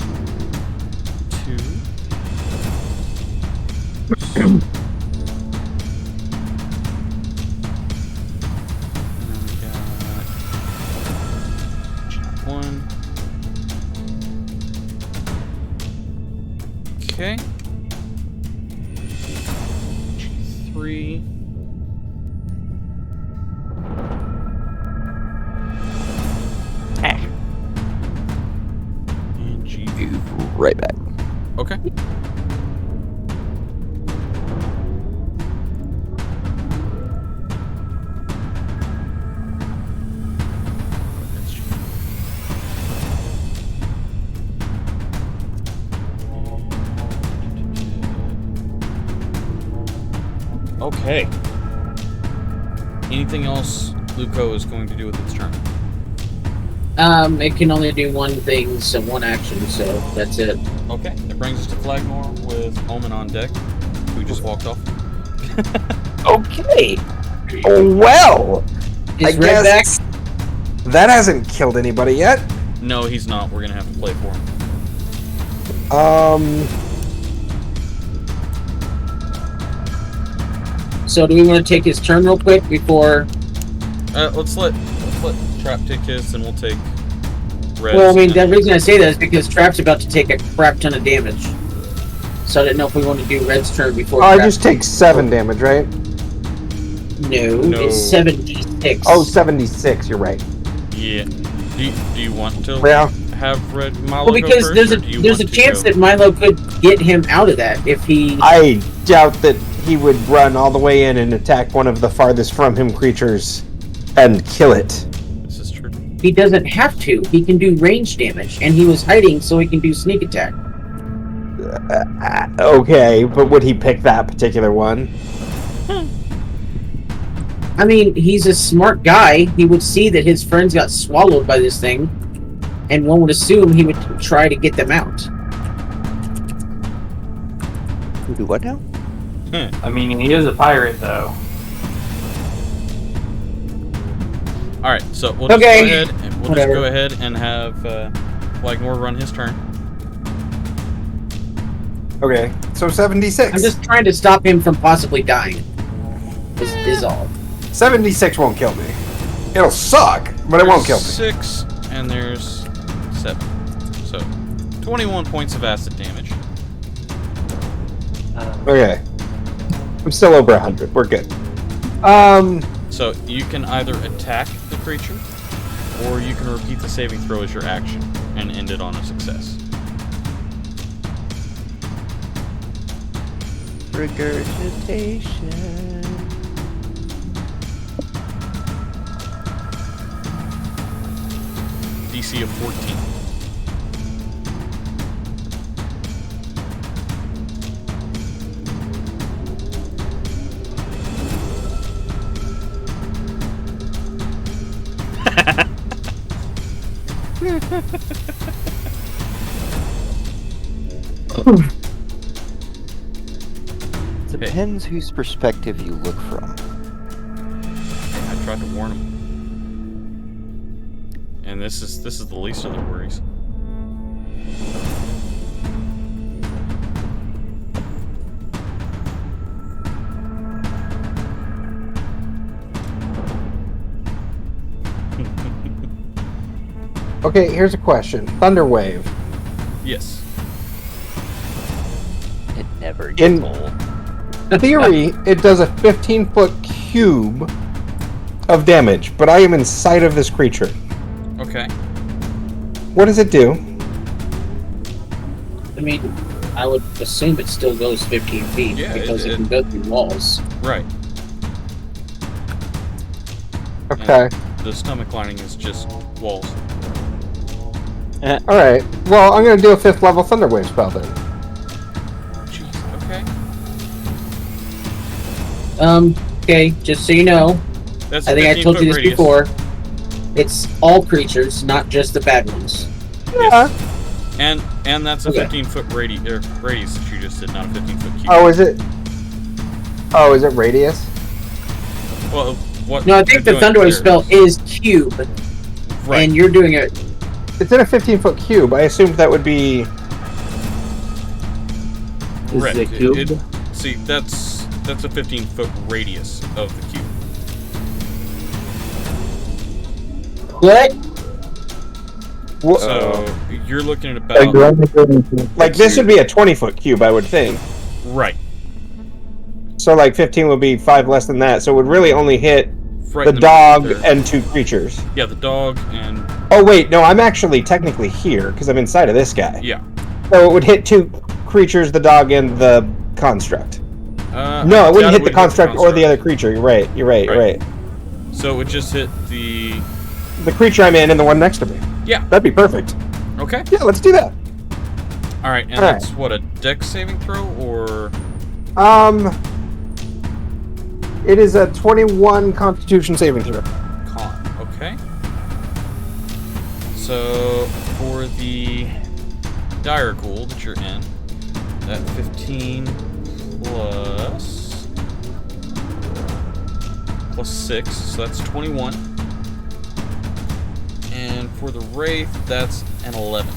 2. And then we got Chap 1. Okay. G3. And G. Right back. Okay. Okay. Anything else Luco is going to do with its turn? It can only do one thing, so one action, so that's it. Okay. That brings us to Flagnor with Omen on deck, who just walked off. Okay. Well, I guess that hasn't killed anybody yet. No, he's not. We're gonna have to play for him. So do we want to take his turn real quick before? Let's let Trap take his, and we'll take Red's. Well, I mean, the reason I say that is because Trap's about to take a crap ton of damage. So I didn't know if we want to do Red's turn before. I just take 7 damage, right? No, it's 76. Oh, 76. You're right. Yeah. Do you want to? Yeah. have Red Milo Well, because go there's first, or do you a want to chance go? that Milo could get him out of that if he. I doubt that he would run all the way in and attack one of the farthest from him creatures and kill it. This is true. He doesn't have to. He can do range damage, and he was hiding, so he can do sneak attack. Okay, but would he pick that particular one? I mean, he's a smart guy. He would see that his friends got swallowed by this thing, and one would assume he would try to get them out. Do what now? I mean, he is a pirate, though. All right, so we'll just Okay. go ahead and Whatever. have Flagmore run his turn. Okay, so 76. I'm just trying to stop him from possibly dying. Is all. 76 won't kill me. It'll suck, but it won't kill me. 6, and there's 7. So, 21 points of acid damage. Okay. I'm still over 100. We're good. So, you can either attack the creature, or you can repeat the saving throw as your action, and end it on a success. Regurgitation. DC of 14. Depends whose perspective you look from. I tried to warn him. And this is the least of the worries. Okay, here's a question. Thunderwave. Yes. It never In- gets old. In theory, it does a 15-foot cube of damage, but I am inside of this creature. Okay. What does it do? I mean, I would assume it still goes 15 feet Yeah, because it- it can go through walls. Right. Okay. The stomach lining is just walls. Alright. Well, I'm going to do a 5th level Thunderwave spell then. Jeez. Okay. Okay, just so you know, That's I think I told you this 15-foot radius. before. It's all creatures, not just the bad ones. Yeah. And that's a Okay. 15-foot radius that you just did, not a 15-foot cube. Oh, is it? Oh, is it radius? Well, what? No, I think the you're doing Thunderwave there- spell is cube, Right. and you're doing it. It's in a 15-foot cube. I assumed that would be... Is Correct. it cube? See, that's a 15-foot radius of the cube. What? So you're looking at about Like, this would be a 20-foot cube, I would think. right. So, like, 15 would be 5 less than that. So it would really only hit Right the in dog middle there. and 2 creatures. Yeah, the dog and Oh, wait. No, I'm actually technically here, because I'm inside of this guy. yeah. So it would hit 2 creatures, the dog and the construct. No, No, it wouldn't hit the construct or the other creature. You're right. You're right. You're Right. right. So it would just hit the. The creature I'm in and the one next to me. Yeah. That'd be perfect. Okay. Yeah, let's do that. All right, and All right. that's what, a dex saving throw or It is a 21 Constitution saving throw. con? Okay. So for the dire ghoul that you're in, that 15 plus 6, so that's 21. And for the wraith, that's an 11.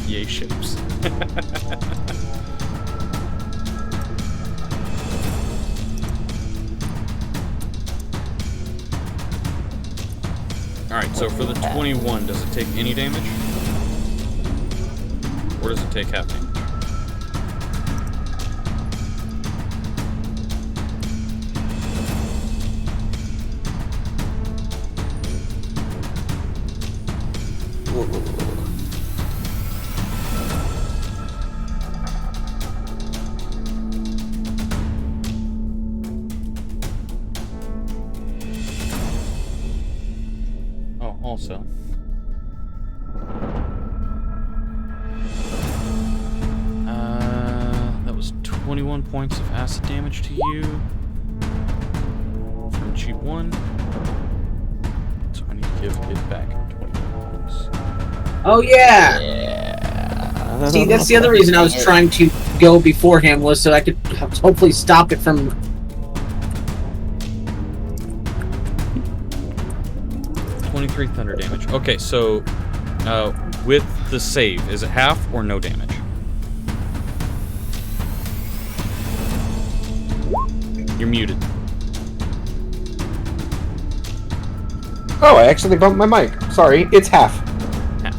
Yay shapes. Alright, so for the 21, does it take any damage? Or does it take half damage? Oh, also. That was 21 points of acid damage to you from G1. So I need to give it back 21 points. Oh yeah. See, that's the other reason I was trying to go before him, was so I could hopefully stop it from. 23 thunder damage. Okay, so with the save, is it half or no damage? You're muted. Oh, I actually bumped my mic. Sorry, it's half. Half.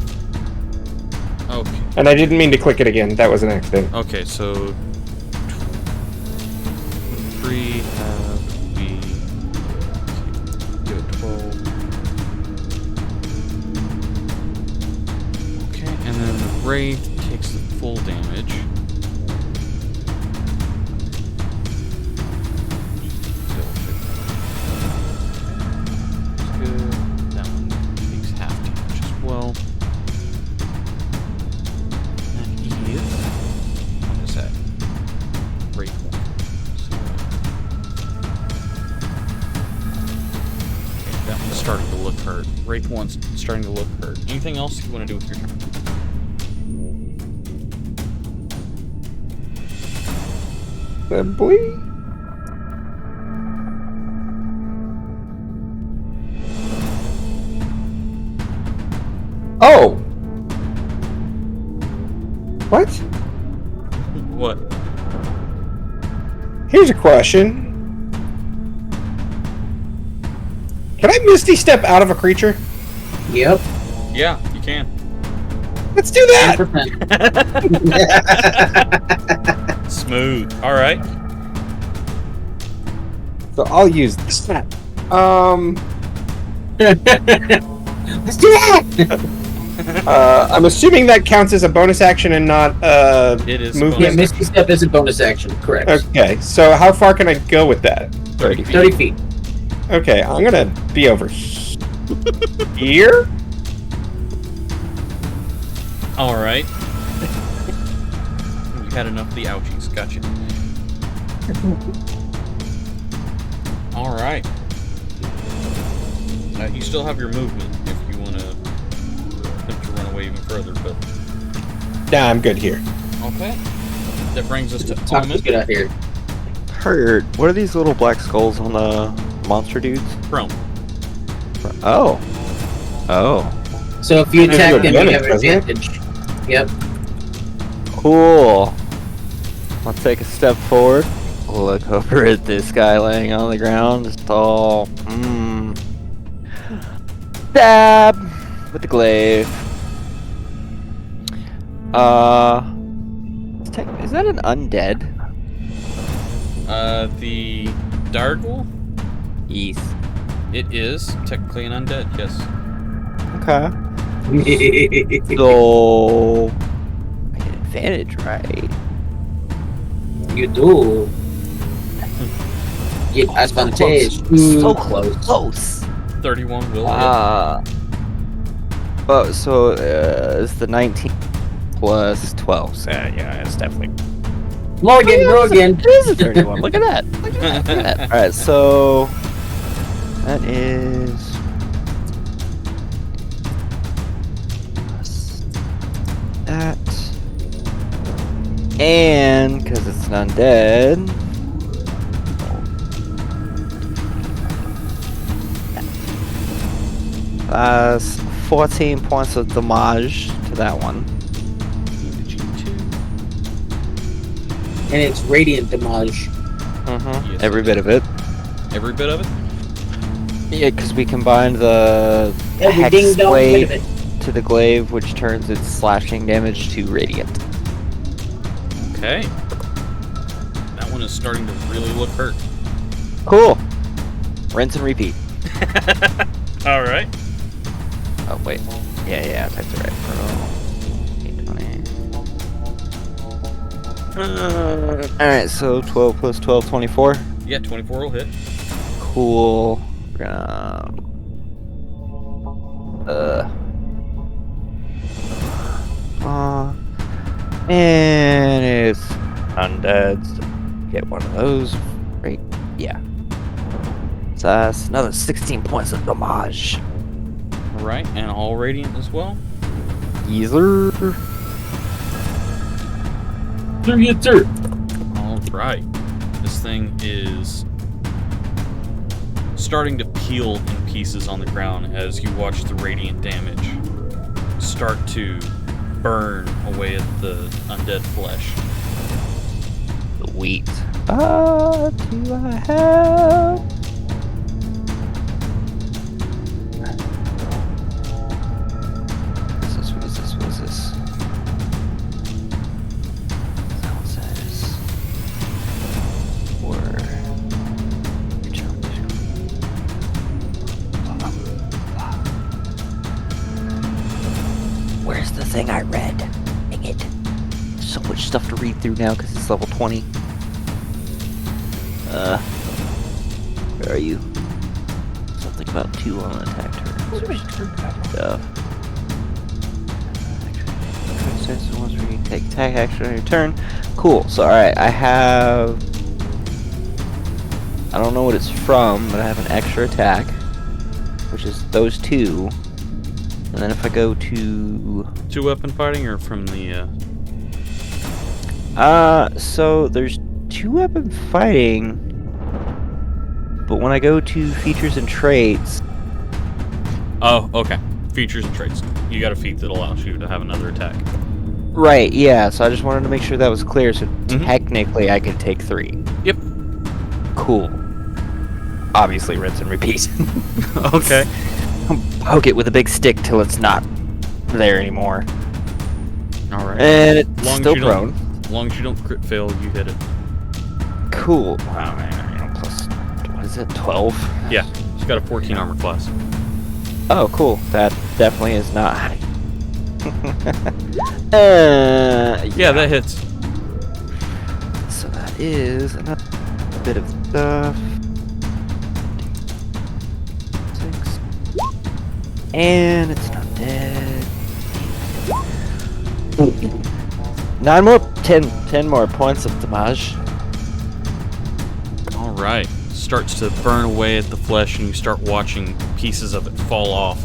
Okay. And I didn't mean to click it again. That was an accident. Okay, so 3 we give it 12. Okay, and then the Wraith takes the full damage. Good. That one takes half damage as well. That is. What is that? Wraith 1. So, okay, that one's starting to look hurt. Wraith 1's starting to look hurt. Anything else you want to do with your turn? Simply. Oh! What? What? Here's a question. Can I Misty Step out of a creature? Yep. Yeah, you can. Let's do that! 10%. Smooth. Alright. So I'll use this. Let's do that! I'm assuming that counts as a bonus action and not It is movement. Yeah, Misty Step is a bonus action, correct. Okay, so how far can I go with that? 30 feet. 30 feet. Okay, I'm gonna be over here. Alright. You had enough of the ouchies. Gotcha. Alright. You still have your movement if you want to attempt to run away even further, but... Nah, I'm good here. Okay. That brings us to Let's Omen. get out here. Hurt. What are these little black skulls on the monster dudes? Prone. Oh. Oh. So if you Gives attack you them, you have advantage, doesn't it? advantage. Yep. Cool. I'll take a step forward. Look over at this guy laying on the ground. Just all. Stab with the glaive. Is that an undead? The Dargle? Yes. It is technically an undead, yes. Okay. So I get advantage, right? You do. Get advantage. So close. Close. 31 will But so it's the 19 plus 12. So yeah, it's definitely. Morgan, Morgan. It is a 31. Look at that. Look at that. Look at that. All right, so that is. That. And because it's an undead. 14 points of damage to that one. And it's radiant damage. Mm-hmm. Yes, Every bit of it. Every bit of it? Yeah, because we combined the Every hex ding dong bit blade of it. to the glaive, which turns its slashing damage to radiant. Okay. That one is starting to really look hurt. Cool. Rinse and repeat. Alright. Oh wait. Yeah, I typed it right. Alright, so 12 plus 12, 24. Yeah, 24 will hit. Cool. We're gonna... and it's undead. So get one of those. Right? Yeah. So that's another 16 points of damage. Alright, and all radiant as well. Easer. Sir. Alright. This thing is starting to peel in pieces on the ground as you watch the radiant damage start to burn away at the undead flesh. Sweet. What do I have? What is this? Sound says where's the thing I read? Dang it. So much stuff to read through now because it's level 20. Where are you? Something about 2 on attack turns. Stuff. Once where you take attack action on your turn. Cool. So alright, I have... I don't know what it's from, but I have an extra attack, which is those 2. And then if I go to... 2-weapon fighting or from the... So there's 2-weapon fighting, but when I go to features and traits... Oh, okay. Features and traits. You got a feat that allows you to have another attack. Right, yeah, so I just wanted to make sure that was clear, so technically I could take 3. Yep. Cool. Obviously rinse and repeat. Okay. Poke it with a big stick till it's not there anymore. Alright. And it's still prone. As long as you don't crit fail, you hit it. Cool. Oh man, plus, what is it, 12? Yeah, she's got a 14 armor class. Oh, cool. That definitely is not high. Yeah, that hits. So that is another bit of stuff. 6. And it's not dead. 9 more, 10 more points of damage. Alright. Starts to burn away at the flesh and you start watching pieces of it fall off.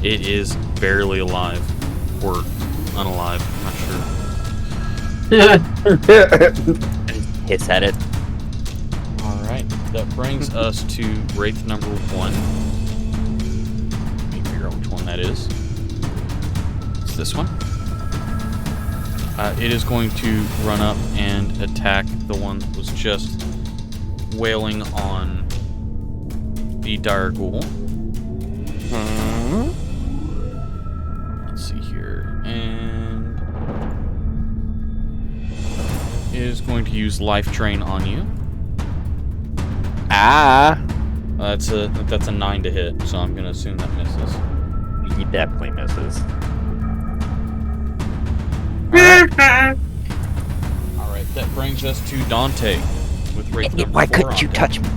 It is barely alive. Or unalive, I'm not sure. Hits at it. Alright, that brings us to Wraith number 1. Let me figure out which one that is. It's this one. It is going to run up and attack the one that was just wailing on the dire ghoul. Let's see here. And is going to use life drain on you. That's a 9 to hit, so I'm gonna assume that misses. He definitely misses. Alright, that brings us to Dante with Wraith number 4. Why couldn't you touch me?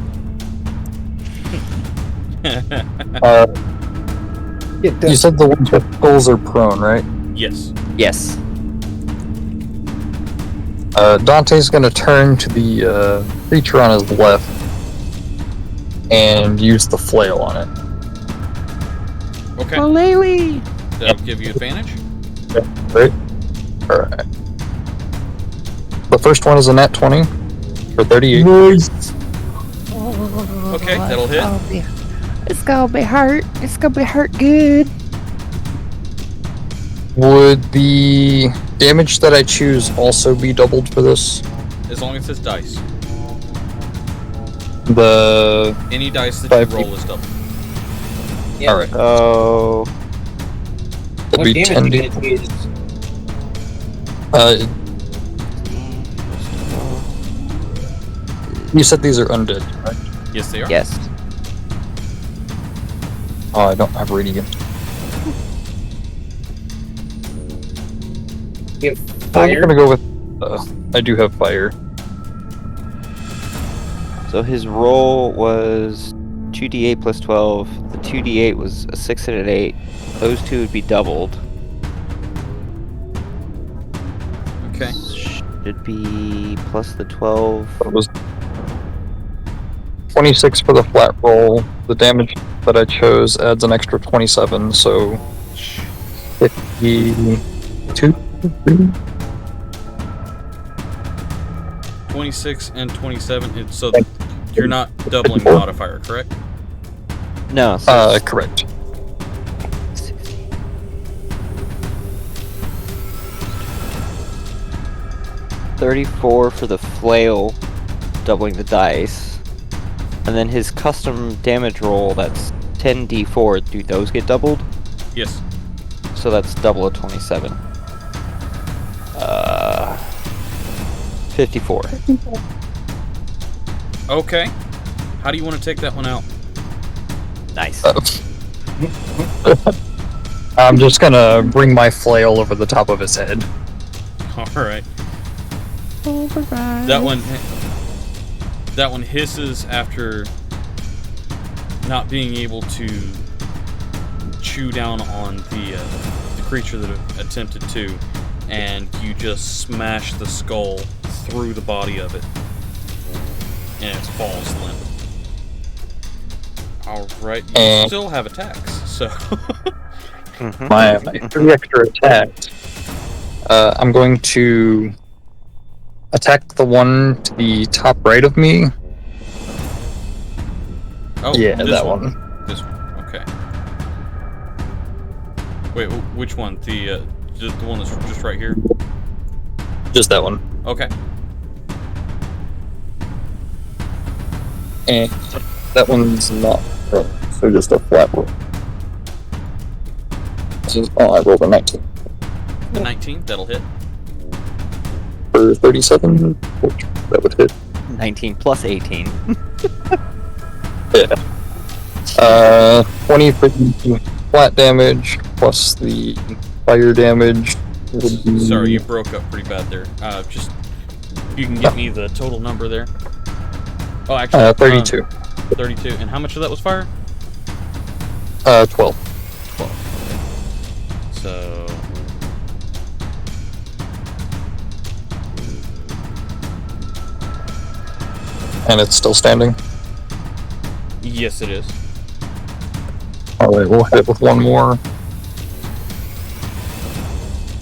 You said the ones with skulls are prone, right? Yes. Yes. Dante's gonna turn to the creature on his left and use the flail on it. Okay. Lily. That'll give you advantage. Right? Alright. The first one is a nat 20 for 38. Nice. Okay, that'll hit. It's gonna be hurt. It's gonna be hurt good. Would the damage that I choose also be doubled for this? As long as it's dice. Any dice that you roll is double. Yeah. Alright. Oh. It'll be 10 damage d. you gonna use? You said these are undead, right? Yes, they are. Yes. Oh, I don't have radiant. You have I'm fire. gonna go with. I do have fire. So his roll was 2d8 plus 12. The 2d8 was a 6 and an 8. Those two would be doubled. Okay. Should be plus the 12. That was 26 for the flat roll. The damage that I chose adds an extra 27, so 52. 26 and 27. So you're not doubling the modifier, correct? No. Correct. 34 for the flail, doubling the dice. And then his custom damage roll, that's 10d4. Do those get doubled? Yes. So that's double of 27. 54. Okay. How do you want to take that one out? Nice. I'm just gonna bring my flail over the top of his head. All right. That one hisses after not being able to chew down on the creature that attempted to, and you just smash the skull through the body of it, and it falls limp. All right, you still have attacks, so. My 3 extra attacks. I'm going to attack the one to the top right of me. Oh, yeah, this that one. one. This one. Okay. Wait, which one? The one that's just right here? Just that one. Okay. And that one's not prone, so just a flat roll. I rolled a 19. The 19, that'll hit. For 37, which that would hit. 19 plus 18. Yeah. 20 for the flat damage, plus the fire damage. Would be... Sorry, you broke up pretty bad there. Just, you can give me the total number there. Oh, actually, 32. 32. And how much of that was fire? 12. 12. So... And it's still standing? Yes, it is. Alright, we'll hit it with one more.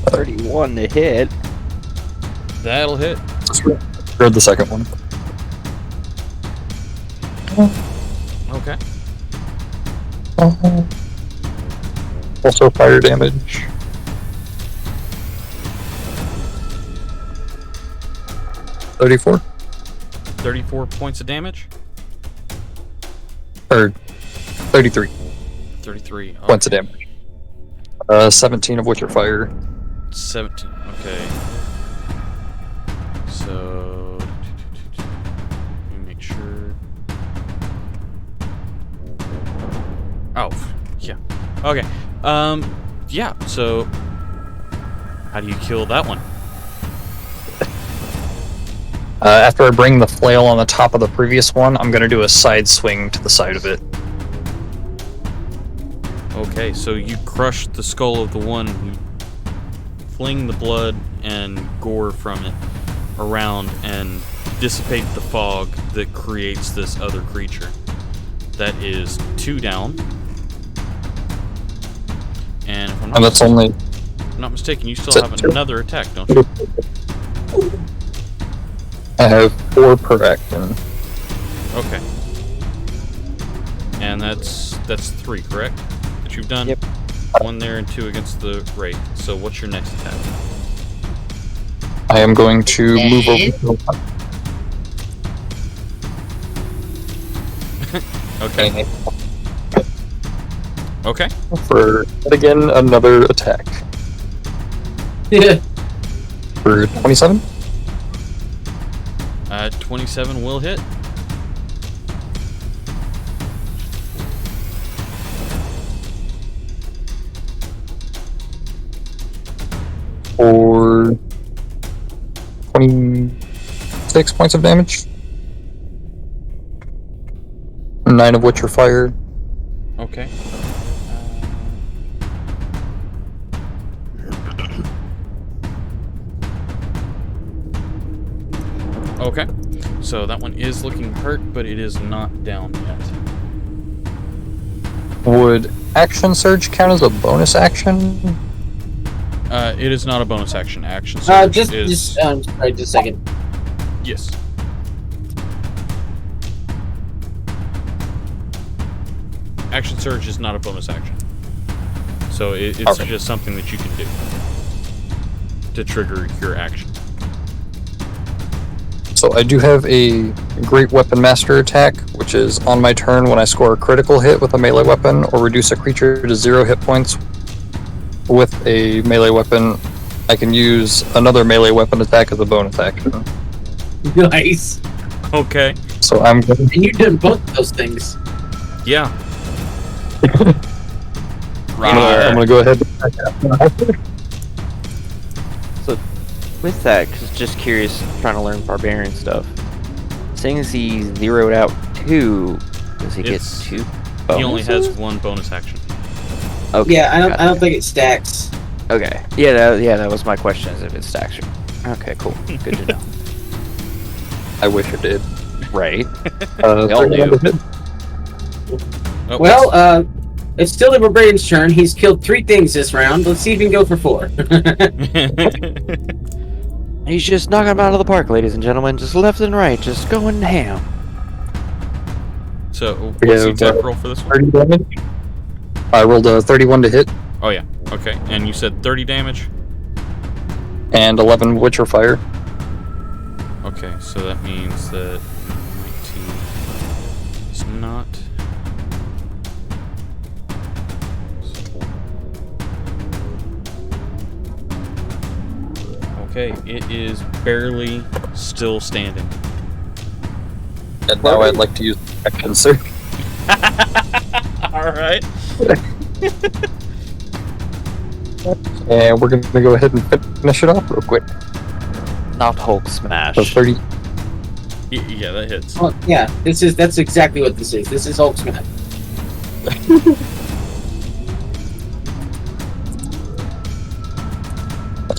31 to hit. That'll hit. Heard the second one. Okay. Also fire damage. 34? 34 points of damage? Or 33 33. Okay. points of damage. 17 of which are fire. 17. Okay. So... Let me make sure... Oh, yeah. Okay. Yeah, so... How do you kill that one? After I bring the flail on the top of the previous one, I'm gonna do a side swing to the side of it. Okay, so you crush the skull of the one who fling the blood and gore from it around and dissipate the fog that creates this other creature. That is 2 down. And if I'm And that's only... not mistaken, you still have another attack, don't you? I have 4 per action. Okay. And that's 3, correct? That you've done? Yep. 1 there and 2 against the Wraith. So what's your next attack? I am going to move over. Okay. Okay. For, again, another attack. Yeah. For 27? 27 will hit. For 26 points of damage. 9 of which are fire. Okay. Okay. So that one is looking hurt, but it is not down yet. Would action surge count as a bonus action? It is not a bonus action. Action surge is... sorry, just a second. Yes. Action surge is not a bonus action. So it's Okay. just something that you can do to trigger your action. So I do have a Great Weapon Master attack, which is on my turn when I score a critical hit with a melee weapon or reduce a creature to 0 hit points with a melee weapon. I can use another melee weapon attack as a bonus action. Nice. Okay. So I'm And you did both of those things. Yeah. I'm gonna go ahead. So, with that, cause just curious, trying to learn barbarian stuff. Seeing as he zeroed out 2, does he get 2 bonuses? He only has 1 bonus action. Okay. Yeah, I don't think it stacks. Okay. Yeah, that was my question, is if it stacks or... Okay, cool. Good to know. I wish it did. Right. We all do. Oh, Well, it's still the Barbarian's turn. He's killed 3 things this round. Let's see if he can go for 4. He's just knocking them out of the park, ladies and gentlemen. Just left and right, just going ham. So, what's the attack roll for this one? 30 damage. I rolled a 31 to hit. Oh yeah, okay. And you said 30 damage? And 11 which are fire. Okay, so that means that 19 is not... Okay, it is barely still standing. And now I'd like to use action surge. Alright. And we're gonna go ahead and finish it off real quick. Not Hulk smash. So 30. Yeah, that hits. Well, yeah, that's exactly what this is. This is Hulk smash.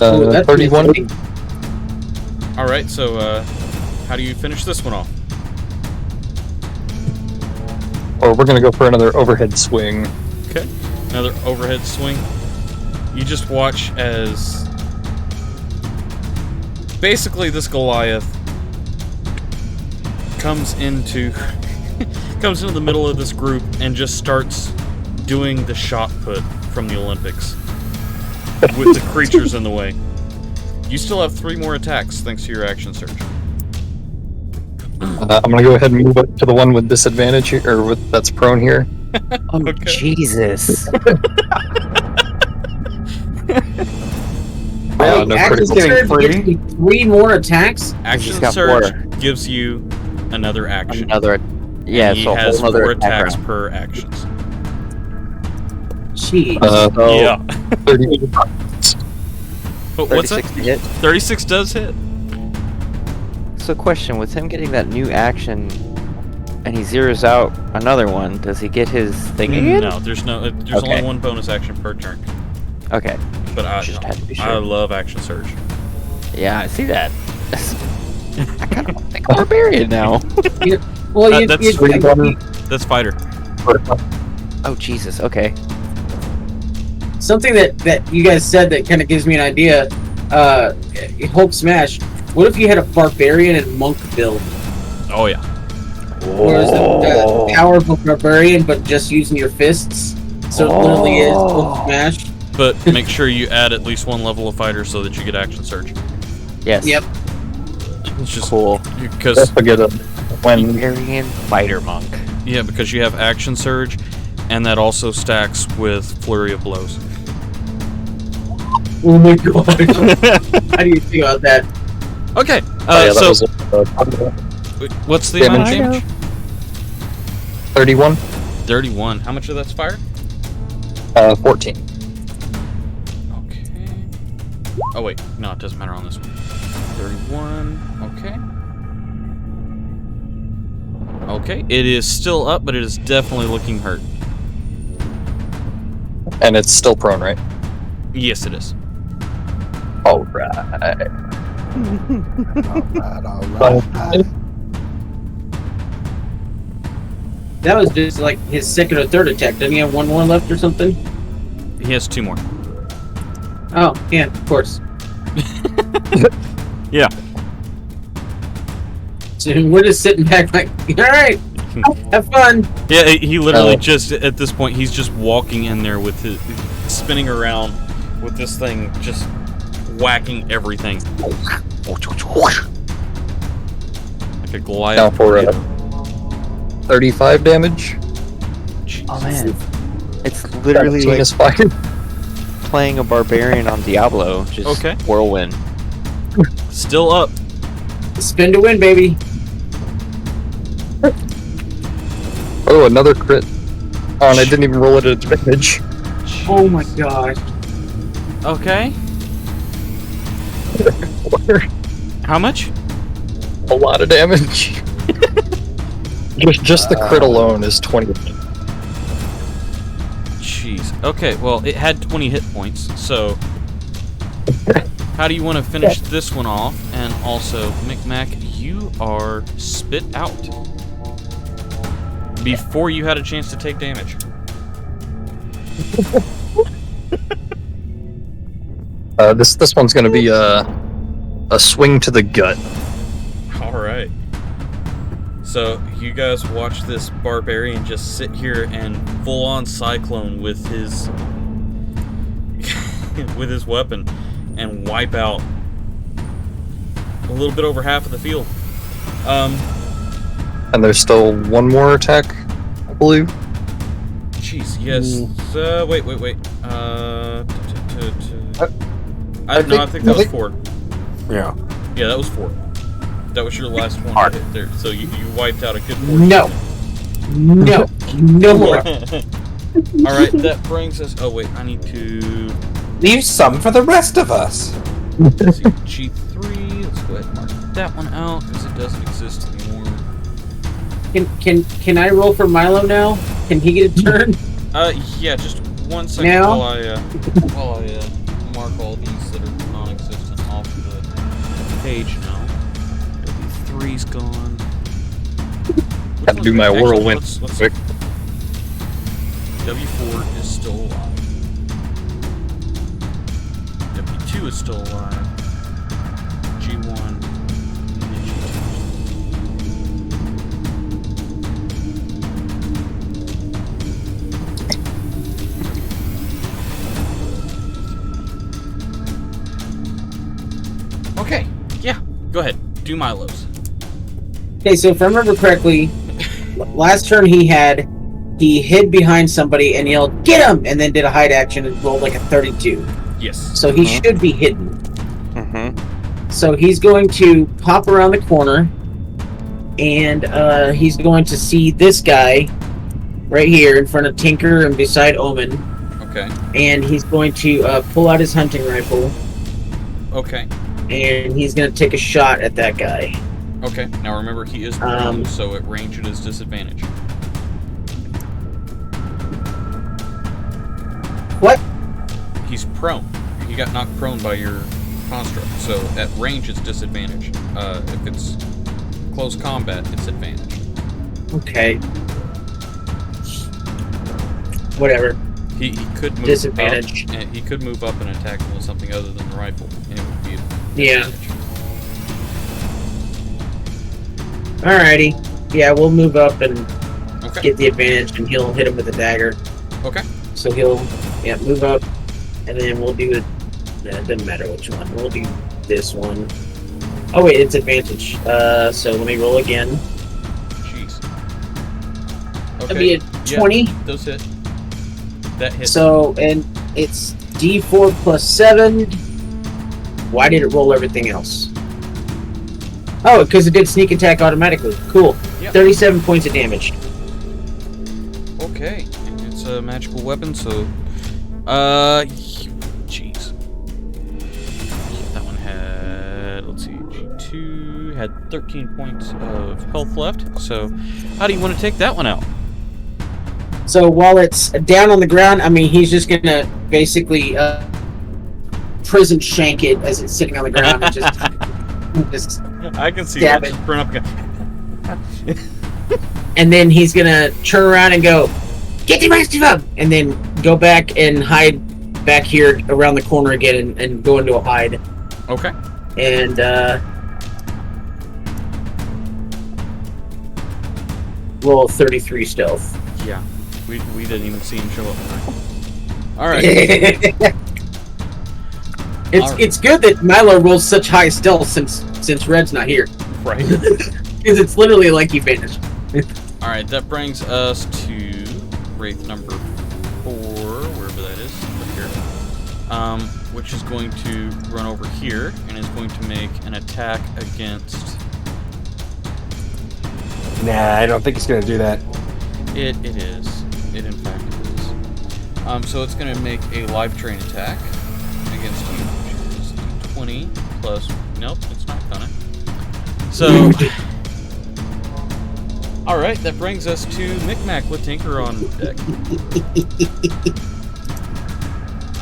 Ooh, that's 31. amazing. Alright, so how do you finish this one off? Or we're gonna go for another overhead swing. Okay, another overhead swing. You just watch as basically this Goliath comes into the middle of this group and just starts doing the shot put from the Olympics with the creatures in the way. You still have 3 more attacks thanks to your action surge. I'm gonna go ahead and move up to the one with disadvantage here, or with that's prone here. Oh, Okay. Jesus. No Action critical. surge gives me 3 more attacks. Action just got surge 4. gives you another action. Another... Yeah, And he so a has whole other 4 attack attacks round. per actions. Jeez. Yeah. 30. But what's that? 36 to hit. 36 does hit. So question, with him getting that new action and he zeroes out another one, does he get his thing again? No, there's no. There's Okay. only 1 bonus action per turn. Okay. But Just had to be I sure. love action surge. Yeah, I see that. I kind of think I'm barbarian now. Well, That's fighter. Oh, Jesus, okay. something that you guys said that kind of gives me an idea. Hulk smash. What if you had a barbarian and monk build? Oh yeah. Whereas the powerful barbarian, but just using your fists. So it literally is Hulk smash. But make sure you add at least 1 level of fighter so that you get action surge. Yes. Yep. It's just Cool. because when Barbarian fighter monk. because you have action surge, and that also stacks with flurry of blows. Oh my god. How do you think about that? Okay. so What's the Damage. amount of damage? 31. 31. How much of that's fire? 14. Okay. Oh wait, no, it doesn't matter on this one. 31. Okay. Okay, it is still up, but it is definitely looking hurt. And it's still prone, right? Yes, it is. Alright. Alright. That was just like his second or third attack. Doesn't he have one more left or something? He has 2 more. Oh, yeah, of course. Yeah. So we're just sitting back like, alright, have fun. Yeah, he literally just, at this point, he's just walking in there with his, spinning around with this thing, just whacking everything. Like a Goliath. Now for 35 damage. Oh man, it's literally like is fire. playing a barbarian on Diablo. Just whirlwind. Still up. Spin to win, baby. Oh, another crit. Oh, and I didn't even roll it at advantage. Oh my gosh. Okay. How much? A lot of damage. Just the crit alone is 20. Jeez. Okay, well, it had 20 hit points, so how do you want to finish this one off? And also, Micmac, you are spit out before you had a chance to take damage. This one's gonna be a swing to the gut. All right. So you guys watch this barbarian just sit here and full-on cyclone with his with his weapon and wipe out a little bit over half of the field. And there's still one more attack, I believe. Jeez, yes. Wait. I think that was 4. Yeah. Yeah, that was 4. That was your last one to hit there. So you wiped out a good portion. No more. Alright, that brings us... Oh, wait, I need to... Leave some for the rest of us. Let's see, G3. Let's go ahead and mark that one out, because it doesn't exist anymore. Can I roll for Milo now? Can he get a turn? Yeah, just 1 second now? while I mark all these that are non-existent off the page now. W3's gone. Have to do my whirlwind quick. W4 is still alive. W2 is still alive. G1 and G2. Okay, yeah, go ahead. Do Milo's. Okay, so if I remember correctly, last turn he hid behind somebody and yelled, "Get him!" and then did a hide action and rolled like a 32. Yes. So he should be hidden. Mm-hmm. So he's going to pop around the corner and he's going to see this guy right here in front of Tinker and beside Omen. Okay. And he's going to pull out his hunting rifle. Okay. And he's going to take a shot at that guy. Okay, now remember he is prone, so at range it is disadvantage. What? He's prone. He got knocked prone by your construct, so at range it's disadvantage. If it's close combat, it's advantage. Okay. Whatever. He could move disadvantage. Up, he could move up and attack him with something other than the rifle, and it would be disadvantage. Alrighty. Yeah, we'll move up and get the advantage, and he'll hit him with a dagger. Okay. So he'll, move up, and then we'll do it. It doesn't matter which one. We'll do this one. Oh wait, it's advantage. So let me roll again. Jeez. Okay. That'd be a 20. Yeah, those hit. That hit. So, and it's D4 plus 7. Why did it roll everything else? Oh, because it did sneak attack automatically. Cool. Yep. 37 points of damage. Okay. It's a magical weapon, so... jeez. That one had... Let's see. had 13 points of health left. So, how do you want to take that one out? So while it's down on the ground, I mean, he's just gonna basically prison shank it as it's sitting on the ground and just I can see stab that. it. Just burn up again. And then he's gonna turn around and go, "Get the rest of them!" And then go back and hide back here around the corner again and go into a hide. Okay. And roll 33 stealth. Yeah. We didn't even see him show up tonight. All right. It's good that Milo rolls such high stealth since Red's not here. Right. Because it's literally like he vanished. All right, that brings us to Wraith number 4, wherever that is, up here. Which is going to run over here and is going to make an attack against. Nah, I don't think he's gonna do that. It is. It in fact is. So it's going to make a live train attack against you, which is 20 plus. Nope, it's not gonna. So. All right, that brings us to Micmac with Tinker on deck.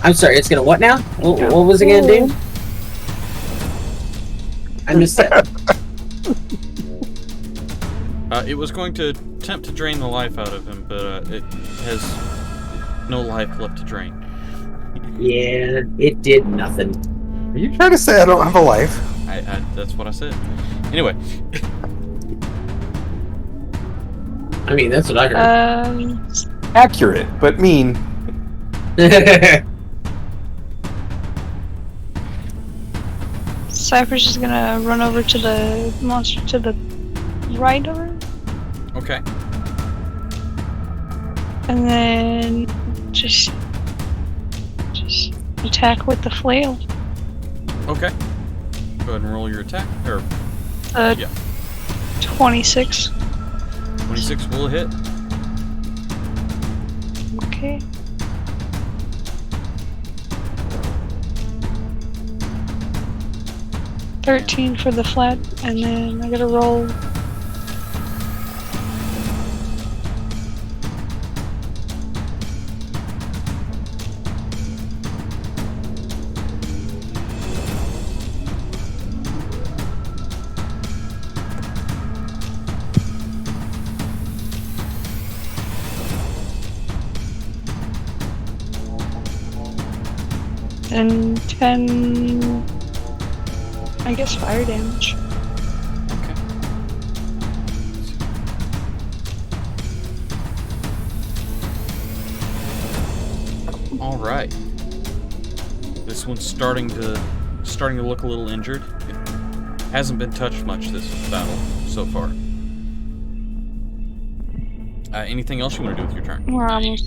I'm sorry, it's gonna what now? What was it gonna do? I missed that. It was going to attempt to drain the life out of him, but it has no life left to drain. Yeah, it did nothing. Are you trying to say I don't have a life? That's what I said. Anyway. I mean, that's what I heard. Accurate, but mean. Cypher's just gonna run over to the monster to the right of her. Okay. And then just attack with the flail. Okay. Go ahead and roll your attack. Or, yeah. 26. 26 will hit. Okay. $13 for the flat, and then I gotta roll. And 10, I guess, fire damage. Okay. All right. This one's starting to look a little injured. It hasn't been touched much this battle so far. Anything else you want to do with your turn? I'm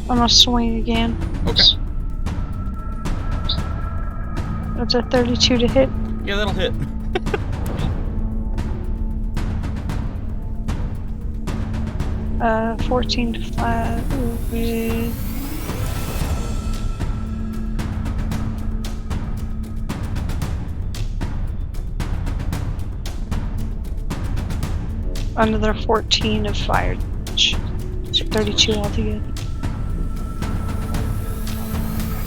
gonna swing again. Okay. That's a 32 to hit. Yeah, that'll hit. Uh, 14 to flat with... another 14 of fire damage. So 32 altogether.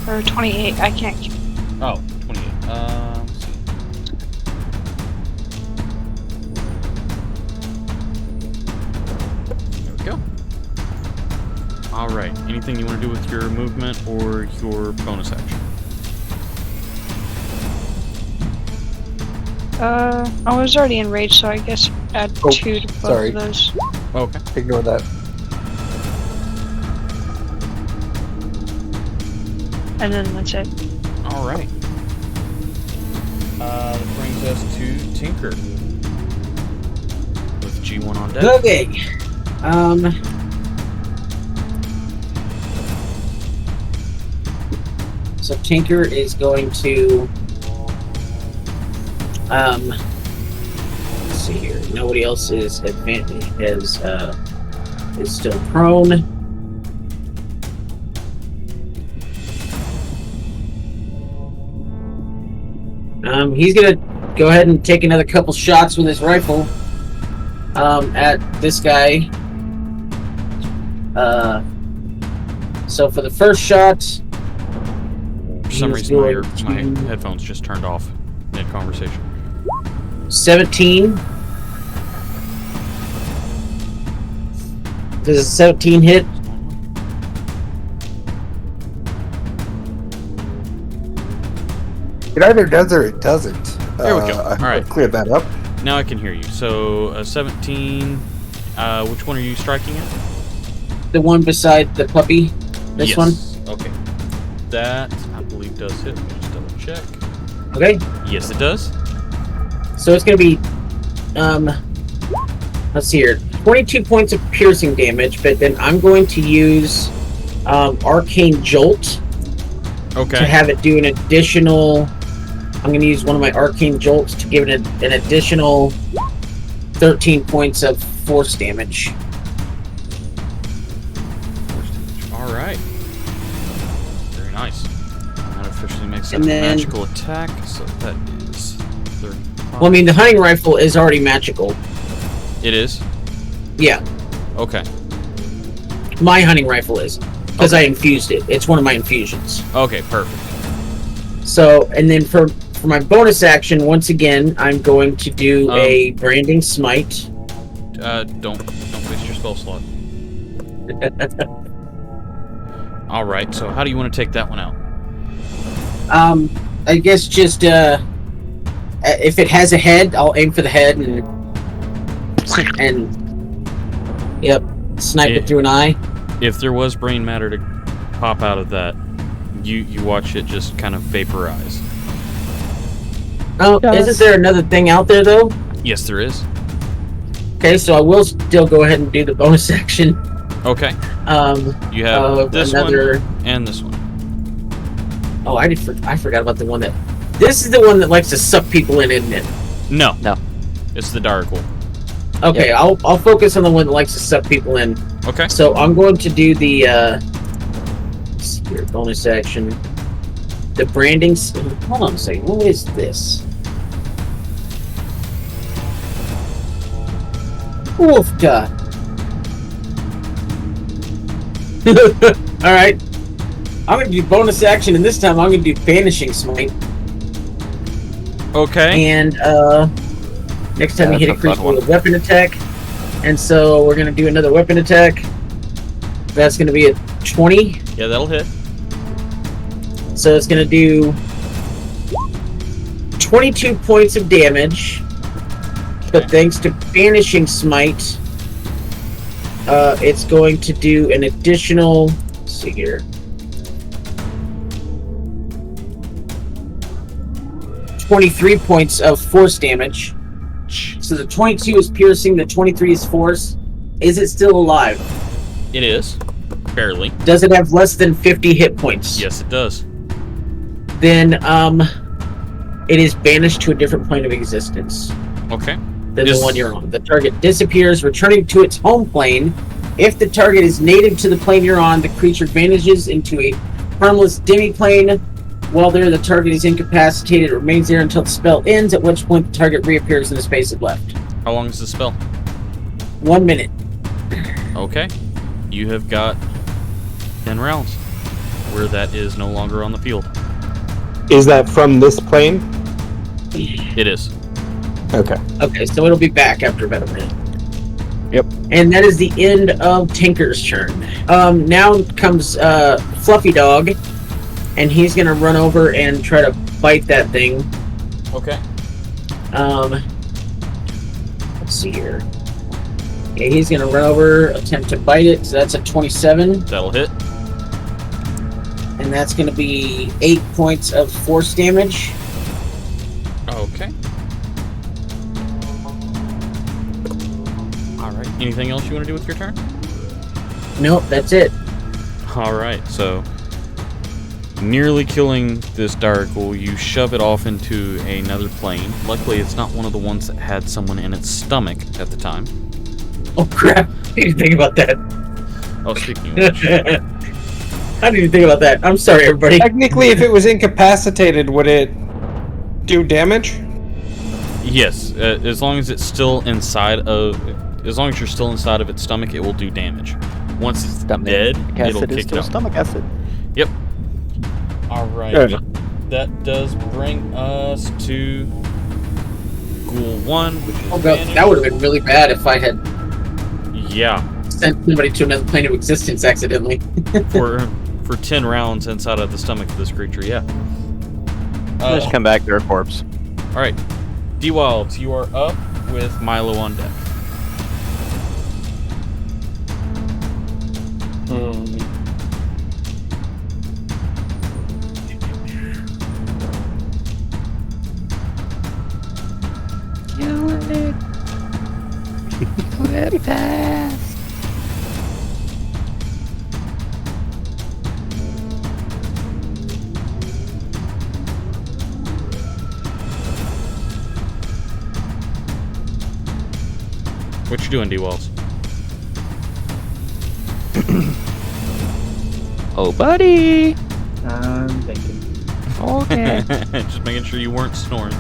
Or 28, I can't keep. Oh, 28. Let's see. There we go. Alright, anything you want to do with your movement or your bonus action? I was already enraged, so I guess add 2 to both sorry. of those. Okay. Ignore that. And then that's it. Alright. That brings us to Tinker. With G1 on deck. Okay. So Tinker is going to let's see here. Nobody else is is still prone. He's gonna go ahead and take another couple shots with his rifle at this guy. So for the first shot, For some reason, my headphones just turned off mid-conversation. 17. Does a 17 hit? It either does or it doesn't. There we go. All right. Cleared that up. Now I can hear you. So, 17. Which one are you striking at? The one beside the puppy. This yes. one? Okay. That, I believe, does hit. Let me just double check. Okay. Yes, it does. So it's going to be, let's see here, 22 points of piercing damage, but then I'm going to use Arcane Jolt Okay. to have it do an additional, I'm going to use one of my Arcane Jolts to give it an additional 13 points of force damage. Alright. Very nice. That officially makes it And a then- magical attack, so that is 35. Well, I mean, the hunting rifle is already magical. It is? Yeah, Okay. my hunting rifle is. Because I infused it. It's one of my infusions. Okay, perfect. So, and then for my bonus action, once again, I'm going to do a branding smite. Don't waste your spell slot. Alright, so how do you want to take that one out? I guess just, if it has a head, I'll aim for the head and yep, snipe it through an eye. If there was brain matter to pop out of that, you watch it just kind of vaporize. Oh, isn't there another thing out there, though? Yes, there is. Okay, so I will still go ahead and do the bonus action. Okay. You have this another... one and this one. Oh, I forgot about the one that... This is the one that likes to suck people in, isn't it? No. No. It's the dark one. Okay, Yep. I'll focus on the one that likes to suck people in. Okay. So I'm going to do the let's see here, bonus action. The branding. Hold on a second. What is this? Oofta. All right. I'm going to do bonus action, and this time I'm going to do Vanishing Smite. Okay. And next time you hit a creature with a weapon attack. And so we're going to do another weapon attack. That's going to be a 20. Yeah, that'll hit. So it's going to do 22 points of damage. But thanks to Vanishing Smite, it's going to do an additional... Let's see here. 23 points of force damage. So the 22 is piercing, the 23 is force. Is it still alive? It is. Barely. Does it have less than 50 hit points? Yes, it does. Then, it is banished to a different plane of existence Okay. than the one you're on. The target disappears, returning to its home plane. If the target is native to the plane you're on, the creature vanishes into a harmless demi-plane. While there, the target is incapacitated. It remains there until the spell ends, at which point the target reappears in the space it left. How long is the spell? 1 minute. Okay. You have got 10 rounds where that is no longer on the field. Is that from this plane? It is. Okay. Okay, so it'll be back after about a minute. Yep. And that is the end of Tinker's turn. Now comes Fluffy Dog, and he's gonna run over and try to bite that thing. Okay. Let's see here. Okay, he's gonna run over, attempt to bite it. So that's a 27, That'll hit. and that's gonna be 8 points of force damage. Okay. Alright. Anything else you want to do with your turn? Nope, that's it. Alright, so nearly killing this Darkle, you shove it off into another plane. Luckily, it's not one of the ones that had someone in its stomach at the time. Oh crap! I didn't think about that. Oh, speaking of which. I didn't even think about that. I'm sorry, everybody. Technically, if it was incapacitated, would it do damage? Yes, as long as it's still inside of, as long as you're still inside of its stomach, it will do damage. Once it's dead, it'll Acid is kick it still out. stomach acid. Yep. All right. Yeah. That does bring us to Ghoul 1, which is Oh, that would have been really bad if I had yeah, sent somebody to another plane of existence accidentally. for 10 rounds inside of the stomach of this creature. Yeah. Just come back to a corpse. All right, D-Wilds, you are up with Milo on deck. What you doing, D-Walls? Oh, buddy. I'm thinking. Okay. Just making sure you weren't snoring.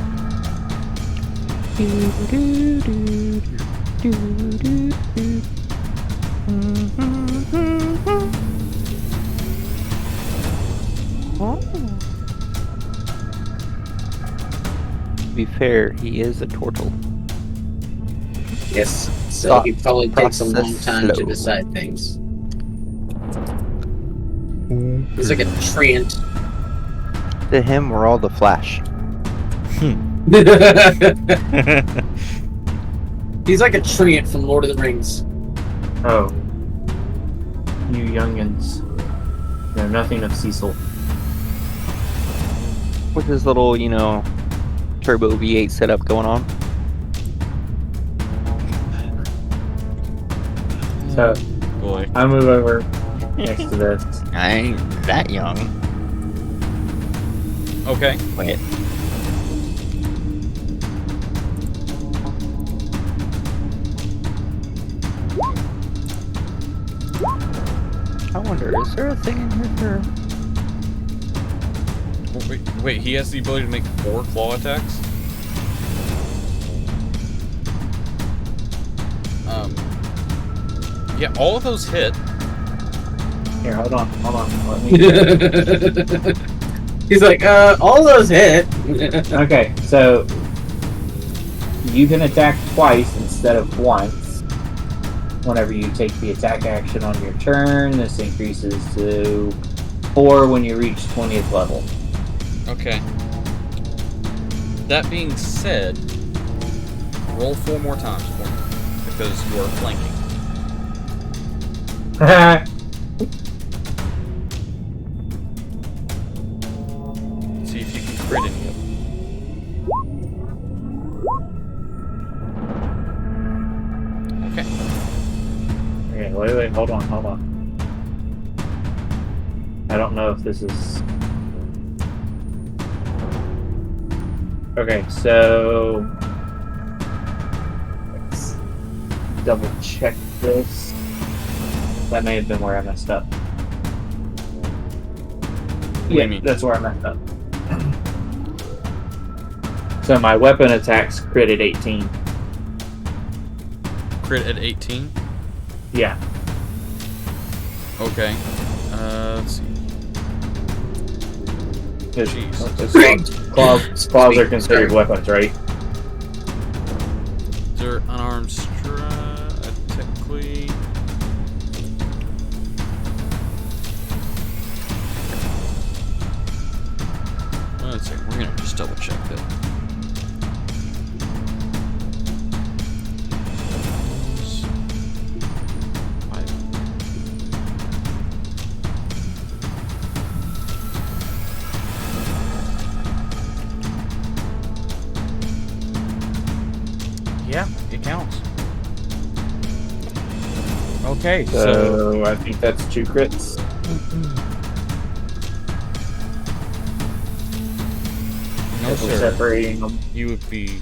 To be fair, he is a turtle. Yes, so Thought he probably takes a long process time to slow. decide things. He's like a treant. To him, we're all the Flash. He's like a treant from Lord of the Rings. Oh. You youngins. Know nothing of Cecil. With his little, turbo V8 setup going on. So, Boy. I move over next to this. I ain't that young. Okay. Wait. I wonder, is there a thing in here for... Wait, he has the ability to make 4 claw attacks? Yeah, all of those hit. Here, hold on. Let me. He's like, all those hit. Okay, so you can attack twice instead of once. Whenever you take the attack action on your turn, this increases to 4 when you reach 20th level. Okay. That being said, roll 4 more times for me, because you are flanking. See if you can crit any of them. Okay. Okay, wait, hold on. I don't know if this is... Okay, so... Let's double check this. That may have been where I messed up. do you mean? That's where I messed up. So my weapon attacks crit at 18. Crit at 18? Yeah. Okay. Let's see. Claws are considered weapons, right? They're unarmed technically. Let's see. We're gonna just double check that. Yeah, it counts. Okay, so I think that's 2 crits. no If we're sir, separating them. you would be.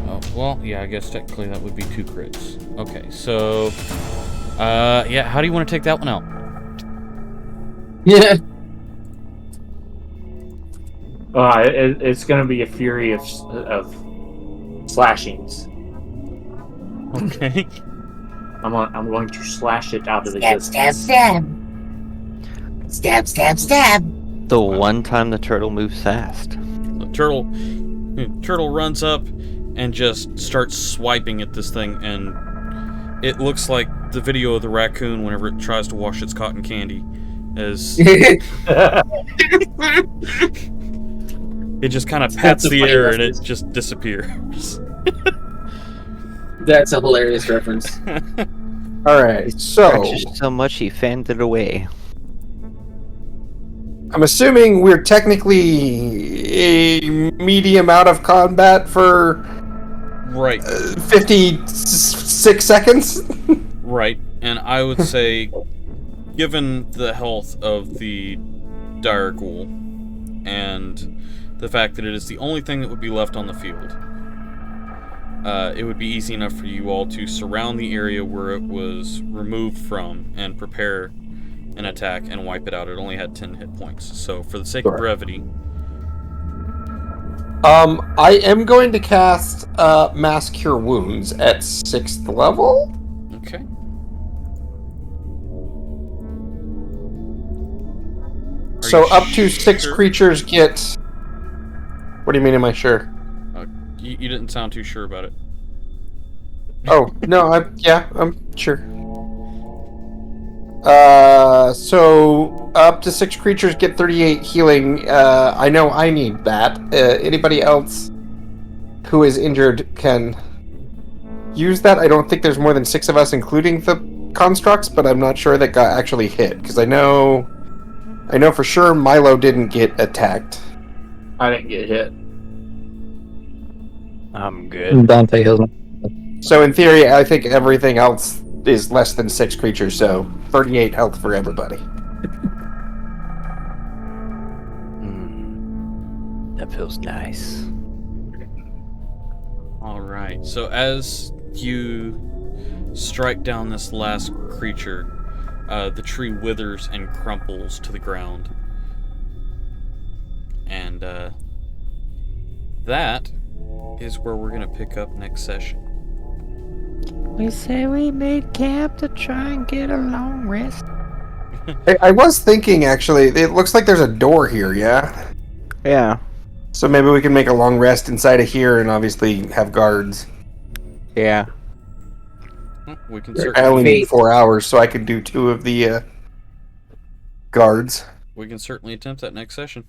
Oh well, yeah. I guess technically that would be 2 crits. Okay, so yeah. How do you want to take that one out? Yeah. It's going to be a fury of slashings. Okay. I'm going to slash it out of the Stab, distance. stab, stab. Stab, stab, stab. The one time the turtle moves fast. The turtle runs up and just starts swiping at this thing, and it looks like the video of the raccoon whenever it tries to wash its cotton candy, as it just kind of pats the air and it just disappears. That's a hilarious reference. Alright, so Stretches so much he fanned it away. I'm assuming we're technically a medium out of combat for Right. 56 seconds? Right, and I would say, given the health of the dire ghoul, and the fact that it is the only thing that would be left on the field, it would be easy enough for you all to surround the area where it was removed from and prepare an attack and wipe it out. It only had 10 hit points, so for the sake of brevity... I am going to cast Mass Cure Wounds at 6th level. Okay. So up to 6 creatures get... What do you mean, am I sure? You didn't sound too sure about it. Oh, no, I'm sure. So up to 6 creatures get 38 healing. I know I need that. Anybody else who is injured can use that. I don't think there's more than 6 of us, including the constructs, but I'm not sure that got actually hit, because I know for sure Milo didn't get attacked. I didn't get hit. I'm good. Dante hasn't. So in theory, I think everything else is less than 6 creatures, so 38 health for everybody. That feels nice. Alright, so as you strike down this last creature, the tree withers and crumples to the ground. And that is where we're going to pick up next session. We say we made camp to try and get a long rest. I was thinking, actually, it looks like there's a door here, yeah? Yeah. So maybe we can make a long rest inside of here and obviously have guards. Yeah. We can I only certainly need 4 hours, so I can do 2 of the guards. we can certainly attempt that next session.